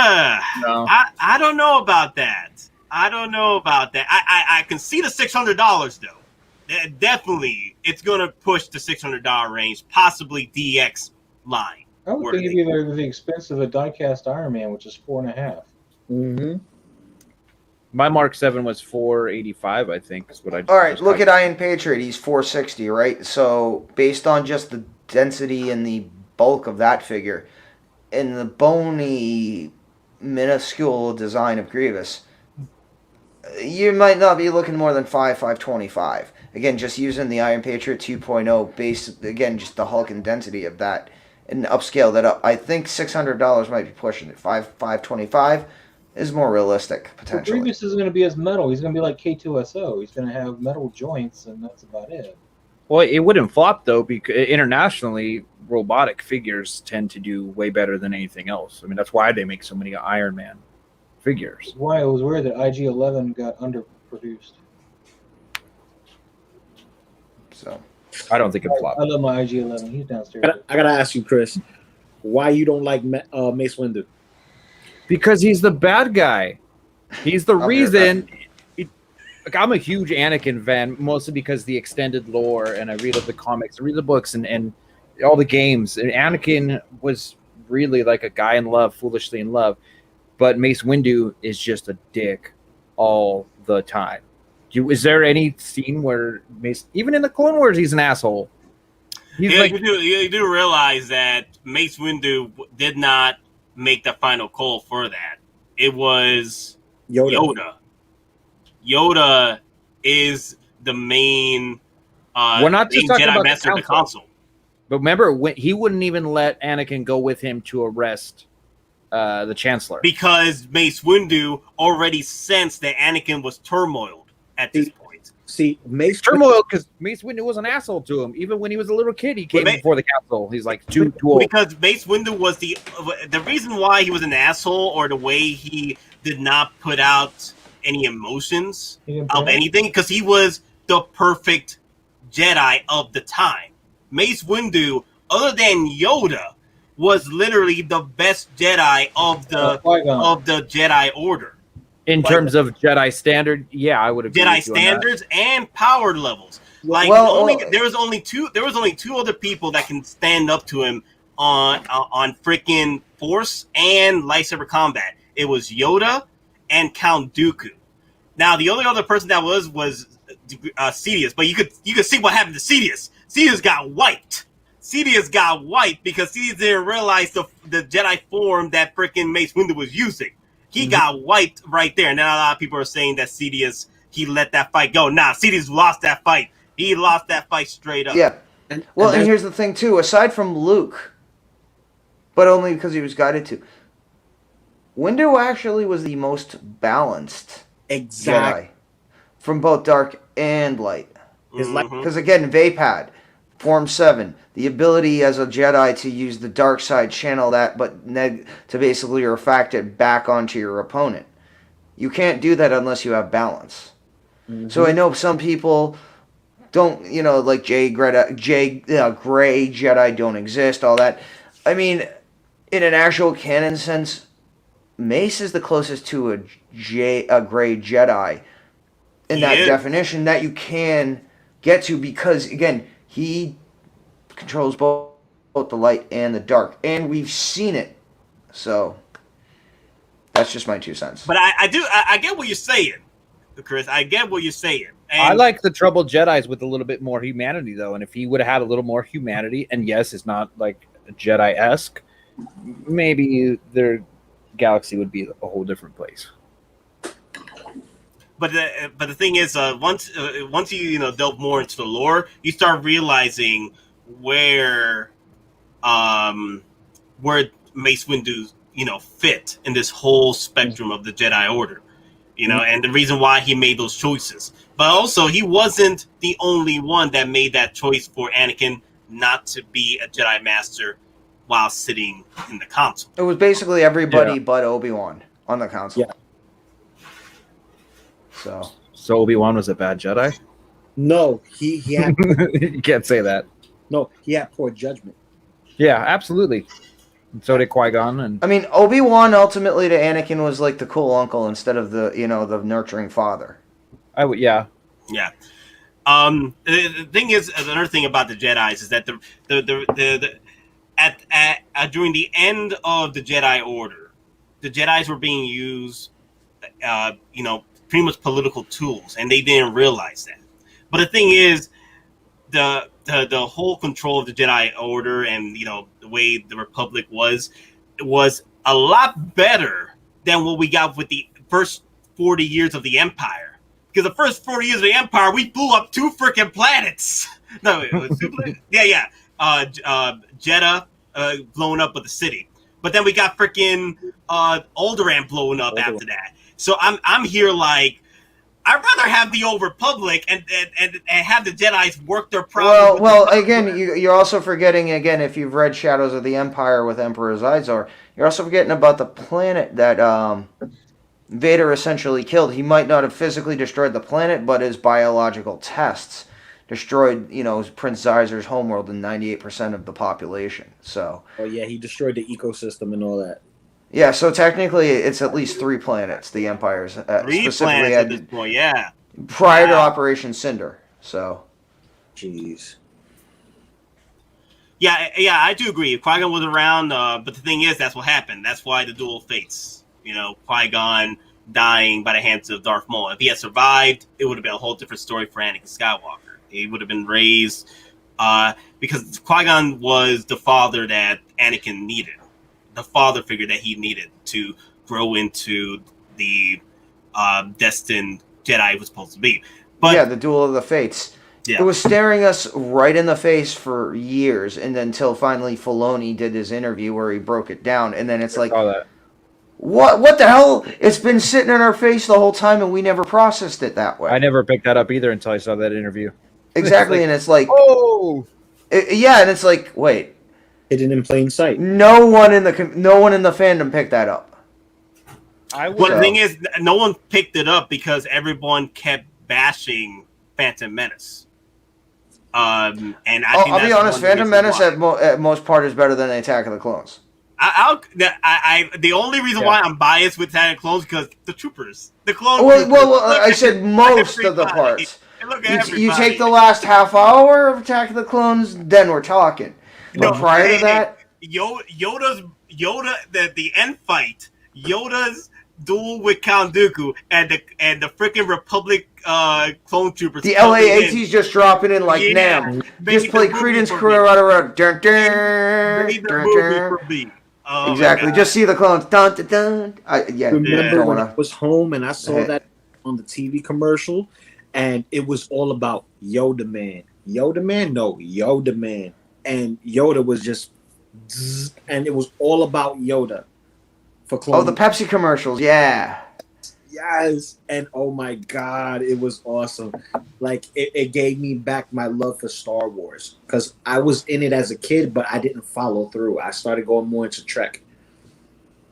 I don't know about that. I can see the $600 though. Definitely, it's going to push the $600 range, possibly DX line. I would think it'd be the expense of a die-cast Iron Man, which is $4.5. Mm-hmm. My Mark 7 was $485, I think. Is what I. All right, look at Iron Patriot. He's $460, right? So based on just the density and the bulk of that figure, and the bony, minuscule design of Grievous, you might not be looking more than $525. Again, just using the Iron Patriot 2.0 base, again, just the Hulk and density of that, and upscale that up. I think $600 might be pushing it. $525 is more realistic, potentially. Well, Grievous isn't going to be as metal. He's going to be like K2SO. He's going to have metal joints, and that's about it. Well, it wouldn't flop, though, because internationally, robotic figures tend to do way better than anything else. I mean, that's why they make so many Iron Man figures. That's why it was weird that IG-11 got underproduced. So, I don't think it flopped. I love my IG-11. He's downstairs. I gotta ask you, Chris, why you don't like Mace Windu? Because he's the bad guy. He's the reason. I'm a huge Anakin fan, mostly because the extended lore, and I read the comics, I read the books, and all the games. And Anakin was really like a guy in love, foolishly in love. But Mace Windu is just a dick all the time. Is there any scene where Mace, even in the Clone Wars, he's an asshole? He's you do realize that Mace Windu did not make the final call for that. It was Yoda. Yoda is the main we're not just talking Jedi about Master of the console. But remember, he wouldn't even let Anakin go with him to arrest the Chancellor. Because Mace Windu already sensed that Anakin was turmoiled at this point. See, turmoil because Mace Windu was an asshole to him. Even when he was a little kid, he came before the council. He's like too old. Because Mace Windu was the reason why he was an asshole, or the way he did not put out any emotions of anything, because he was the perfect Jedi of the time. Mace Windu, other than Yoda, was literally the best Jedi of the Jedi Order. In terms of Jedi standard, yeah, I would agree. Jedi standards and power levels. There was only two other people that can stand up to him on freaking Force and lightsaber combat. It was Yoda and Count Dooku. Now the only other person that was Sidious, but you could see what happened to Sidious. Sidious got wiped. Sidious got wiped because Sidious didn't realize the Jedi form that freaking Mace Windu was using. He got wiped right there. And now a lot of people are saying that Sidious, he let that fight go. Nah, Sidious lost that fight. He lost that fight straight up. Yeah. And here's the thing too. Aside from Luke, but only because he was guided to, Windu actually was the most balanced Jedi from both dark and light. Because again, Vape had Form 7, the ability as a Jedi to use the dark side, channel that, but to basically refract it back onto your opponent. You can't do that unless you have balance. So I know some people don't, like Gray Jedi don't exist, all that. I mean, in an actual canon sense, Mace is the closest to a Gray Jedi in that definition that you can get to, because again, he controls both the light and the dark, and we've seen it. So that's just my 2 cents. But I get what you're saying, Chris. I get what you're saying. And I like the troubled Jedis with a little bit more humanity, though. And if he would have had a little more humanity, and yes, it's not like Jedi-esque, maybe their galaxy would be a whole different place. But the thing is, once you delve more into the lore, you start realizing where Mace Windu fit in this whole spectrum of the Jedi Order, and the reason why he made those choices. But also, he wasn't the only one that made that choice for Anakin not to be a Jedi Master while sitting in the council. It was basically everybody but Obi-Wan on the council. Yeah. So Obi-Wan was a bad Jedi? No, he had You can't say that. No, he had poor judgment. Yeah, absolutely. And so did Qui-Gon. And I mean, Obi-Wan ultimately to Anakin was like the cool uncle instead of the the nurturing father. Yeah. The thing is, another thing about the Jedis is that during the end of the Jedi Order, the Jedis were being used, pretty much political tools, and they didn't realize that. But the thing is, the whole control of the Jedi Order and the way the Republic was a lot better than what we got with the first 40 years of the Empire. Because the first 40 years of the Empire, we blew up 2 freaking planets. No, it was 2 planets. Jeddah blown up with the city, but then we got freaking Alderaan blowing up after that. So I'm here like, I'd rather have the Old Republic and have the Jedis work their problems. Well, again, you're also forgetting, again, if you've read Shadows of the Empire with Emperor Xizor, you're also forgetting about the planet that Vader essentially killed. He might not have physically destroyed the planet, but his biological tests destroyed, Prince Xizor's homeworld and 98% of the population. So. Oh yeah, he destroyed the ecosystem and all that. Yeah, so technically it's at least 3 planets. The Empire's 3 planets at this point, yeah. Prior to Operation Cinder, so. Jeez. Yeah, I do agree. Qui-Gon was around, but the thing is, that's what happened. That's why the dual fates. Qui-Gon dying by the hands of Darth Maul. If he had survived, it would have been a whole different story for Anakin Skywalker. He would have been raised because Qui-Gon was the father that Anakin needed. The father figure that he needed to grow into the destined Jedi he was supposed to be. But yeah, the Duel of the Fates. Yeah. It was staring us right in the face for years, and then until finally Filoni did his interview where he broke it down, and then it's like, what the hell? It's been sitting in our face the whole time, and we never processed it that way. I never picked that up either until I saw that interview. Exactly, and it's like, and it's like, wait. Hidden in plain sight. No one in the fandom picked that up. The thing is, no one picked it up because everyone kept bashing Phantom Menace. And I'll be honest, Phantom Menace at most part is better than Attack of the Clones. The only reason why I'm biased with Attack of the Clones because the troopers, the clones. I said most of the parts. You take the last half hour of Attack of the Clones, then we're talking. But prior to that, Yoda, the end fight, Yoda's duel with Count Dooku, and the freaking Republic clone troopers. The LAAT's just dropping in like Nam. Just play Creedence Clearwater. Dun, dun, dun, dun. Oh exactly. Just see the clones. Dun, dun, dun. Remember when I was home and I saw that on the TV commercial, and it was all about Yoda Man. Yoda Man? No, Yoda Man. And Yoda was just, and it was all about Yoda. For clones. Oh, the Pepsi commercials. Yeah. Yes. And oh my God, it was awesome. Like, it gave me back my love for Star Wars. Because I was in it as a kid, but I didn't follow through. I started going more into Trek.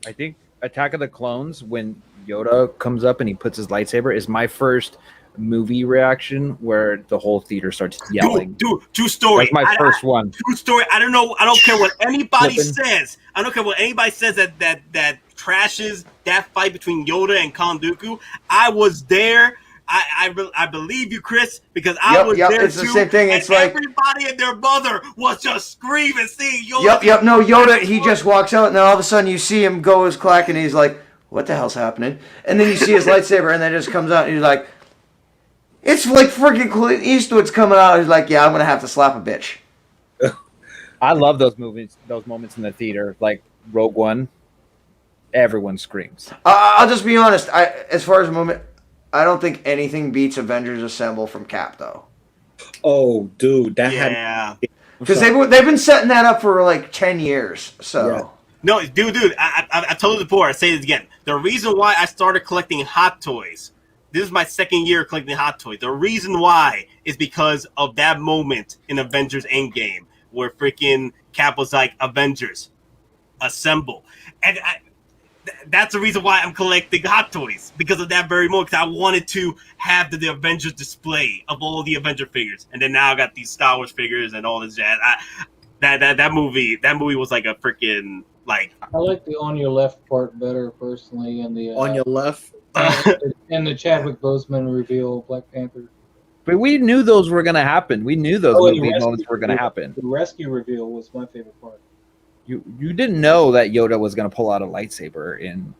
I think Attack of the Clones, when Yoda comes up and he puts his lightsaber, is my first movie reaction where the whole theater starts yelling. Dude, true story. That's my first one. True story. I don't know. I don't care what anybody says. I don't care what anybody says that trashes that fight between Yoda and Count Dooku. I was there. I believe you, Chris, because I was there it's too. The same thing. It's like everybody and their mother was just screaming, seeing Yoda. Yep. No, Yoda. He just walks out, and then all of a sudden you see him go his clack, and he's like, "What the hell's happening?" And then you see his lightsaber, and then it just comes out, and he's like, "It's like freaking Clint Eastwood's coming out." He's like, "Yeah, I'm gonna have to slap a bitch." I love those movies, those moments in the theater, like Rogue One. Everyone screams. I'll just be honest. As far as a moment, I don't think anything beats Avengers Assemble from Cap, though. Oh, dude, because they've been setting that up for like 10 years. So yeah. No, dude, I told you before. I say it again. The reason why I started collecting Hot Toys. This is my second year collecting Hot Toys. The reason why is because of that moment in Avengers Endgame where freaking Cap was like, "Avengers, assemble," and that's the reason why I'm collecting Hot Toys, because of that very moment. Because I wanted to have the Avengers display of all the Avenger figures, and then now I got these Star Wars figures and all this jazz. That movie was like a freaking like. I like the on your left part better personally, and the on your left and the Chadwick Boseman reveal Black Panther. But we knew those were going to happen. We knew those movie moments were going to happen. The rescue reveal was my favorite part. You didn't know that Yoda was going to pull out a lightsaber in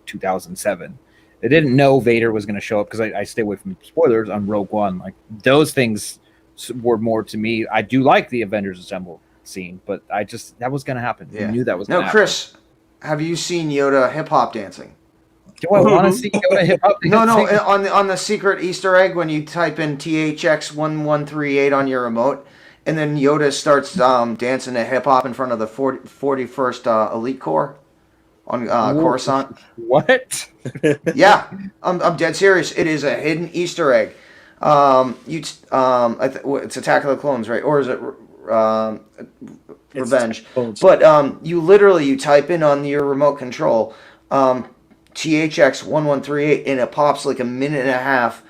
2007. They didn't know Vader was going to show up, because I stay away from spoilers on Rogue One. Like, those things were more to me. I do like the Avengers Assemble scene, but that was going to happen. Yeah. We knew that was going to happen. Chris, have you seen Yoda hip hop dancing? Do I want to see Yoda hip hop dancing? No. On the secret Easter egg, when you type in THX1138 on your remote, and then Yoda starts dancing to hip hop in front of the 41st Elite Corps on Coruscant. What? Yeah, I'm dead serious. It is a hidden Easter egg. It's Attack of the Clones, right? Or is it Revenge? But you type in on your remote control THX1138, and it pops like a minute and a half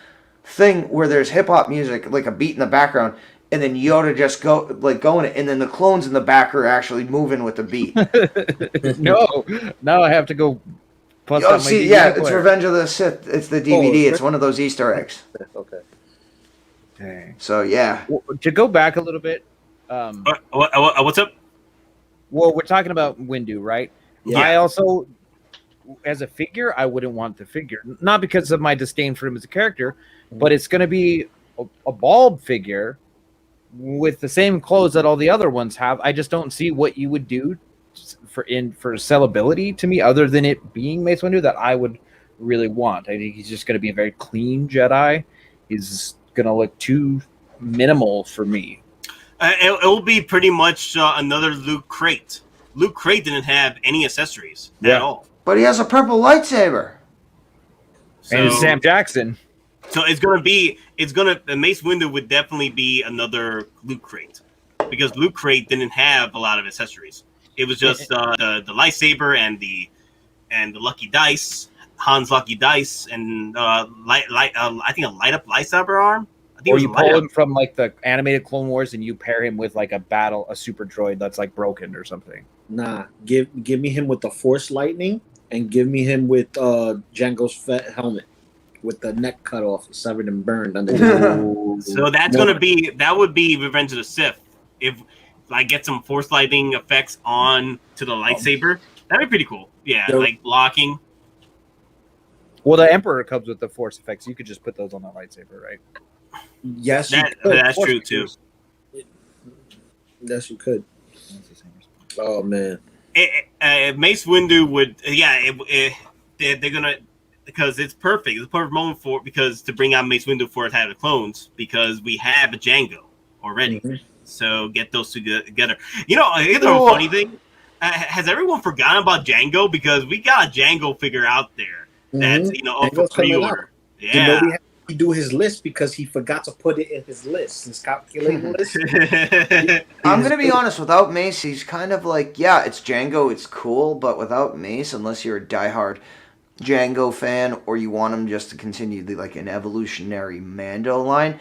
thing where there's hip hop music, like a beat in the background. And then Yoda just going it, and then the clones in the back are actually moving with the beat. No, now I have to go. Plus it's Revenge of the Sith. It's the DVD. It's one of those Easter eggs. Okay. Dang. So yeah. Well, to go back a little bit. What's up? Well, we're talking about Windu, right? Yeah. I also, as a figure, I wouldn't want the figure, not because of my disdain for him as a character, but it's going to be a bald figure with the same clothes that all the other ones have. I just don't see what you would do for sellability to me, other than it being Mace Windu, that I would really want. I think he's just going to be a very clean Jedi. He's going to look too minimal for me. It will be pretty much another Luke Crate. Luke Crate didn't have any accessories at all. But he has a purple lightsaber. And Sam Jackson. So Mace Windu would definitely be another Luke Crate, because Luke Crate didn't have a lot of accessories. It was just the lightsaber and the lucky dice, Han's lucky dice, and I think a light up lightsaber arm. I think or you pull him from like the animated Clone Wars and you pair him with like a super droid that's like broken or something. Nah, give me him with the Force lightning, and give me him with Jango's fat helmet with the neck cut off, severed and burned underneath. So that would be Revenge of the Sith. If like get some force lightning effects on to the lightsaber. That'd be pretty cool. Yeah, like blocking. Well, the Emperor comes with the force effects. You could just put those on the lightsaber, right? Yes, that's true too. Yes, you could. Oh man, Mace Windu would. Yeah, they're gonna, because it's perfect. It's a perfect moment to bring out Mace Windu for Attack of the Clones, because we have a Django already. Mm-hmm. So get those two together. You know, here's a funny thing. Has everyone forgotten about Django? Because we got a Django figure out there that's up for pre-order. Yeah. Kenobi had to do his list because he forgot to put it in his list, his calculating list. I'm gonna be honest. Without Mace, he's kind of like, yeah, it's Django, it's cool, but without Mace, unless you're a diehard Django fan or you want him just to continue like an evolutionary Mando line,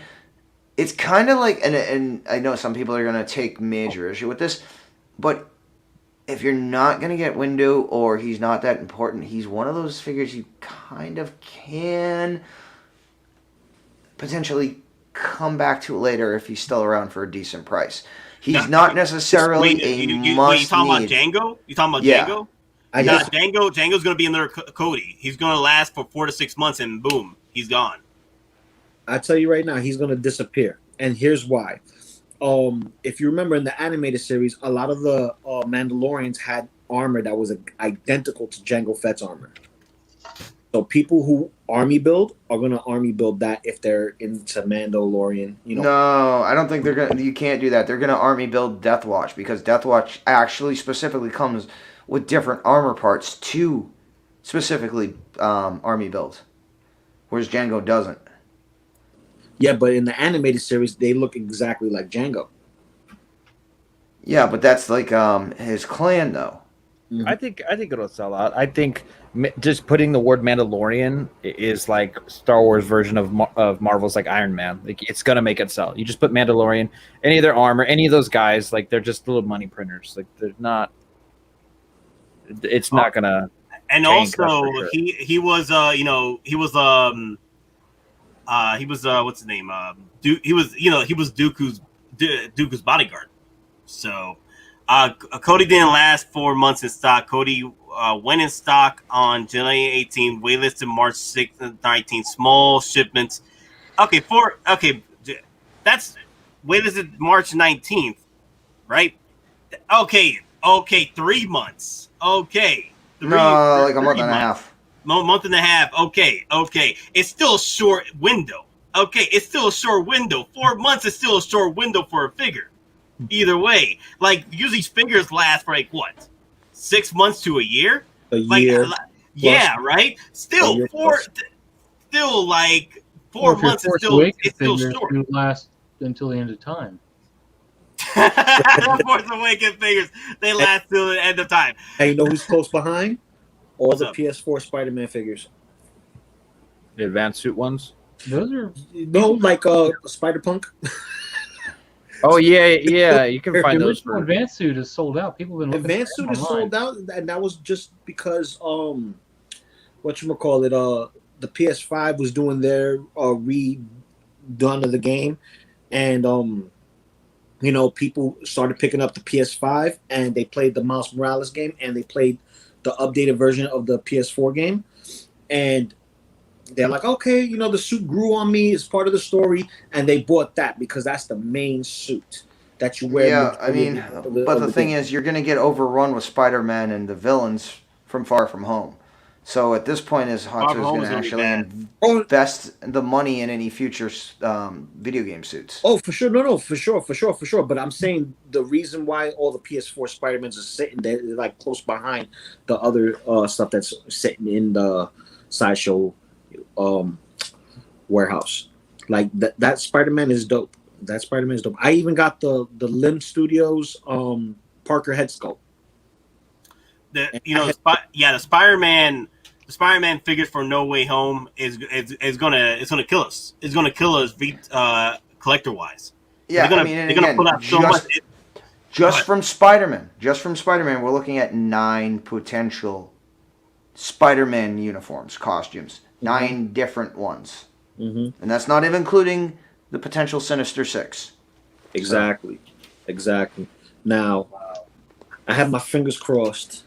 it's kind of like, and I know some people are gonna take major issue with this, but if you're not going to get Windu or he's not that important, he's one of those figures you kind of can potentially come back to later if he's still around for a decent price. He's not necessarily must-need. You talking about Django? You talking about Django? Django's going to be another Cody. He's going to last for 4 to 6 months, and boom, he's gone. I tell you right now, he's going to disappear. And here's why. If you remember in the animated series, a lot of the Mandalorians had armor that was identical to Jango Fett's armor. So people who army build are gonna army build that if they're into Mandalorian. No, I don't think they're gonna. You can't do that. They're gonna army build Death Watch, because Death Watch actually specifically comes with different armor parts to specifically army build, whereas Jango doesn't. Yeah, but in the animated series, they look exactly like Django. Yeah, but that's like his clan, though. Mm-hmm. I think it'll sell out. I think just putting the word Mandalorian is like Star Wars version of Marvel's like Iron Man. Like, it's gonna make it sell. You just put Mandalorian, any of their armor, any of those guys, like they're just little money printers. Like they're not. It's not gonna. And also, he was what's his name? He was Dooku's bodyguard. So Cody didn't last 4 months in stock. Cody went in stock on July 18, waitlisted March 6th and 19, small shipments. That's waitlisted March 19th, right? Okay, 3 months. Okay. Like a month and a half. Month and a half. Okay. It's still a short window. 4 months is still a short window for a figure. Either way, like usually figures last for like what, 6 months to a year. Yeah, right. Still like 4 months is still short. It last until the end of time. Force Awakens figures, they last till the end of time. And you know who's close behind? All the PS4 Spider-Man figures. The advanced suit ones? Those are like Spider-Punk. Oh yeah, you can find those. For advanced suit is sold out. People have been looking. Advanced suit is sold out, and that was just because the PS5 was doing their redone of the game, and people started picking up the PS5 and they played the Miles Morales game and they played the updated version of the PS4 game, and they're like, okay, the suit grew on me. It's part of the story. And they bought that because that's the main suit that you wear. Yeah, but the thing is, you're going to get overrun with Spider-Man and the villains from Far From Home. So at this point, Hottoys going to actually invest the money in any future video game suits. Oh, for sure. No, for sure. But I'm saying the reason why all the PS4 Spider-Mans are sitting there, they're like close behind the other stuff that's sitting in the Sideshow warehouse. Like that Spider-Man is dope. I even got the Limb Studios Parker head sculpt. The Spider-Man figures for No Way Home is gonna kill us. It's gonna kill us collector wise. Yeah, they're gonna put out so much. Just from Spider-Man, we're looking at 9 potential Spider-Man uniforms, costumes. 9 different ones. Mm-hmm. And that's not even including the potential Sinister Six. Exactly. Now, I have my fingers crossed.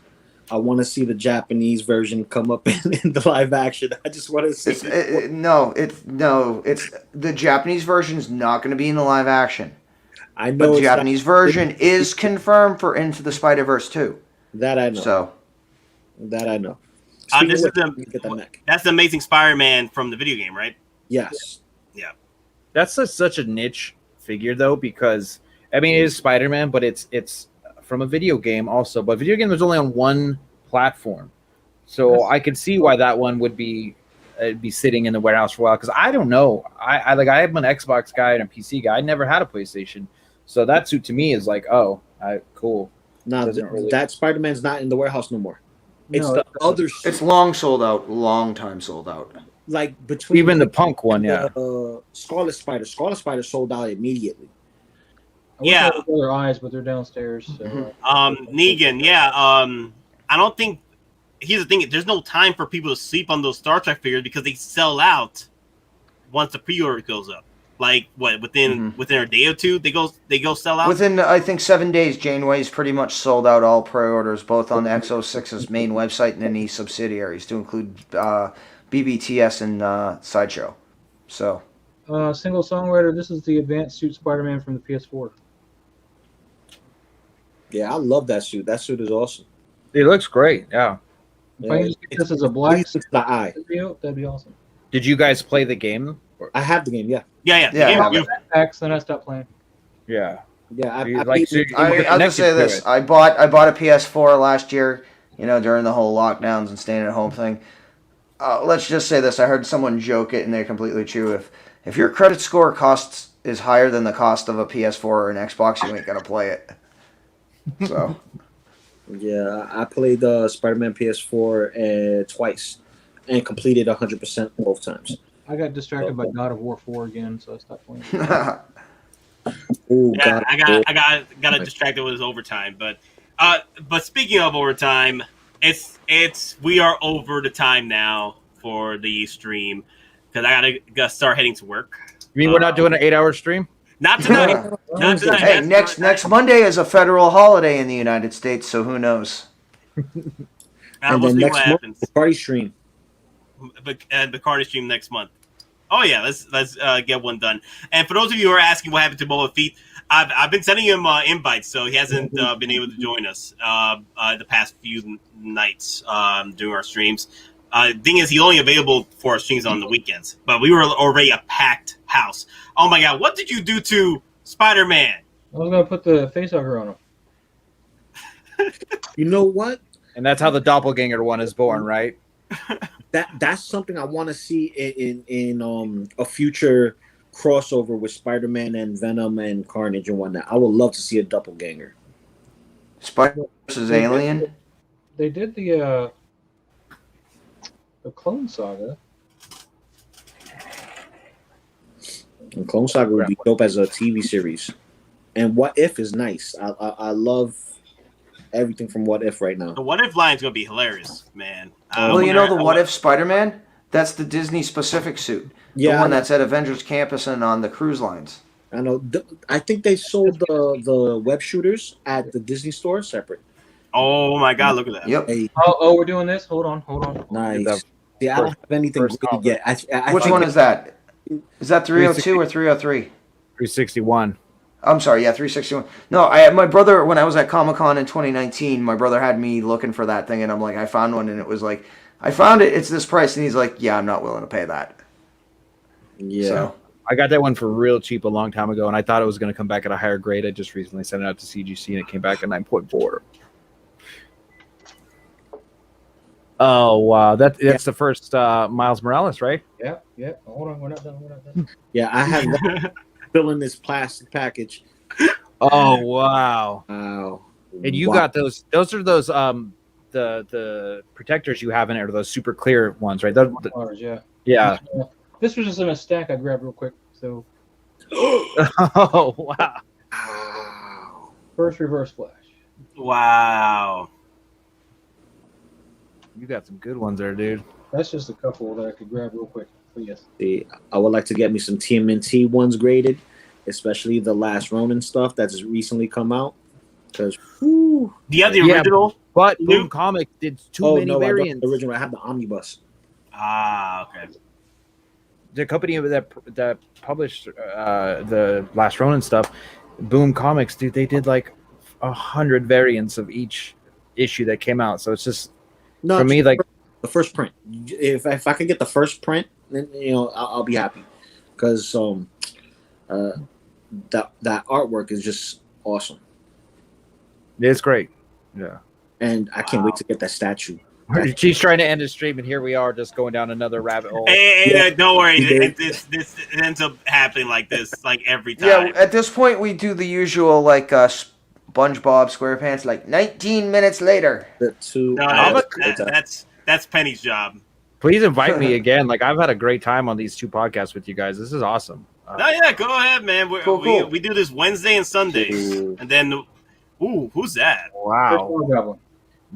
I want to see the Japanese version come up in the live action. I just want to see. It's the Japanese version is not going to be in the live action. I know, but the it's Japanese version is confirmed for Into the Spider-Verse 2. That I know. So that I know. This is that's the Amazing Spider-Man from the video game, right? Yes. Yeah. That's such a niche figure though, because I mean it is Spider-Man, but it's from a video game also. But video game was only on one platform, so I could see why that one would be sitting in the warehouse for a while. Because I don't know, I am an Xbox guy and a PC guy. I never had a PlayStation, so that suit to me is like, cool. No, that Spider-Man's not in the warehouse no more. It's the other. It's long sold out. Long time sold out. Like between even the Punk one, Scarlet Spider. Scarlet Spider sold out immediately. Yeah. Their eyes, but they're downstairs. So. Negan. Yeah. I don't think. Here's the thing. There's no time for people to sleep on those Star Trek figures because they sell out once the pre-order goes up. Like what within a day or two they go sell out. Within I think 7 days, Janeway's pretty much sold out all pre-orders, both on the X06's main website and any subsidiaries, to include BBTS and Sideshow. So, single songwriter. This is the advanced suit Spider-Man from the PS4. Yeah, I love that suit. That suit is awesome. It looks great. Yeah. If I can just get this as a black suit, the eye. That'd be awesome. Did you guys play the game? I have the game. Yeah. Yeah. Then I stopped playing. Yeah. Yeah. I'll just say this: I bought a PS4 last year. You know, during the whole lockdowns and staying at home thing. Let's just say this: I heard someone joke it, and they're completely true. If your credit score is higher than the cost of a PS4 or an Xbox, you ain't gonna play it. So. Yeah, I played the Spider-Man PS4 twice and completed 100% both times. I got distracted by God of War 4 again, so I stopped playing. Ooh, yeah, I got distracted with his overtime, but speaking of overtime, we are over the time now for the stream because I gotta start heading to work. You mean we're not doing an 8-hour stream? Not tonight. Not tonight. Hey, next Monday is a federal holiday in the United States, so who knows? And we'll then see next what month, happens. the party stream. The Cardi stream next month. Oh yeah, let's get one done. And for those of you who are asking what happened to Boba Fett, I've been sending him invites, so he hasn't been able to join us the past few nights during our streams. Thing is, he's only available for our streams on the weekends. But we were already a packed house. Oh my god, what did you do to Spider-Man? I was gonna put the facehugger on him. You know what? And that's how the doppelganger one is born, right? That's something I want to see in a future crossover with Spider-Man and Venom and Carnage and whatnot. I would love to see a doppelganger. Spider versus Alien. They did the Clone Saga. And Clone Saga would be dope as a TV series. And What If is nice. I love everything from What If right now. The What If line is going to be hilarious, man. Well, you know the What If Spider-Man? That's the Disney specific suit. Yeah, the one that's at Avengers Campus and on the cruise lines. I know. I think they sold the web shooters at the Disney store separate. Oh my god, look at that. Yep. Hey, Oh, we're doing this? Hold on. nice. Yeah, I don't have anything good yet. Which one is that? Is that 302 or 303? 361. I'm sorry, yeah, 361. No, I had my brother, when I was at Comic-Con in 2019, my brother had me looking for that thing, and I'm like, I found one, and it was like, I found it, it's this price, and he's like, yeah, I'm not willing to pay that. Yeah. So, I got that one for real cheap a long time ago, and I thought it was going to come back at a higher grade. I just recently sent it out to CGC, and it came back at 9.4. Oh, wow. That's the first Miles Morales, right? Yeah. Hold on, we're not done. Yeah, I have that still in this plastic package. Oh, wow. Wow. And you got those. Those are those the protectors you have in it, are those super clear ones, right? Yeah. Yeah. This was just in a stack I grabbed real quick. So. Oh, wow. Wow. First Reverse Flash. Wow. You got some good ones there, dude. That's just a couple that I could grab real quick. But yes. See, I would like to get me some TMNT ones graded, especially the Last Ronin stuff that's recently come out. Because Do you have the Yeah, original? But You- Boom Comics did too many I don't have variants. the original. I have the omnibus. Ah, okay. The company that published the Last Ronin stuff, Boom Comics, dude, they did like 100 variants of each issue that came out. So it's just No, for me, like the first print. If I could get the first print, then I'll be happy, because that artwork is just awesome, it's great. Yeah. and I can't wait to get that statue. She's trying to end the stream, and here we are, just going down another rabbit hole. Hey, don't worry. You This ends up happening like this, like every Yeah, time. at this point we do the usual like SpongeBob SquarePants, like 19 minutes later. The two. No, that's Penny's job. Please invite me again. Like I've had a great time on these 2 podcasts with you guys. This is awesome. No, yeah, go ahead, man. Cool. We do this Wednesday and Sundays, and then, who's that? Wow,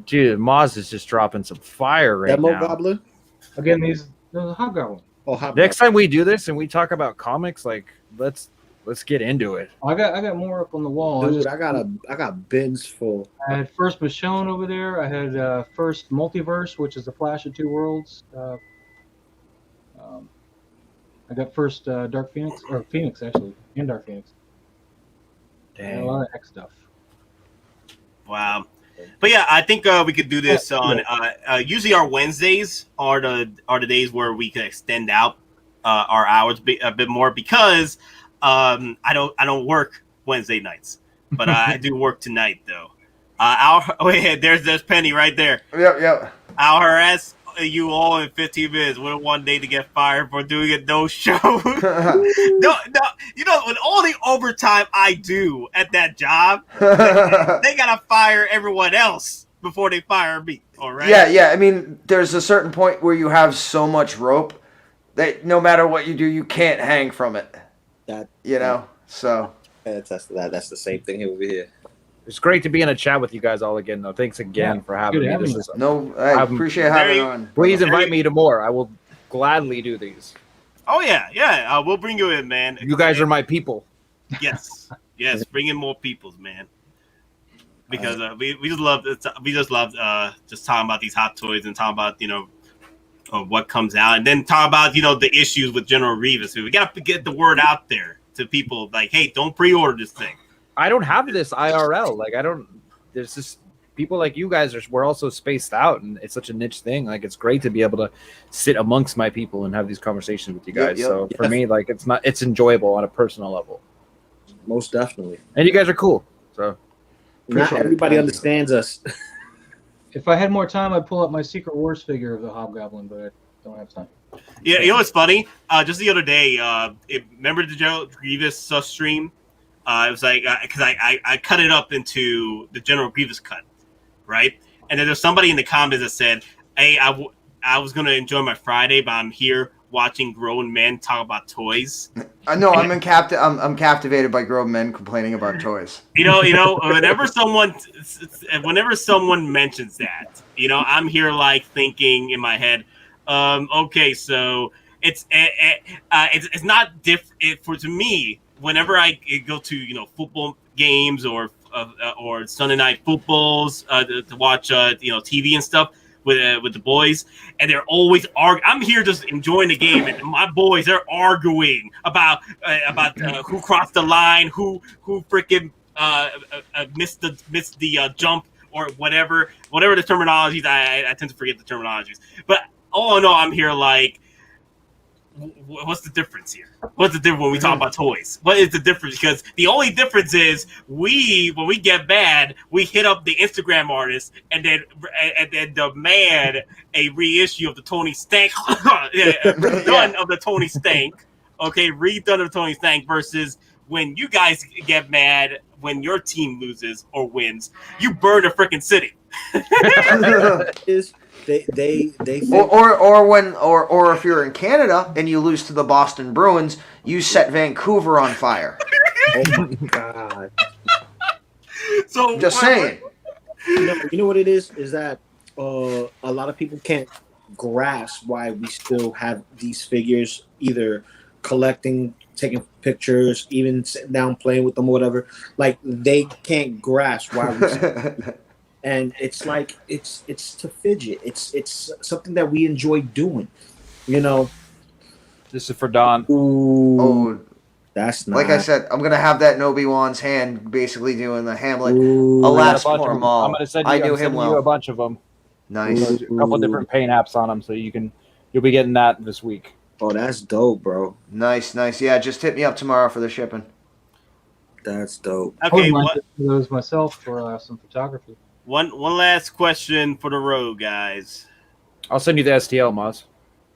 dude, Moz is just dropping some fire right Demo now. Gobbler. Again, there's a Hobgoblin. Oh, how Next time we do this and we talk about comics, like let's get into it. I got more up on the wall. dude, I got bins full. I had first Michonne over there. I had first Multiverse, which is the Flash of 2 Worlds. I got first Dark Phoenix, or Phoenix actually, and Dark Phoenix. And a lot of X stuff. Wow. But yeah, I think we could do this on. Usually, our Wednesdays are the days where we can extend out our hours a bit more, because I don't work Wednesday nights, but I do work tonight though. There's Penny right there. Yep. I'll harass you all in 15 minutes. What a one day to get fired for doing a no show. No, with all the overtime I do at that job, they gotta fire everyone else before they fire me. All right. Yeah. I mean, there's a certain point where you have so much rope that no matter what you do, you can't hang from it. So That's the same thing over here. It's great to be in a chat with you guys all again, though. Thanks again for having me. This is, I appreciate having on. Please invite me to more. I will gladly do these. Oh yeah. We'll bring you in, man. You guys are my people. Yes. Bring in more peoples, man. Because we just love just talking about these hot toys and talking about what comes out, and then talk about the issues with General Grievous. We got to get the word out there to people, like, hey, don't pre-order this thing. I don't have this IRL. Like, there's just people like you guys we're also spaced out, and it's such a niche thing. Like, it's great to be able to sit amongst my people and have these conversations with you guys. So for me, like, it's enjoyable on a personal level. Most definitely. And you guys are cool. So not everybody understands us. If I had more time, I'd pull up my Secret Wars figure of the Hobgoblin, but I don't have time. Yeah, you know what's funny? Just the other day, remember the General Grievous stream? It was like, because I cut it up into the General Grievous cut, right? And then there's somebody in the comments that said, hey, I was going to enjoy my Friday, but I'm here watching grown men talk about toys. No, I'm captivated by grown men complaining about toys. Whenever someone mentions that, I'm here like thinking in my head, okay, so it's not different to me. Whenever I go to football games or Sunday night footballs to watch TV and stuff with the boys, and they're always arguing. I'm here just enjoying the game, and my boys, they're arguing about who crossed the line, who freaking missed the jump, or whatever the terminologies. I tend to forget the terminologies, but all in all, I'm here like, what's the difference here? What's the difference when we talk about toys? What is the difference? Because the only difference is when we get mad, we hit up the Instagram artist and then demand a reissue of the Tony Stank, redone of the Tony Stank. Okay, redone of the Tony Stank versus when you guys get mad when your team loses or wins, you burn a freaking city. Or if you're in Canada and you lose to the Boston Bruins, you set Vancouver on fire. Oh my god! So just saying. You know what it is? Is that a lot of people can't grasp why we still have these figures either collecting, taking pictures, even sitting down playing with them or whatever. Like they can't grasp why we. And it's like it's to fidget. It's something that we enjoy doing. You know. This is for Don. Ooh, Oh, that's not. like I said, I'm gonna have that in Obi-Wan's hand, basically doing the Hamlet. Ooh, Alas, I got a bunch poor of 'em. Maul. I'm gonna send I you. knew I'm him sending you well. a bunch of them. Nice. There's a couple different paint apps on them, so you'll be getting that this week. Oh, that's dope, bro. Nice. Yeah, just hit me up tomorrow for the shipping. That's dope. Okay, I those myself for some photography. One last question for the road, guys. I'll send you the STL, Moz.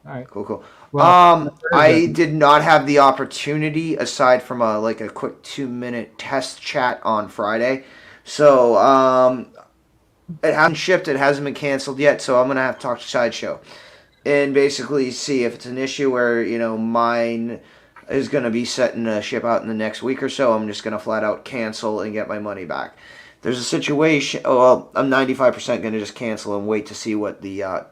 All right. Cool. Well, I did not have the opportunity aside from a quick 2-minute test chat on Friday. So, it hasn't shipped, it hasn't been canceled yet, so I'm going to have to talk to Sideshow and basically see if it's an issue where, mine is going to be setting to ship out in the next week or so. I'm just going to flat out cancel and get my money back. There's a situation, I'm 95% going to just cancel and wait to see what the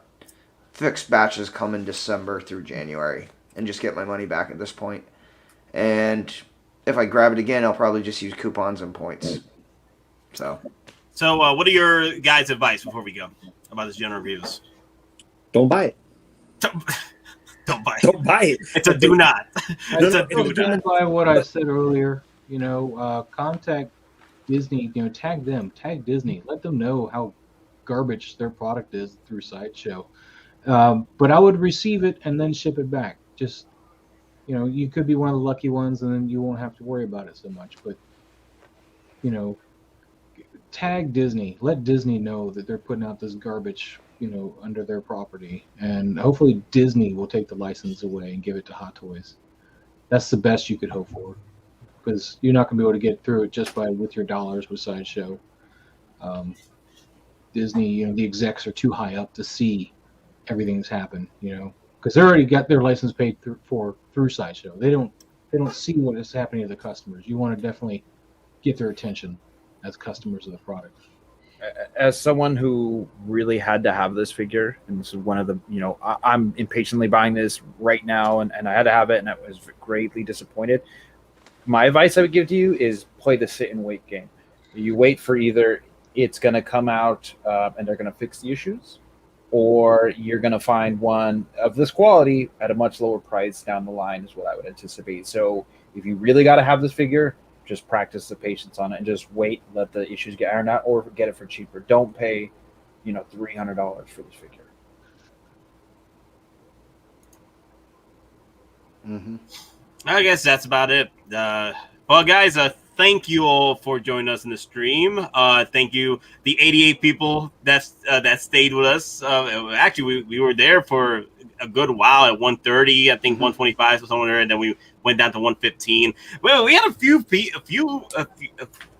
fixed batches come in December through January and just get my money back at this point. And if I grab it again, I'll probably just use coupons and points. So what are your guys' advice before we go about this General Grievous? Don't buy it. Don't buy it. Don't buy it. It's a do not. It's a I do stand not. by what I said earlier. Contact Disney. Tag them. Tag Disney. Let them know how garbage their product is through Sideshow. But I would receive it and then ship it back. Just, you could be one of the lucky ones, and then you won't have to worry about it so much. But, tag Disney. Let Disney know that they're putting out this garbage, under their property. And hopefully Disney will take the license away and give it to Hottoys. That's the best you could hope for. Because you're not going to be able to get through it just with your dollars with Sideshow. Disney, the execs are too high up to see everything that's happened, because they already got their license paid through Sideshow. They don't see what is happening to the customers. You want to definitely get their attention as customers of the product. As someone who really had to have this figure, and this is one of the, I'm impatiently buying this right now, and I had to have it, and I was greatly disappointed. My advice I would give to you is play the sit and wait game. You wait for either it's going to come out and they're going to fix the issues, or you're going to find one of this quality at a much lower price down the line is what I would anticipate. So if you really got to have this figure, just practice the patience on it and just wait, let the issues get ironed out, or get it for cheaper. Don't pay, $300 for this figure. Mm-hmm. I guess that's about it. Well, guys, thank you all for joining us in the stream. Thank you, the 88 people that stayed with us. Actually, we were there for a good while at 130. I think 125 was somewhere there, and then we went down to 115. Well, we had a few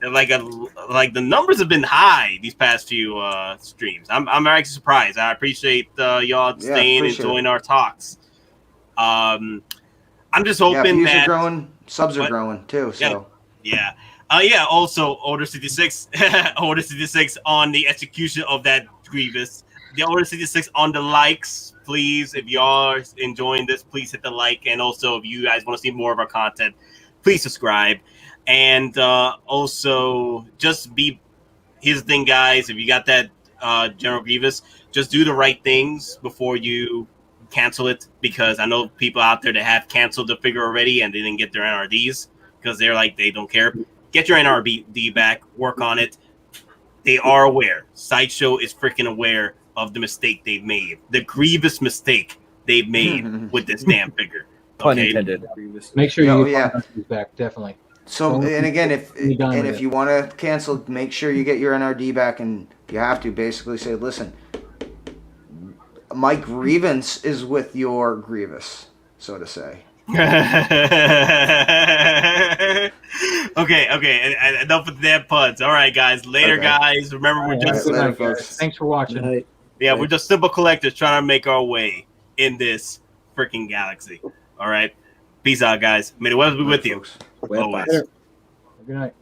like the numbers have been high these past few streams. I'm actually surprised. I appreciate y'all staying and joining our talks. I'm just hoping views that are growing, subs are growing too. So yeah. Also, Order 66 Order 66 on the execution of that Grievous. The Order 66 on the likes, please. If y'all are enjoying this, please hit the like. And also, if you guys want to see more of our content, please subscribe. And also, here's the thing, guys. If you got that General Grievous, just do the right things before you cancel it, because I know people out there that have canceled the figure already and they didn't get their NRDs because they're like, they don't care. Get your NRD back, work on it. They are aware. Sideshow is freaking aware of the mistake they've made, the grievous mistake they've made with this damn figure. Pun intended. Make sure you get NRDs back, definitely. So, and again, if you want to cancel, make sure you get your NRD back, and you have to basically say, listen, my grievance is with your Grievous, so to say. Okay. Enough with the damn puns. All right, guys. Later, guys. Remember, we're just later, folks. Thanks for watching. We're just simple collectors trying to make our way in this freaking galaxy. All right. Peace out, guys. May the weather be with you. Always. Good night.